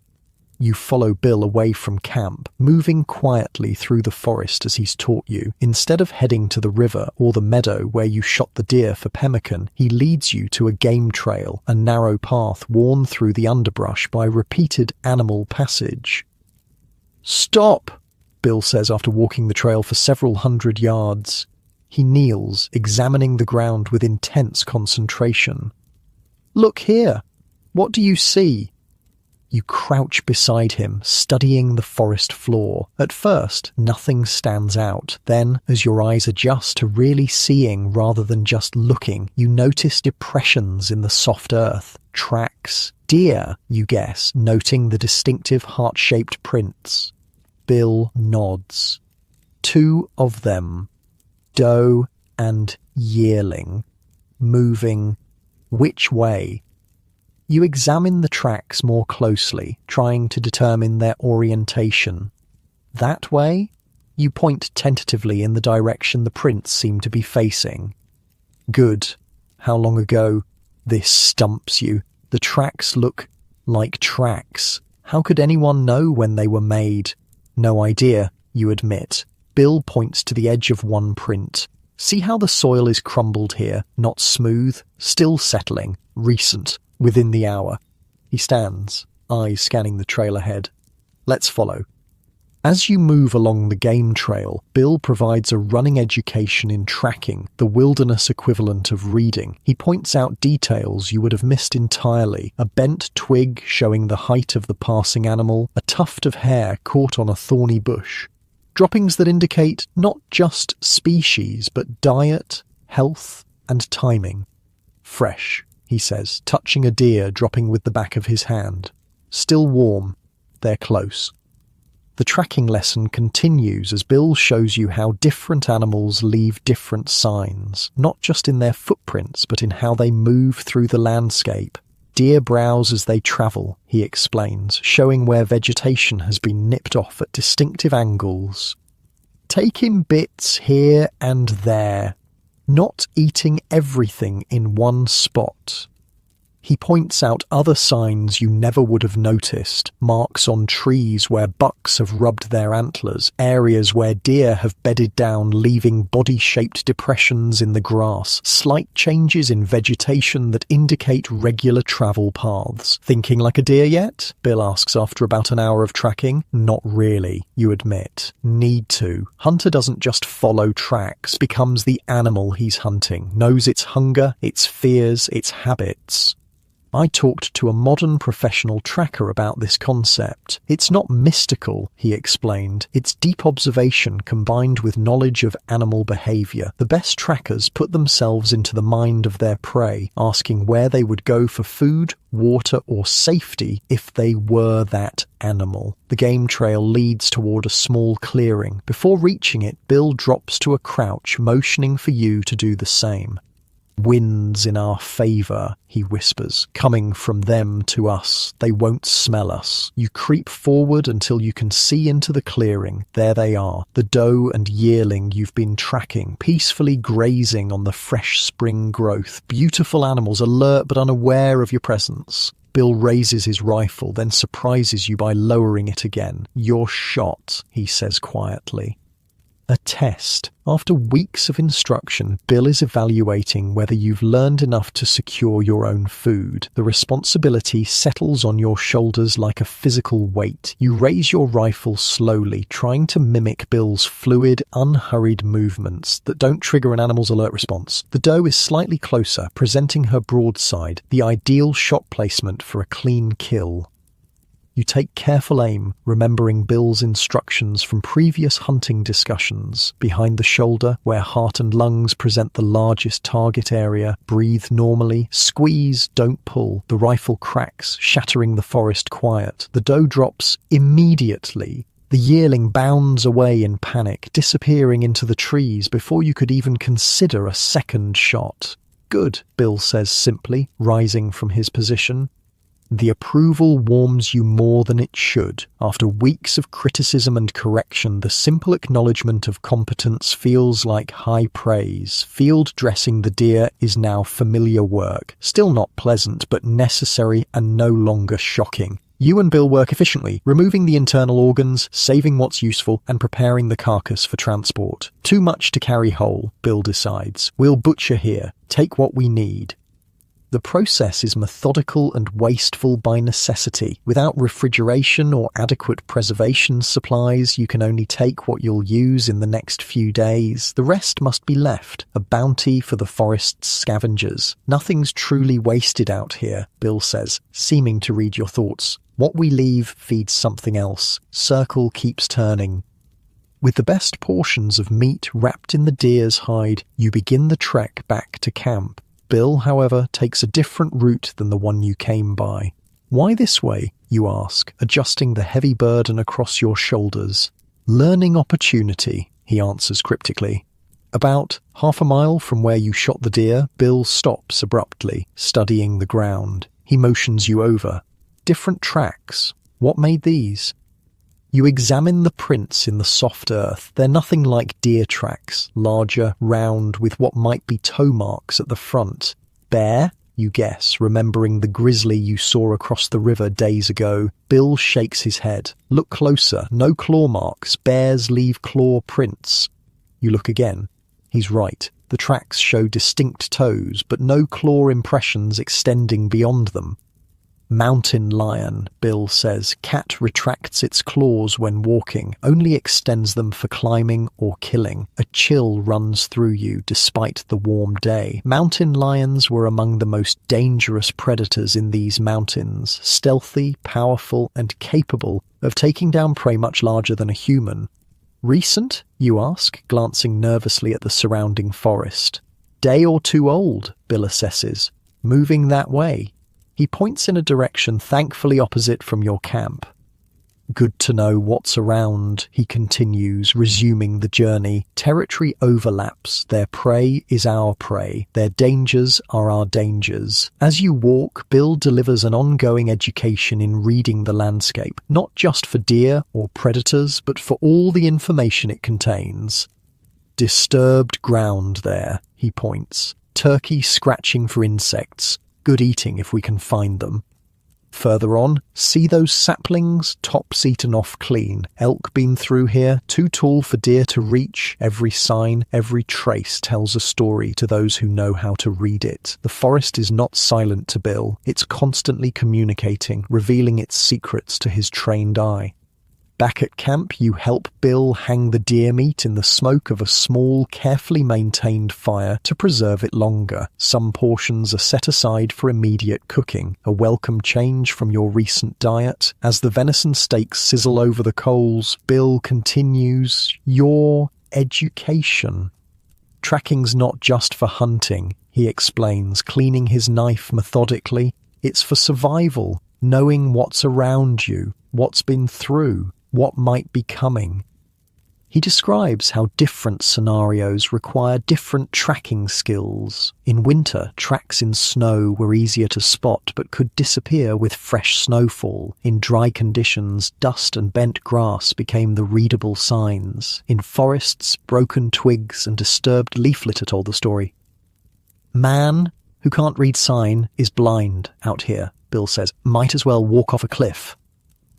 You follow Bill away from camp, moving quietly through the forest as he's taught you. Instead of heading to the river or the meadow where you shot the deer for pemmican, he leads you to a game trail, a narrow path worn through the underbrush by repeated animal passage. "Stop!" Bill says after walking the trail for several hundred yards. He kneels, examining the ground with intense concentration. "Look here! What do you see?" You crouch beside him, studying the forest floor. At first, nothing stands out. Then, as your eyes adjust to really seeing rather than just looking, you notice depressions in the soft earth. Tracks. Deer, you guess, noting the distinctive heart-shaped prints. Bill nods. 2 of them. Doe and yearling. Moving. Which way? You examine the tracks more closely, trying to determine their orientation. "That way?" You point tentatively in the direction the prints seem to be facing. "Good. How long ago?" This stumps you. The tracks look like tracks. How could anyone know when they were made? "No idea," you admit. Bill points to the edge of one print. "See how the soil is crumbled here? Not smooth, still settling, recent. Within the hour." He stands, eyes scanning the trail ahead. "Let's follow." As you move along the game trail, Bill provides a running education in tracking, the wilderness equivalent of reading. He points out details you would have missed entirely: a bent twig showing the height of the passing animal, a tuft of hair caught on a thorny bush. Droppings that indicate not just species, but diet, health, and timing. "Fresh," he says, touching a deer dropping with the back of his hand. "Still warm. They're close." The tracking lesson continues as Bill shows you how different animals leave different signs, not just in their footprints, but in how they move through the landscape. Deer browse as they travel, he explains, showing where vegetation has been nipped off at distinctive angles. Taking bits here and there, not eating everything in one spot. He points out other signs you never would have noticed, marks on trees where bucks have rubbed their antlers, areas where deer have bedded down leaving body-shaped depressions in the grass, slight changes in vegetation that indicate regular travel paths. "Thinking like a deer yet?" Bill asks after about an hour of tracking. "Not really," you admit. "Need to." Hunter doesn't just follow tracks, becomes the animal he's hunting, knows its hunger, its fears, its habits. I talked to a modern professional tracker about this concept. It's not mystical, he explained. It's deep observation combined with knowledge of animal behavior. The best trackers put themselves into the mind of their prey, asking where they would go for food, water, or safety if they were that animal. The game trail leads toward a small clearing. Before reaching it, Bill drops to a crouch, motioning for you to do the same. "Winds in our favor," he whispers, "coming from them to us. They won't smell us." You creep forward until you can see into the clearing. There they are, the doe and yearling you've been tracking, peacefully grazing on the fresh spring growth. Beautiful animals, alert but unaware of your presence. Bill raises his rifle, then surprises you by lowering it again. "You're shot," he says quietly. A test. After weeks of instruction, Bill is evaluating whether you've learned enough to secure your own food. The responsibility settles on your shoulders like a physical weight. You raise your rifle slowly, trying to mimic Bill's fluid, unhurried movements that don't trigger an animal's alert response. The doe is slightly closer, presenting her broadside, the ideal shot placement for a clean kill. You take careful aim, remembering Bill's instructions from previous hunting discussions. Behind the shoulder, where heart and lungs present the largest target area, breathe normally, squeeze, don't pull. The rifle cracks, shattering the forest quiet. The doe drops immediately. The yearling bounds away in panic, disappearing into the trees before you could even consider a second shot. "Good," Bill says simply, rising from his position. The approval warms you more than it should. After weeks of criticism and correction, the simple acknowledgement of competence feels like high praise. Field dressing the deer is now familiar work. Still not pleasant, but necessary and no longer shocking. You and Bill work efficiently, removing the internal organs, saving what's useful, and preparing the carcass for transport. Too much to carry whole, Bill decides. We'll butcher here. Take what we need. The process is methodical and wasteful by necessity. Without refrigeration or adequate preservation supplies, you can only take what you'll use in the next few days. The rest must be left, a bounty for the forest's scavengers. Nothing's truly wasted out here, Bill says, seeming to read your thoughts. What we leave feeds something else. Circle keeps turning. With the best portions of meat wrapped in the deer's hide, you begin the trek back to camp. Bill, however, takes a different route than the one you came by. "Why this way?" you ask, adjusting the heavy burden across your shoulders. "Learning opportunity," he answers cryptically. About half a mile from where you shot the deer, Bill stops abruptly, studying the ground. He motions you over. "Different tracks. What made these?" You examine the prints in the soft earth. They're nothing like deer tracks, larger, round, with what might be toe marks at the front. "Bear?" you guess, remembering the grizzly you saw across the river days ago. Bill shakes his head. "Look closer. No claw marks. Bears leave claw prints." You look again. He's right. The tracks show distinct toes, but no claw impressions extending beyond them. "Mountain lion," Bill says. "Cat retracts its claws when walking, only extends them for climbing or killing." A chill runs through you despite the warm day. Mountain lions were among the most dangerous predators in these mountains, stealthy, powerful, and capable of taking down prey much larger than a human. "Recent?" you ask, glancing nervously at the surrounding forest. "Day or two old," Bill assesses. "Moving that way." He points in a direction thankfully opposite from your camp. "Good to know what's around," he continues, resuming the journey. "Territory overlaps. Their prey is our prey. Their dangers are our dangers." As you walk, Bill delivers an ongoing education in reading the landscape, not just for deer or predators, but for all the information it contains. "Disturbed ground there," he points. "Turkey scratching for insects. Good eating if we can find them." Further on, see those saplings, tops eaten off clean. Elk been through here, too tall for deer to reach. Every sign, every trace tells a story to those who know how to read it. The forest is not silent to Bill. It's constantly communicating, revealing its secrets to his trained eye. Back at camp, you help Bill hang the deer meat in the smoke of a small, carefully maintained fire to preserve it longer. Some portions are set aside for immediate cooking, a welcome change from your recent diet. As the venison steaks sizzle over the coals, Bill continues, "Your education. Tracking's not just for hunting," he explains, cleaning his knife methodically. "It's for survival, knowing what's around you, what's been through, what might be coming." He describes how different scenarios require different tracking skills. In winter, tracks in snow were easier to spot but could disappear with fresh snowfall. In dry conditions, dust and bent grass became the readable signs. In forests, broken twigs and disturbed leaf litter told the story. "Man who can't read sign is blind out here," Bill says. "Might as well walk off a cliff."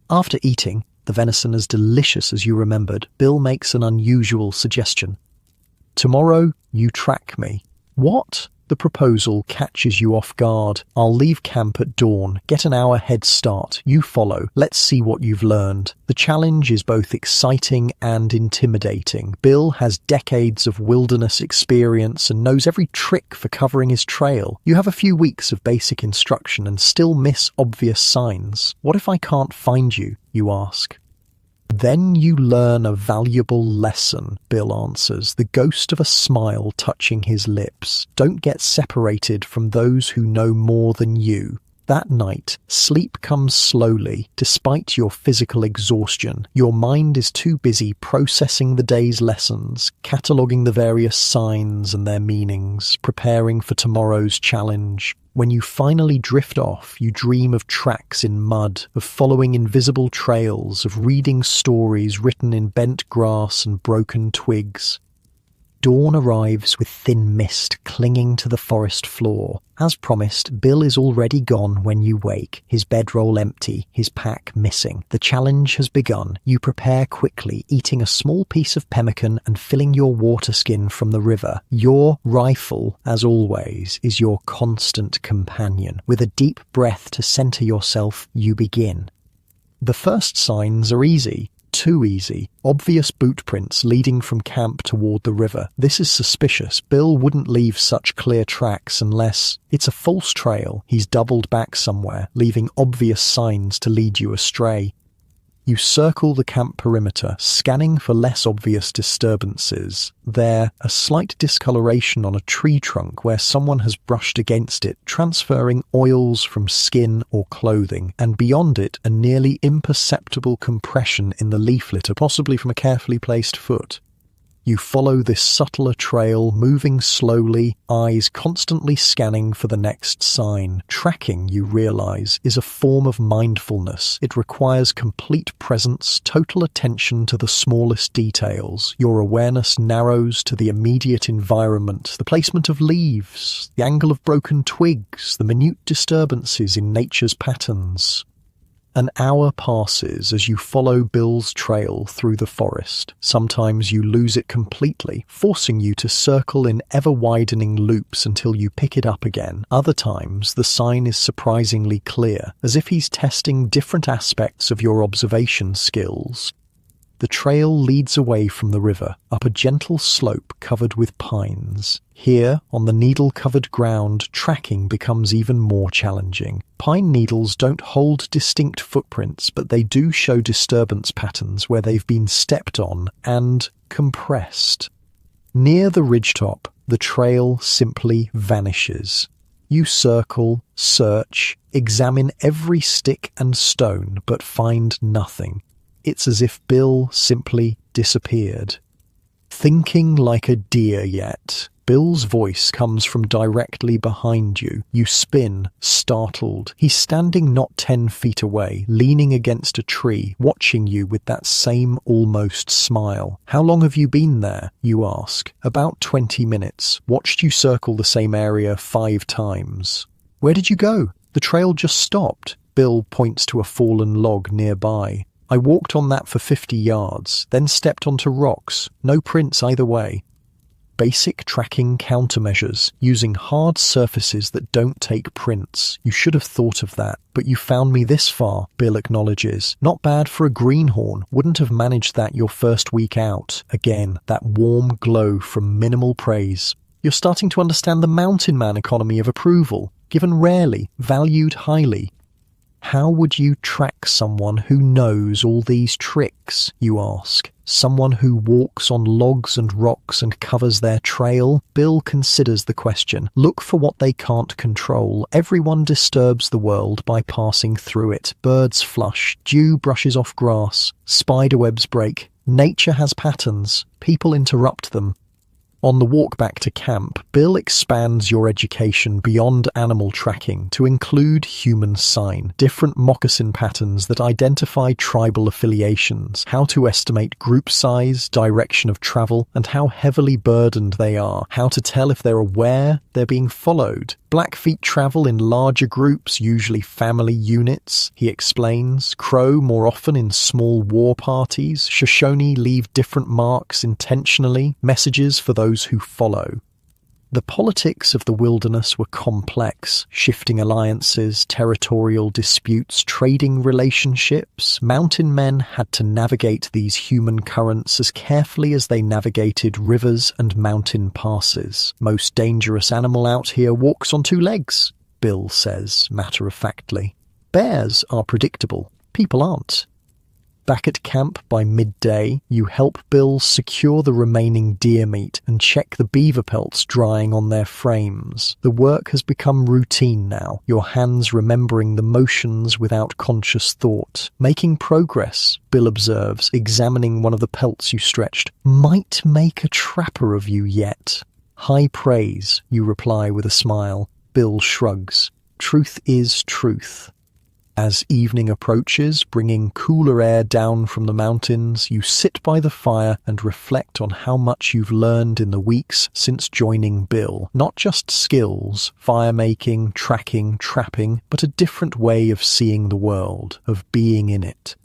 After eating the venison as delicious as you remembered, Bill makes an unusual suggestion. "Tomorrow, you track me." "What?" The proposal catches you off guard. "I'll leave camp at dawn, get an hour head start. You follow. Let's see what you've learned." The challenge is both exciting and intimidating. Bill has decades of wilderness experience and knows every trick for covering his trail. You have a few weeks of basic instruction and still miss obvious signs. "What if I can't find you?" you ask. "Then you learn a valuable lesson," Bill answers, the ghost of a smile touching his lips. "Don't get separated from those who know more than you." That night, sleep comes slowly, despite your physical exhaustion. Your mind is too busy processing the day's lessons, cataloguing the various signs and their meanings, preparing for tomorrow's challenge. When you finally drift off, you dream of tracks in mud, of following invisible trails, of reading stories written in bent grass and broken twigs. Dawn arrives with thin mist clinging to the forest floor. As promised, Bill is already gone when you wake, his bedroll empty, his pack missing. The challenge has begun. You prepare quickly, eating a small piece of pemmican and filling your water skin from the river. Your rifle, as always, is your constant companion. With a deep breath to center yourself, you begin. The first signs are easy. Too easy. Obvious boot prints leading from camp toward the river. This is suspicious. Bill wouldn't leave such clear tracks unless it's a false trail. He's doubled back somewhere, leaving obvious signs to lead you astray. You circle the camp perimeter, scanning for less obvious disturbances. There, a slight discoloration on a tree trunk where someone has brushed against it, transferring oils from skin or clothing, and beyond it, a nearly imperceptible compression in the leaf litter, possibly from a carefully placed foot. You follow this subtler trail, moving slowly, eyes constantly scanning for the next sign. Tracking, you realize, is a form of mindfulness. It requires complete presence, total attention to the smallest details. Your awareness narrows to the immediate environment, the placement of leaves, the angle of broken twigs, the minute disturbances in nature's patterns. An hour passes as you follow Bill's trail through the forest. Sometimes you lose it completely, forcing you to circle in ever-widening loops until you pick it up again. Other times, the sign is surprisingly clear, as if he's testing different aspects of your observation skills. The trail leads away from the river, up a gentle slope covered with pines. Here, on the needle-covered ground, tracking becomes even more challenging. Pine needles don't hold distinct footprints, but they do show disturbance patterns where they've been stepped on and compressed. Near the ridgetop, the trail simply vanishes. You circle, search, examine every stick and stone, but find nothing. It's as if Bill simply disappeared. Thinking like a deer yet. Bill's voice comes from directly behind you. You spin, startled. He's standing not 10 feet away, leaning against a tree, watching you with that same almost smile. "How long have you been there?" you ask. "About 20 minutes. Watched you circle the same area 5 times. "Where did you go?" "The trail just stopped." Bill points to a fallen log nearby. "I walked on that for 50 yards, then stepped onto rocks. No prints either way." Basic tracking countermeasures, using hard surfaces that don't take prints. You should have thought of that, but you found me this far, Bill acknowledges. Not bad for a greenhorn. Wouldn't have managed that your first week out. Again, that warm glow from minimal praise. You're starting to understand the mountain man economy of approval. Given rarely, valued highly. How would you track someone who knows all these tricks, you ask? Someone who walks on logs and rocks and covers their trail? Bill considers the question. Look for what they can't control. Everyone disturbs the world by passing through it. Birds flush, dew brushes off grass, spiderwebs break. Nature has patterns. People interrupt them. On the walk back to camp, Bill expands your education beyond animal tracking to include human sign, different moccasin patterns that identify tribal affiliations, how to estimate group size, direction of travel, and how heavily burdened they are, how to tell if they're aware they're being followed. Blackfeet travel in larger groups, usually family units, he explains. Crow more often in small war parties. Shoshone leave different marks intentionally, messages for those who follow. The politics of the wilderness were complex. Shifting alliances, territorial disputes, trading relationships. Mountain men had to navigate these human currents as carefully as they navigated rivers and mountain passes. Most dangerous animal out here walks on two legs, Bill says, matter-of-factly. Bears are predictable. People aren't. Back at camp by midday, you help Bill secure the remaining deer meat and check the beaver pelts drying on their frames. The work has become routine now, your hands remembering the motions without conscious thought. Making progress, Bill observes, examining one of the pelts you stretched. Might make a trapper of you yet. High praise, you reply with a smile. Bill shrugs. Truth is truth. As evening approaches, bringing cooler air down from the mountains, you sit by the fire and reflect on how much you've learned in the weeks since joining Bill. Not just skills, fire-making, tracking, trapping, but a different way of seeing the world, of being in it.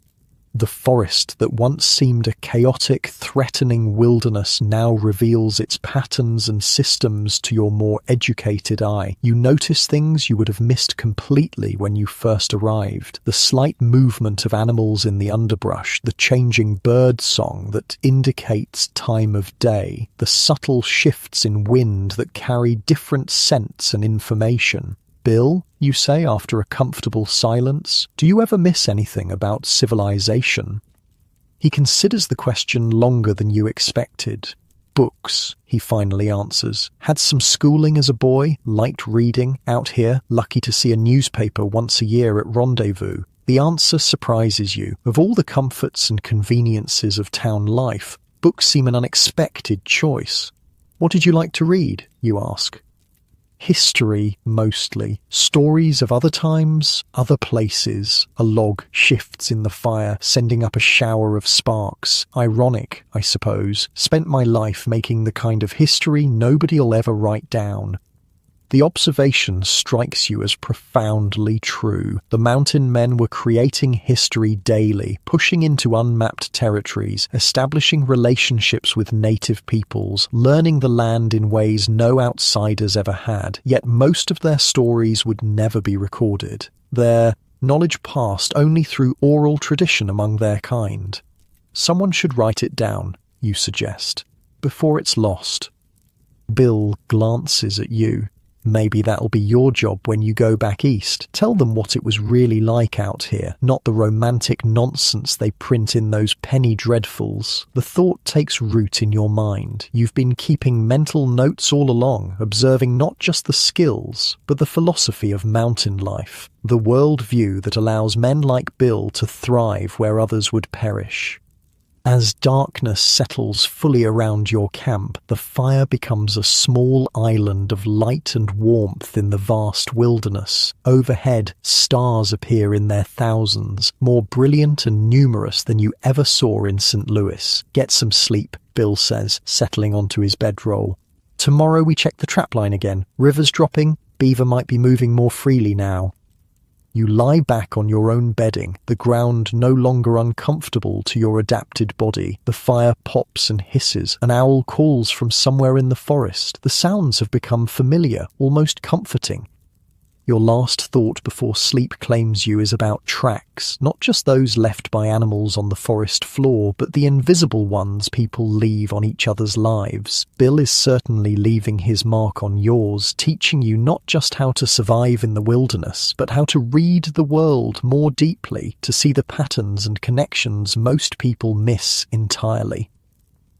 The forest that once seemed a chaotic, threatening wilderness now reveals its patterns and systems to your more educated eye. You notice things you would have missed completely when you first arrived. The slight movement of animals in the underbrush, the changing bird song that indicates time of day, the subtle shifts in wind that carry different scents and information. Bill, you say after a comfortable silence, do you ever miss anything about civilization? He considers the question longer than you expected. Books, he finally answers. Had some schooling as a boy, liked reading, out here, lucky to see a newspaper once a year at Rendezvous. The answer surprises you. Of all the comforts and conveniences of town life, books seem an unexpected choice. What did you like to read, you ask? History, mostly. Stories of other times, other places. A log shifts in the fire, sending up a shower of sparks. Ironic, I suppose. Spent my life making the kind of history nobody'll ever write down. The observation strikes you as profoundly true. The mountain men were creating history daily, pushing into unmapped territories, establishing relationships with native peoples, learning the land in ways no outsiders ever had, yet most of their stories would never be recorded. Their knowledge passed only through oral tradition among their kind. Someone should write it down, you suggest, before it's lost. Bill glances at you. Maybe that'll be your job when you go back east. Tell them what it was really like out here, not the romantic nonsense they print in those penny dreadfuls. The thought takes root in your mind. You've been keeping mental notes all along, observing not just the skills, but the philosophy of mountain life, the worldview that allows men like Bill to thrive where others would perish. As darkness settles fully around your camp, the fire becomes a small island of light and warmth in the vast wilderness. Overhead, stars appear in their thousands, more brilliant and numerous than you ever saw in St. Louis. Get some sleep, Bill says, settling onto his bedroll. Tomorrow we check the trapline again. Rivers dropping, beaver might be moving more freely now. You lie back on your own bedding, the ground no longer uncomfortable to your adapted body. The fire pops and hisses. An owl calls from somewhere in the forest. The sounds have become familiar, almost comforting. Your last thought before sleep claims you is about tracks, not just those left by animals on the forest floor, but the invisible ones people leave on each other's lives. Bill is certainly leaving his mark on yours, teaching you not just how to survive in the wilderness, but how to read the world more deeply, to see the patterns and connections most people miss entirely.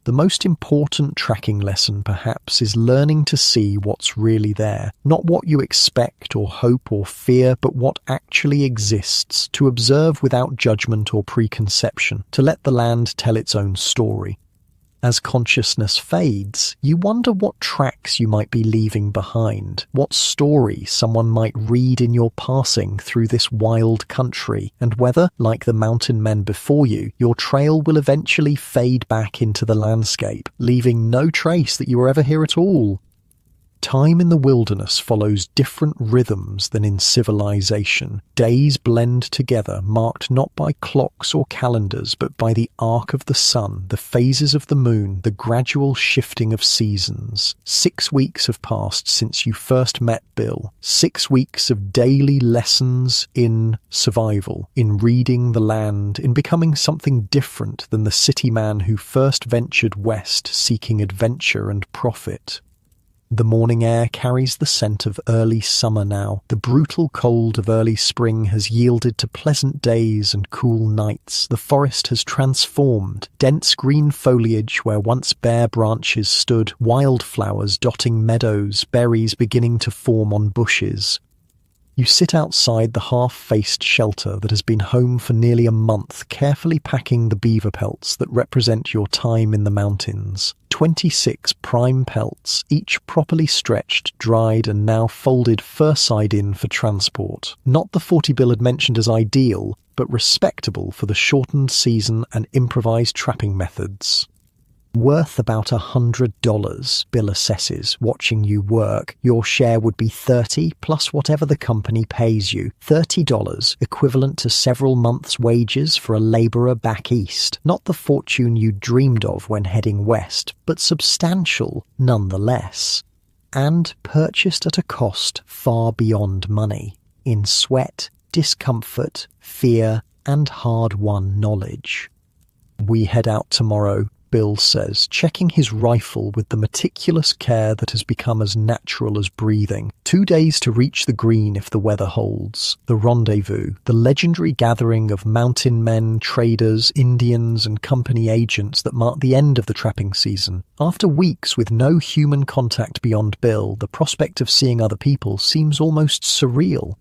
The most important tracking lesson, perhaps, is learning to see what's really there. Not what you expect or hope or fear, but what actually exists. To observe without judgment or preconception. To let the land tell its own story. As consciousness fades, you wonder what tracks you might be leaving behind, what story someone might read in your passing through this wild country, and whether, like the mountain men before you, your trail will eventually fade back into the landscape, leaving no trace that you were ever here at all. Time in the wilderness follows different rhythms than in civilization. Days blend together, marked not by clocks or calendars, but by the arc of the sun, the phases of the moon, the gradual shifting of seasons. 6 weeks have passed since you first met Bill. 6 weeks of daily lessons in survival, in reading the land, in becoming something different than the city man who first ventured west seeking adventure and profit. The morning air carries the scent of early summer now. The brutal cold of early spring has yielded to pleasant days and cool nights. The forest has transformed. Dense green foliage where once bare branches stood, wildflowers dotting meadows, berries beginning to form on bushes. You sit outside the half-faced shelter that has been home for nearly a month, carefully packing the beaver pelts that represent your time in the mountains. 26 prime pelts, each properly stretched, dried and now folded fur side in for transport. Not the 40 Bill had mentioned as ideal, but respectable for the shortened season and improvised trapping methods. Worth about $100, Bill assesses, watching you work. Your share would be $30 plus whatever the company pays you. $30, equivalent to several months' wages for a labourer back east. Not the fortune you dreamed of when heading west, but substantial nonetheless. And purchased at a cost far beyond money. In sweat, discomfort, fear, and hard-won knowledge. We head out tomorrow, Bill says, checking his rifle with the meticulous care that has become as natural as breathing. 2 days to reach the green if the weather holds. The rendezvous, the legendary gathering of mountain men, traders, Indians and company agents that mark the end of the trapping season. After weeks with no human contact beyond Bill, the prospect of seeing other people seems almost surreal.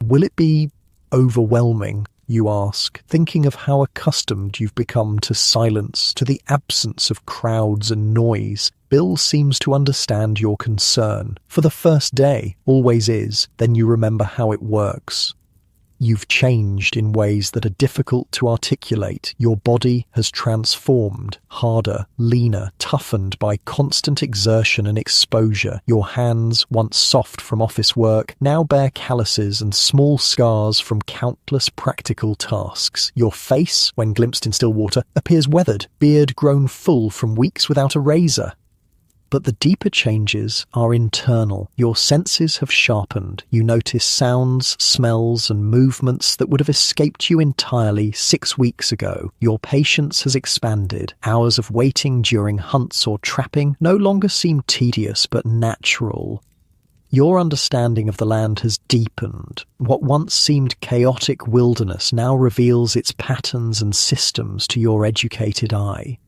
Will it be overwhelming? You ask, thinking of how accustomed you've become to silence, to the absence of crowds and noise. Bill seems to understand your concern. For the first day, always is, then you remember how it works. You've changed in ways that are difficult to articulate. Your body has transformed, harder, leaner, toughened by constant exertion and exposure. Your hands, once soft from office work, now bear calluses and small scars from countless practical tasks. Your face, when glimpsed in still water, appears weathered, beard grown full from weeks without a razor. But the deeper changes are internal. Your senses have sharpened. You notice sounds, smells, and movements that would have escaped you entirely 6 weeks ago. Your patience has expanded. Hours of waiting during hunts or trapping no longer seem tedious but natural. Your understanding of the land has deepened. What once seemed chaotic wilderness now reveals its patterns and systems to your educated eye.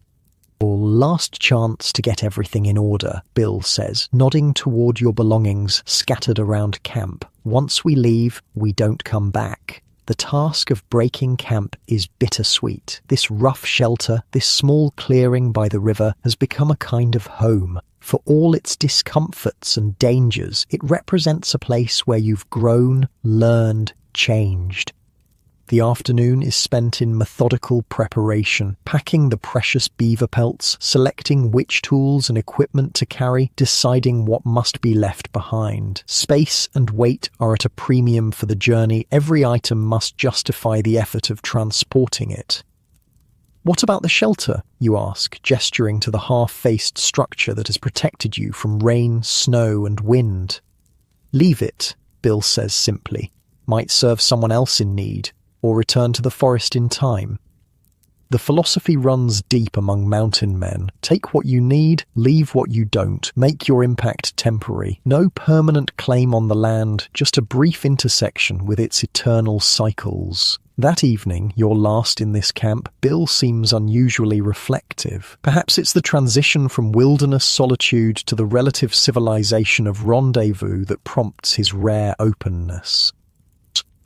Your last chance to get everything in order, Bill says, nodding toward your belongings scattered around camp. Once we leave, we don't come back. The task of breaking camp is bittersweet. This rough shelter, this small clearing by the river, has become a kind of home. For all its discomforts and dangers, it represents a place where you've grown, learned, changed. The afternoon is spent in methodical preparation, packing the precious beaver pelts, selecting which tools and equipment to carry, deciding what must be left behind. Space and weight are at a premium for the journey. Every item must justify the effort of transporting it. What about the shelter, you ask, gesturing to the half-faced structure that has protected you from rain, snow, and wind. Leave it, Bill says simply. Might serve someone else in need, or return to the forest in time. The philosophy runs deep among mountain men. Take what you need, leave what you don't. Make your impact temporary. No permanent claim on the land, just a brief intersection with its eternal cycles. That evening, your last in this camp, Bill seems unusually reflective. Perhaps it's the transition from wilderness solitude to the relative civilization of rendezvous that prompts his rare openness.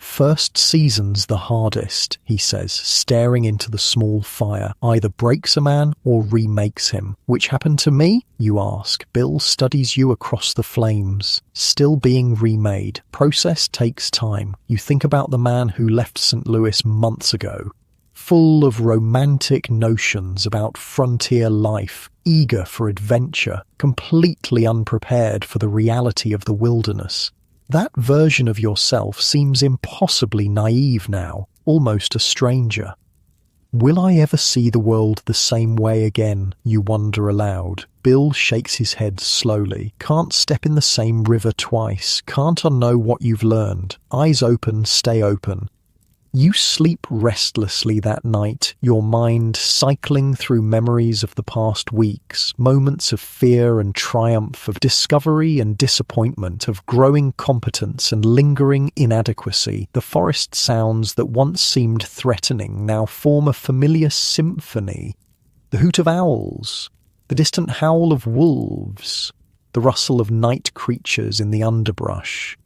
First season's the hardest, he says, staring into the small fire. Either breaks a man or remakes him. Which happened to me? You ask. Bill studies you across the flames. Still being remade. Process takes time. You think about the man who left St. Louis months ago. Full of romantic notions about frontier life, eager for adventure, completely unprepared for the reality of the wilderness. That version of yourself seems impossibly naive now, almost a stranger. Will I ever see the world the same way again, you wonder aloud. Bill shakes his head slowly. Can't step in the same river twice. Can't unknow what you've learned. Eyes open, stay open. You sleep restlessly that night, your mind cycling through memories of the past weeks, moments of fear and triumph, of discovery and disappointment, of growing competence and lingering inadequacy. The forest sounds that once seemed threatening now form a familiar symphony. The hoot of owls, the distant howl of wolves, the rustle of night creatures in the underbrush.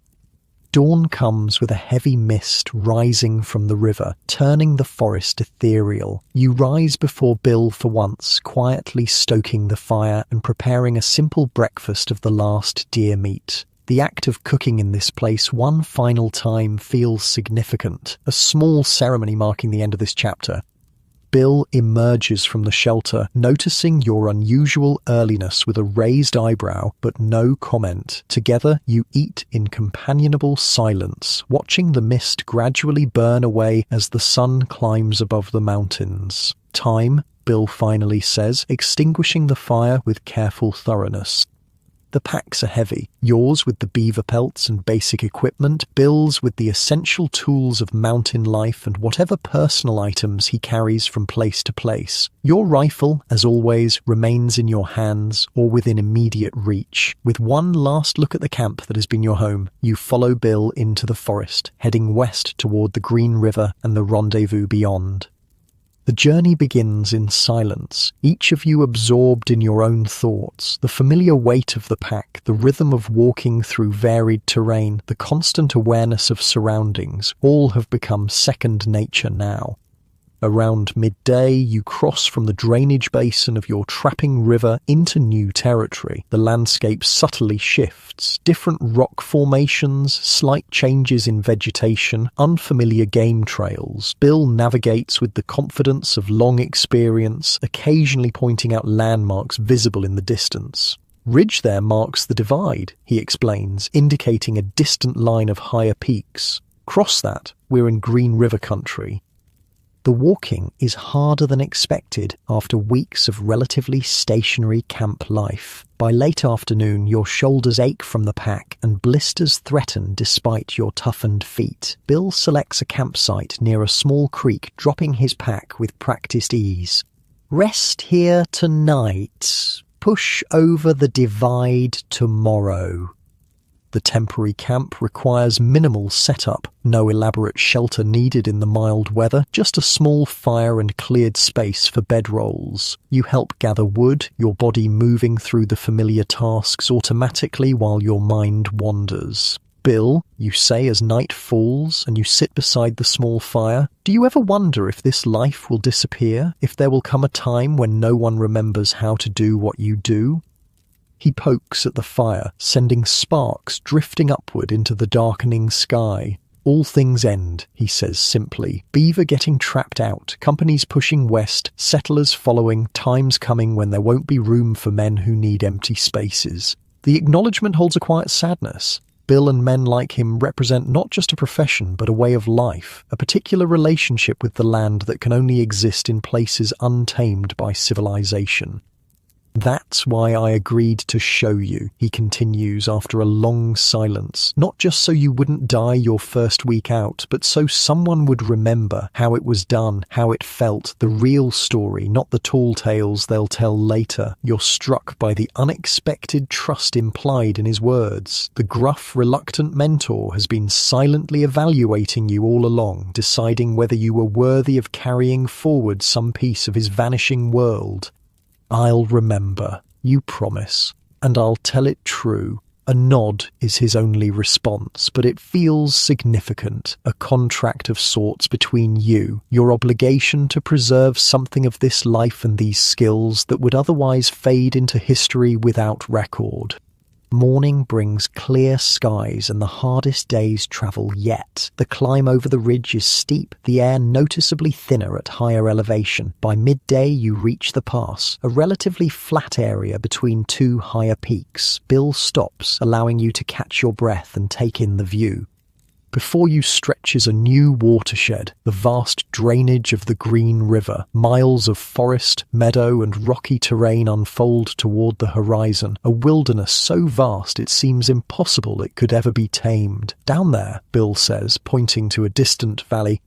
Dawn comes with a heavy mist rising from the river, turning the forest ethereal. You rise before Bill for once, quietly stoking the fire and preparing a simple breakfast of the last deer meat. The act of cooking in this place one final time feels significant, a small ceremony marking the end of this chapter. Bill emerges from the shelter, noticing your unusual earliness with a raised eyebrow, but no comment. Together, you eat in companionable silence, watching the mist gradually burn away as the sun climbs above the mountains. Time, Bill finally says, extinguishing the fire with careful thoroughness. The packs are heavy, yours with the beaver pelts and basic equipment, Bill's with the essential tools of mountain life and whatever personal items he carries from place to place. Your rifle, as always, remains in your hands or within immediate reach. With one last look at the camp that has been your home, you follow Bill into the forest, heading west toward the Green River and the rendezvous beyond. The journey begins in silence, each of you absorbed in your own thoughts. The familiar weight of the pack, the rhythm of walking through varied terrain, the constant awareness of surroundings, all have become second nature now. Around midday, you cross from the drainage basin of your trapping river into new territory. The landscape subtly shifts. Different rock formations, slight changes in vegetation, unfamiliar game trails. Bill navigates with the confidence of long experience, occasionally pointing out landmarks visible in the distance. Ridge there marks the divide, he explains, indicating a distant line of higher peaks. Cross that, we're in Green River country. The walking is harder than expected after weeks of relatively stationary camp life. By late afternoon, your shoulders ache from the pack and blisters threaten despite your toughened feet. Bill selects a campsite near a small creek, dropping his pack with practiced ease. Rest here tonight. Push over the divide tomorrow. The temporary camp requires minimal setup, no elaborate shelter needed in the mild weather, just a small fire and cleared space for bedrolls. You help gather wood, your body moving through the familiar tasks automatically while your mind wanders. Bill, you say as night falls and you sit beside the small fire, do you ever wonder if this life will disappear, if there will come a time when no one remembers how to do what you do? He pokes at the fire, sending sparks drifting upward into the darkening sky. All things end, he says simply. Beaver getting trapped out, companies pushing west, settlers following, times coming when there won't be room for men who need empty spaces. The acknowledgement holds a quiet sadness. Bill and men like him represent not just a profession, but a way of life, a particular relationship with the land that can only exist in places untamed by civilization. That's why I agreed to show you, he continues after a long silence, not just so you wouldn't die your first week out, but so someone would remember how it was done, how it felt, the real story, not the tall tales they'll tell later. You're struck by the unexpected trust implied in his words. The gruff, reluctant mentor has been silently evaluating you all along, deciding whether you were worthy of carrying forward some piece of his vanishing world. I'll remember, you promise, and I'll tell it true. A nod is his only response, but it feels significant, a contract of sorts between you, your obligation to preserve something of this life and these skills that would otherwise fade into history without record. Morning brings clear skies and the hardest day's travel yet. The climb over the ridge is steep, the air noticeably thinner at higher elevation. By midday you reach the pass, a relatively flat area between two higher peaks. Bill stops, allowing you to catch your breath and take in the view. Before you stretches a new watershed, the vast drainage of the Green River. Miles of forest, meadow and rocky terrain unfold toward the horizon, a wilderness so vast it seems impossible it could ever be tamed. Down there, Bill says, pointing to a distant valley,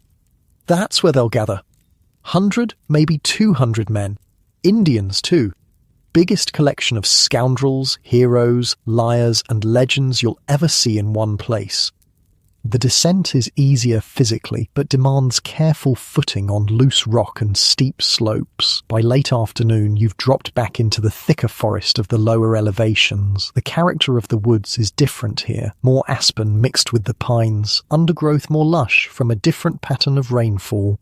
that's where they'll gather. 100, maybe 200 men. Indians, too. Biggest collection of scoundrels, heroes, liars and legends you'll ever see in one place. The descent is easier physically, but demands careful footing on loose rock and steep slopes. By late afternoon, you've dropped back into the thicker forest of the lower elevations. The character of the woods is different here, more aspen mixed with the pines, undergrowth more lush from a different pattern of rainfall.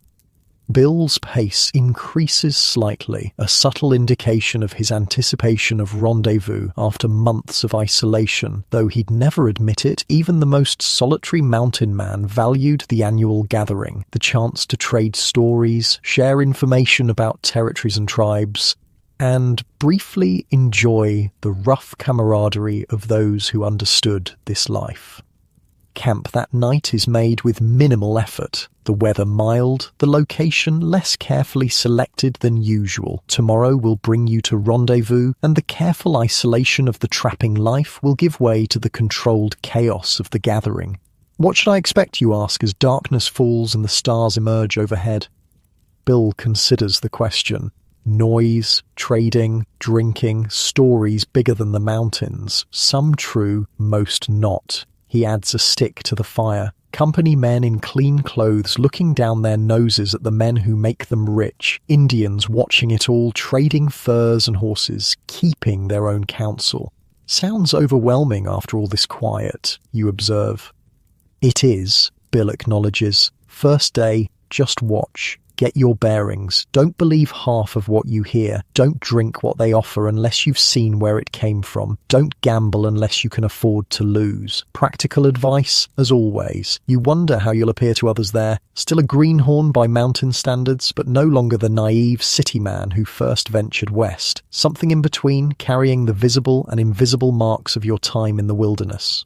Bill's pace increases slightly, a subtle indication of his anticipation of rendezvous after months of isolation. Though he'd never admit it, even the most solitary mountain man valued the annual gathering, the chance to trade stories, share information about territories and tribes, and briefly enjoy the rough camaraderie of those who understood this life. Camp that night is made with minimal effort. The weather mild, the location less carefully selected than usual. Tomorrow will bring you to rendezvous, and the careful isolation of the trapping life will give way to the controlled chaos of the gathering. What should I expect, you ask, as darkness falls and the stars emerge overhead? Bill considers the question. Noise, trading, drinking, stories bigger than the mountains. Some true, most not. He adds a stick to the fire. Company men in clean clothes looking down their noses at the men who make them rich. Indians watching it all, trading furs and horses, keeping their own counsel. Sounds overwhelming after all this quiet, you observe. It is, Bill acknowledges. First day, just watch. Get your bearings. Don't believe half of what you hear. Don't drink what they offer unless you've seen where it came from. Don't gamble unless you can afford to lose. Practical advice, as always. You wonder how you'll appear to others there. Still a greenhorn by mountain standards, but no longer the naive city man who first ventured west. Something in between, carrying the visible and invisible marks of your time in the wilderness.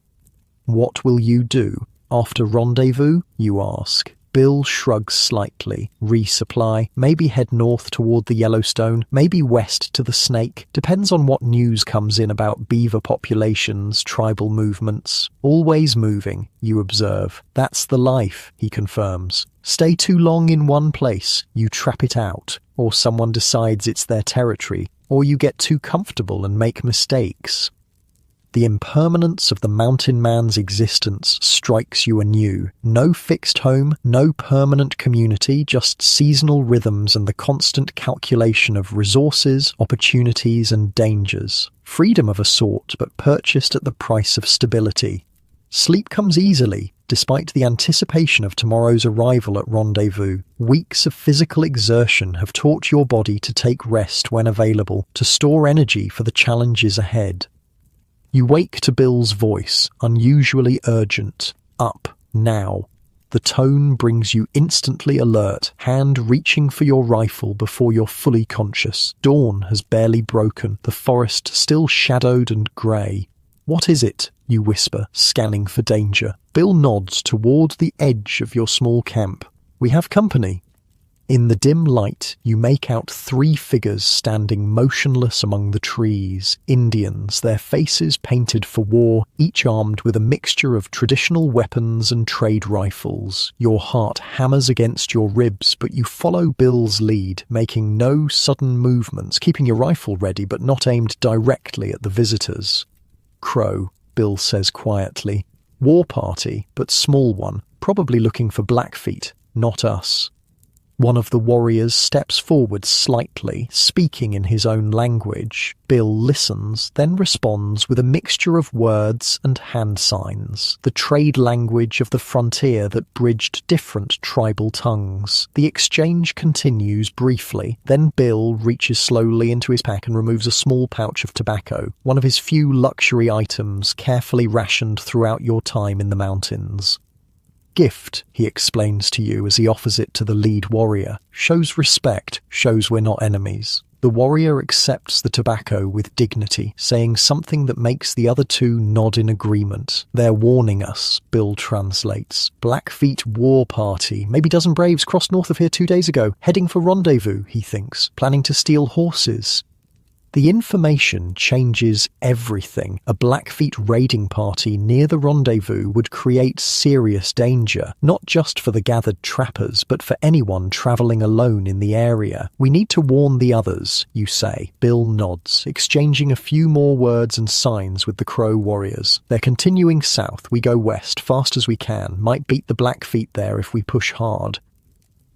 What will you do? After rendezvous, you ask. Bill shrugs slightly. Resupply, maybe head north toward the Yellowstone, maybe west to the Snake. Depends on what news comes in about beaver populations, tribal movements. Always moving, you observe. That's the life, he confirms. Stay too long in one place, you trap it out. Or someone decides it's their territory. Or you get too comfortable and make mistakes. The impermanence of the mountain man's existence strikes you anew. No fixed home, no permanent community, just seasonal rhythms and the constant calculation of resources, opportunities and dangers. Freedom of a sort, but purchased at the price of stability. Sleep comes easily, despite the anticipation of tomorrow's arrival at rendezvous. Weeks of physical exertion have taught your body to take rest when available, to store energy for the challenges ahead. You wake to Bill's voice, unusually urgent. Up, now. The tone brings you instantly alert, hand reaching for your rifle before you're fully conscious. Dawn has barely broken, the forest still shadowed and grey. "What is it?" you whisper, scanning for danger. Bill nods toward the edge of your small camp. "We have company." In the dim light, you make out 3 figures standing motionless among the trees. Indians, their faces painted for war, each armed with a mixture of traditional weapons and trade rifles. Your heart hammers against your ribs, but you follow Bill's lead, making no sudden movements, keeping your rifle ready but not aimed directly at the visitors. "Crow," Bill says quietly. "War party, but small one, probably looking for Blackfeet, not us." One of the warriors steps forward slightly, speaking in his own language. Bill listens, then responds with a mixture of words and hand signs, the trade language of the frontier that bridged different tribal tongues. The exchange continues briefly, then Bill reaches slowly into his pack and removes a small pouch of tobacco, one of his few luxury items carefully rationed throughout your time in the mountains. "Gift," he explains to you as he offers it to the lead warrior. "Shows respect, shows we're not enemies." The warrior accepts the tobacco with dignity, saying something that makes the other 2 nod in agreement. "They're warning us," Bill translates. "Blackfeet war party. Maybe dozen braves crossed north of here 2 days ago. Heading for rendezvous," he thinks. "Planning to steal horses." The information changes everything. A Blackfeet raiding party near the rendezvous would create serious danger, not just for the gathered trappers, but for anyone travelling alone in the area. "We need to warn the others," you say. Bill nods, exchanging a few more words and signs with the Crow warriors. "They're continuing south. We go west, fast as we can. Might beat the Blackfeet there if we push hard."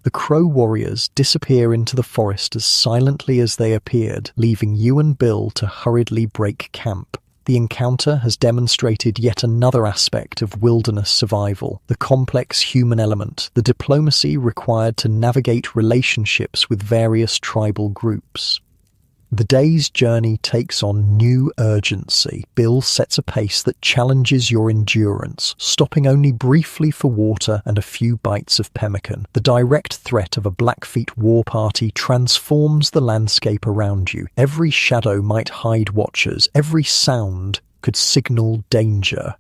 The Crow warriors disappear into the forest as silently as they appeared, leaving you and Bill to hurriedly break camp. The encounter has demonstrated yet another aspect of wilderness survival, the complex human element, the diplomacy required to navigate relationships with various tribal groups. The day's journey takes on new urgency. Bill sets a pace that challenges your endurance, stopping only briefly for water and a few bites of pemmican. The direct threat of a Blackfeet war party transforms the landscape around you. Every shadow might hide watchers. Every sound could signal danger.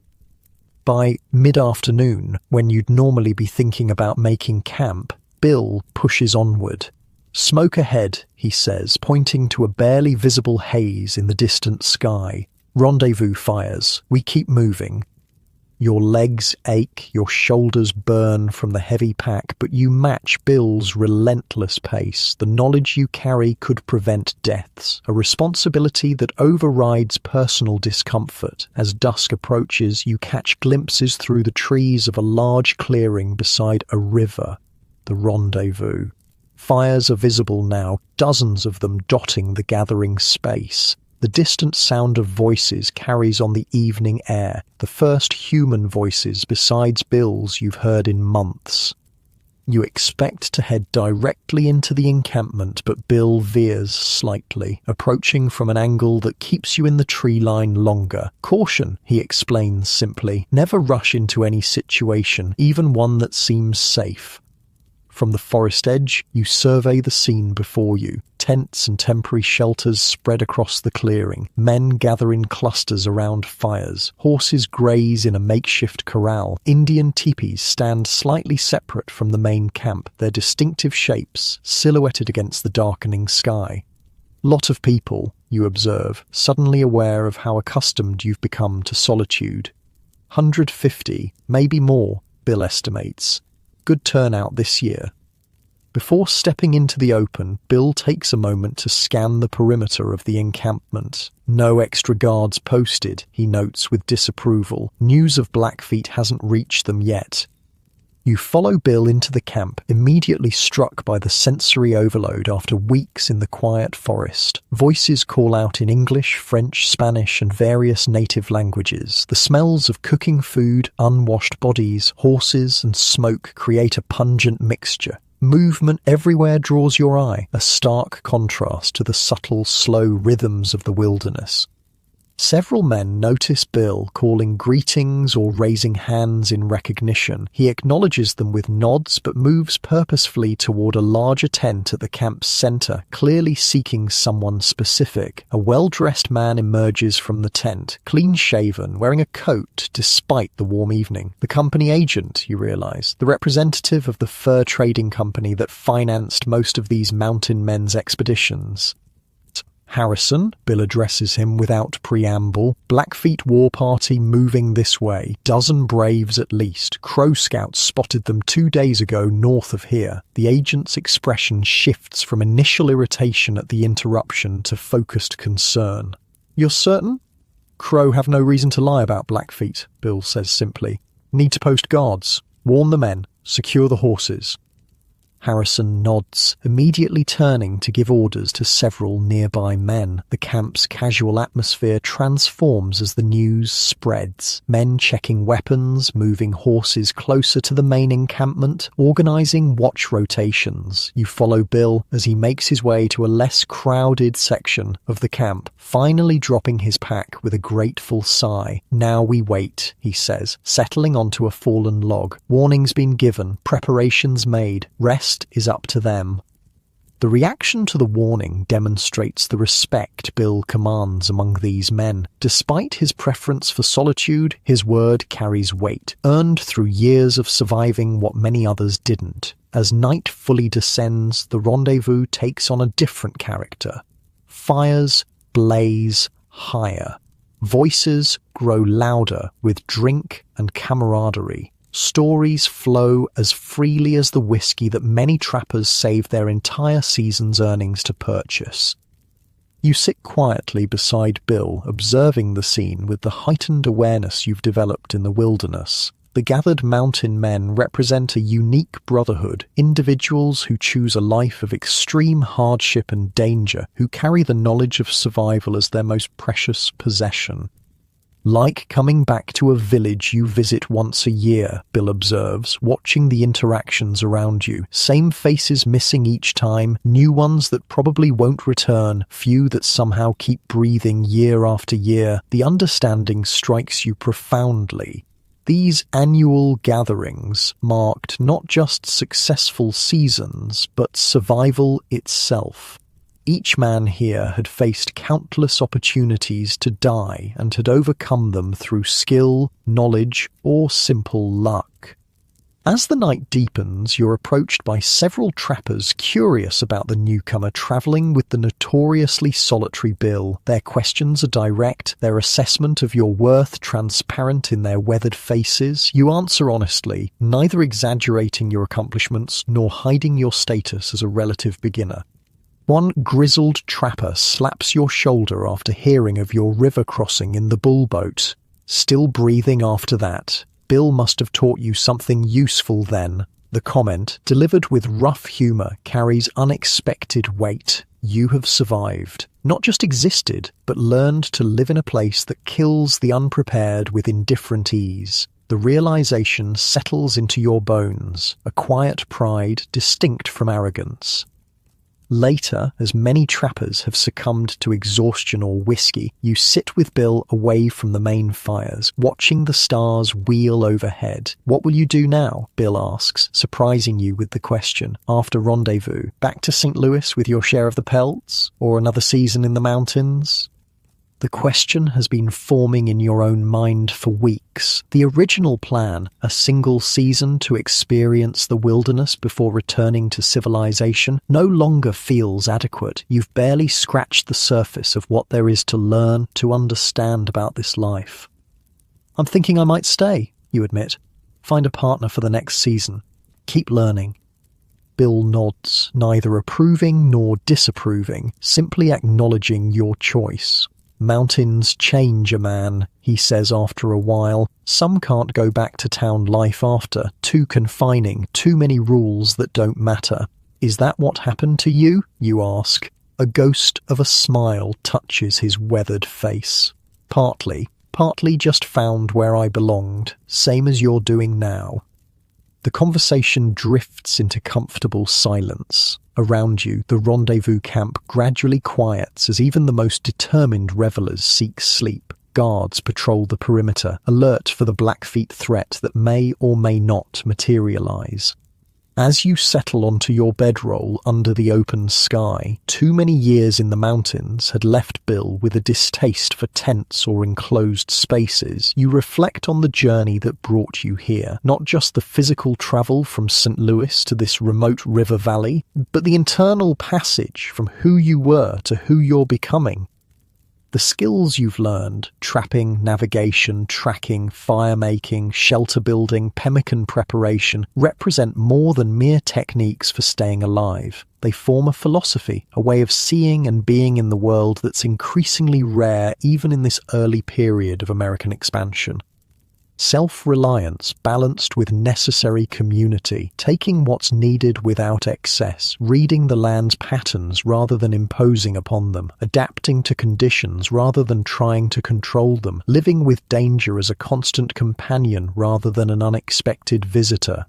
By mid-afternoon, when you'd normally be thinking about making camp, Bill pushes onward. "Smoke ahead," he says, pointing to a barely visible haze in the distant sky. "Rendezvous fires. We keep moving." Your legs ache, your shoulders burn from the heavy pack, but you match Bill's relentless pace. The knowledge you carry could prevent deaths, a responsibility that overrides personal discomfort. As dusk approaches, you catch glimpses through the trees of a large clearing beside a river. The rendezvous. Fires are visible now, dozens of them dotting the gathering space. The distant sound of voices carries on the evening air, the first human voices besides Bill's you've heard in months. You expect to head directly into the encampment, but Bill veers slightly, approaching from an angle that keeps you in the tree line longer. "Caution," he explains simply. "Never rush into any situation, even one that seems safe." From the forest edge, you survey the scene before you. Tents and temporary shelters spread across the clearing. Men gather in clusters around fires. Horses graze in a makeshift corral. Indian teepees stand slightly separate from the main camp, their distinctive shapes silhouetted against the darkening sky. Lot of people, you observe, suddenly aware of how accustomed you've become to solitude. 150, maybe more, Bill estimates. Good turnout this year. Before stepping into the open, Bill takes a moment to scan the perimeter of the encampment. No extra guards posted, he notes with disapproval. News of Blackfeet hasn't reached them yet. You follow Bill into the camp, immediately struck by the sensory overload after weeks in the quiet forest. Voices call out in English, French, Spanish, and various native languages. The smells of cooking food, unwashed bodies, horses, and smoke create a pungent mixture. Movement everywhere draws your eye, a stark contrast to the subtle, slow rhythms of the wilderness. Several men notice Bill calling greetings or raising hands in recognition. He acknowledges them with nods but moves purposefully toward a larger tent at the camp's center, clearly seeking someone specific. A well-dressed man emerges from the tent, clean-shaven, wearing a coat despite the warm evening. The company agent, you realize, the representative of the fur trading company that financed most of these mountain men's expeditions. Harrison, Bill addresses him without preamble. Blackfeet war party moving this way. Dozen braves at least. Crow Scouts spotted them 2 days ago north of here. The agent's expression shifts from initial irritation at the interruption to focused concern. You're certain? Crow have no reason to lie about Blackfeet, Bill says simply. Need to post guards. Warn the men. Secure the horses. Harrison nods, immediately turning to give orders to several nearby men. The camp's casual atmosphere transforms as the news spreads. Men checking weapons, moving horses closer to the main encampment, organizing watch rotations. You follow Bill as he makes his way to a less crowded section of the camp, finally dropping his pack with a grateful sigh. Now we wait, he says, settling onto a fallen log. Warning's been given, preparations made, rest is up to them. The reaction to the warning demonstrates the respect Bill commands among these men. Despite his preference for solitude, his word carries weight, earned through years of surviving what many others didn't. As night fully descends, the rendezvous takes on a different character. Fires blaze higher. Voices grow louder with drink and camaraderie. Stories flow as freely as the whiskey that many trappers save their entire season's earnings to purchase. You sit quietly beside Bill, observing the scene with the heightened awareness you've developed in the wilderness. The gathered mountain men represent a unique brotherhood, individuals who choose a life of extreme hardship and danger, who carry the knowledge of survival as their most precious possession. Like coming back to a village you visit once a year, Bill observes, watching the interactions around you. Same faces missing each time, new ones that probably won't return, few that somehow keep breathing year after year. The understanding strikes you profoundly. These annual gatherings marked not just successful seasons, but survival itself. Each man here had faced countless opportunities to die and had overcome them through skill, knowledge, or simple luck. As the night deepens, you're approached by several trappers curious about the newcomer travelling with the notoriously solitary Bill. Their questions are direct, their assessment of your worth transparent in their weathered faces. You answer honestly, neither exaggerating your accomplishments nor hiding your status as a relative beginner. One grizzled trapper slaps your shoulder after hearing of your river crossing in the bull boat. Still breathing after that. Bill must have taught you something useful then. The comment, delivered with rough humour, carries unexpected weight. You have survived. Not just existed, but learned to live in a place that kills the unprepared with indifferent ease. The realisation settles into your bones, a quiet pride distinct from arrogance. Later, as many trappers have succumbed to exhaustion or whiskey, you sit with Bill away from the main fires, watching the stars wheel overhead. What will you do now? Bill asks, surprising you with the question. After rendezvous, back to St. Louis with your share of the pelts? Or another season in the mountains? The question has been forming in your own mind for weeks. The original plan, a single season to experience the wilderness before returning to civilization, no longer feels adequate. You've barely scratched the surface of what there is to learn, to understand about this life. I'm thinking I might stay, you admit. Find a partner for the next season. Keep learning. Bill nods, neither approving nor disapproving, simply acknowledging your choice. Mountains change a man, he says after a while. Some can't go back to town life after. Too confining, too many rules that don't matter. Is that what happened to you? You ask. A ghost of a smile touches his weathered face. Partly just found where I belonged, same as you're doing now. The conversation drifts into comfortable silence. Around you, the rendezvous camp gradually quiets as even the most determined revelers seek sleep. Guards patrol the perimeter, alert for the Blackfeet threat that may or may not materialize. As you settle onto your bedroll under the open sky, too many years in the mountains had left Bill with a distaste for tents or enclosed spaces. You reflect on the journey that brought you here, not just the physical travel from St. Louis to this remote river valley, but the internal passage from who you were to who you're becoming. The skills you've learned, trapping, navigation, tracking, fire-making, shelter building, pemmican preparation, represent more than mere techniques for staying alive. They form a philosophy, a way of seeing and being in the world that's increasingly rare even in this early period of American expansion. Self-reliance balanced with necessary community, taking what's needed without excess, reading the land's patterns rather than imposing upon them, adapting to conditions rather than trying to control them, living with danger as a constant companion rather than an unexpected visitor.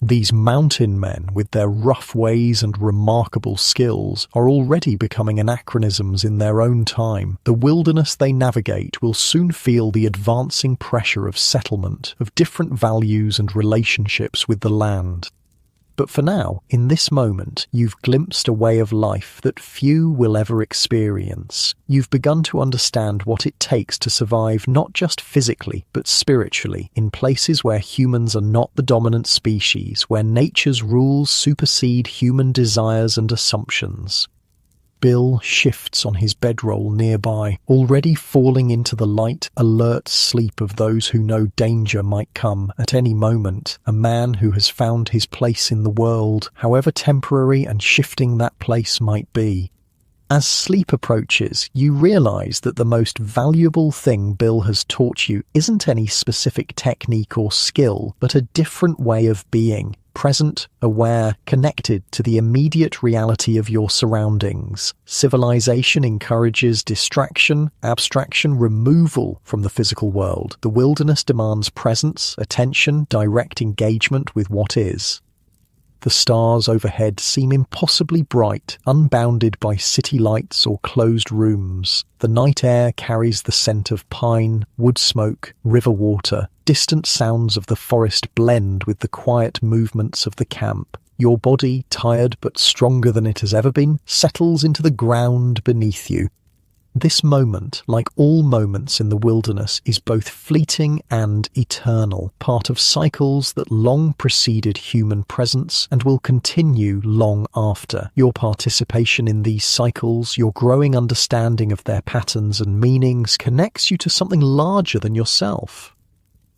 These mountain men, with their rough ways and remarkable skills, are already becoming anachronisms in their own time. The wilderness they navigate will soon feel the advancing pressure of settlement, of different values and relationships with the land. But for now, in this moment, you've glimpsed a way of life that few will ever experience. You've begun to understand what it takes to survive not just physically, but spiritually, in places where humans are not the dominant species, where nature's rules supersede human desires and assumptions. Bill shifts on his bedroll nearby, already falling into the light, alert sleep of those who know danger might come at any moment, a man who has found his place in the world, however temporary and shifting that place might be. As sleep approaches, you realize that the most valuable thing Bill has taught you isn't any specific technique or skill, but a different way of being. Present, aware, connected to the immediate reality of your surroundings. Civilization encourages distraction, abstraction, removal from the physical world. The wilderness demands presence, attention, direct engagement with what is. The stars overhead seem impossibly bright, unbounded by city lights or closed rooms. The night air carries the scent of pine, wood smoke, river water. Distant sounds of the forest blend with the quiet movements of the camp. Your body, tired but stronger than it has ever been, settles into the ground beneath you. This moment, like all moments in the wilderness, is both fleeting and eternal, part of cycles that long preceded human presence and will continue long after. Your participation in these cycles, your growing understanding of their patterns and meanings, connects you to something larger than yourself.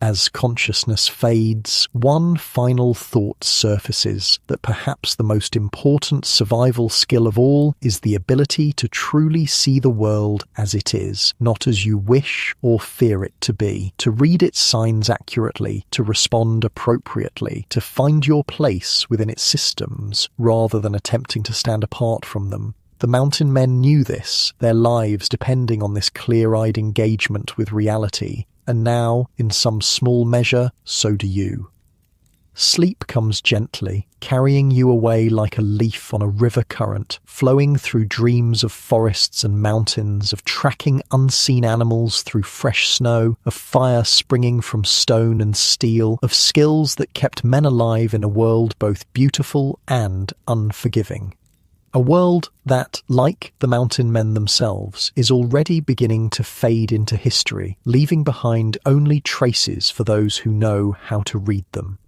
As consciousness fades, one final thought surfaces, that perhaps the most important survival skill of all is the ability to truly see the world as it is, not as you wish or fear it to be, to read its signs accurately, to respond appropriately, to find your place within its systems, rather than attempting to stand apart from them. The mountain men knew this, their lives depending on this clear-eyed engagement with reality. And now, in some small measure, so do you. Sleep comes gently, carrying you away like a leaf on a river current, flowing through dreams of forests and mountains, of tracking unseen animals through fresh snow, of fire springing from stone and steel, of skills that kept men alive in a world both beautiful and unforgiving. A world that, like the mountain men themselves, is already beginning to fade into history, leaving behind only traces for those who know how to read them.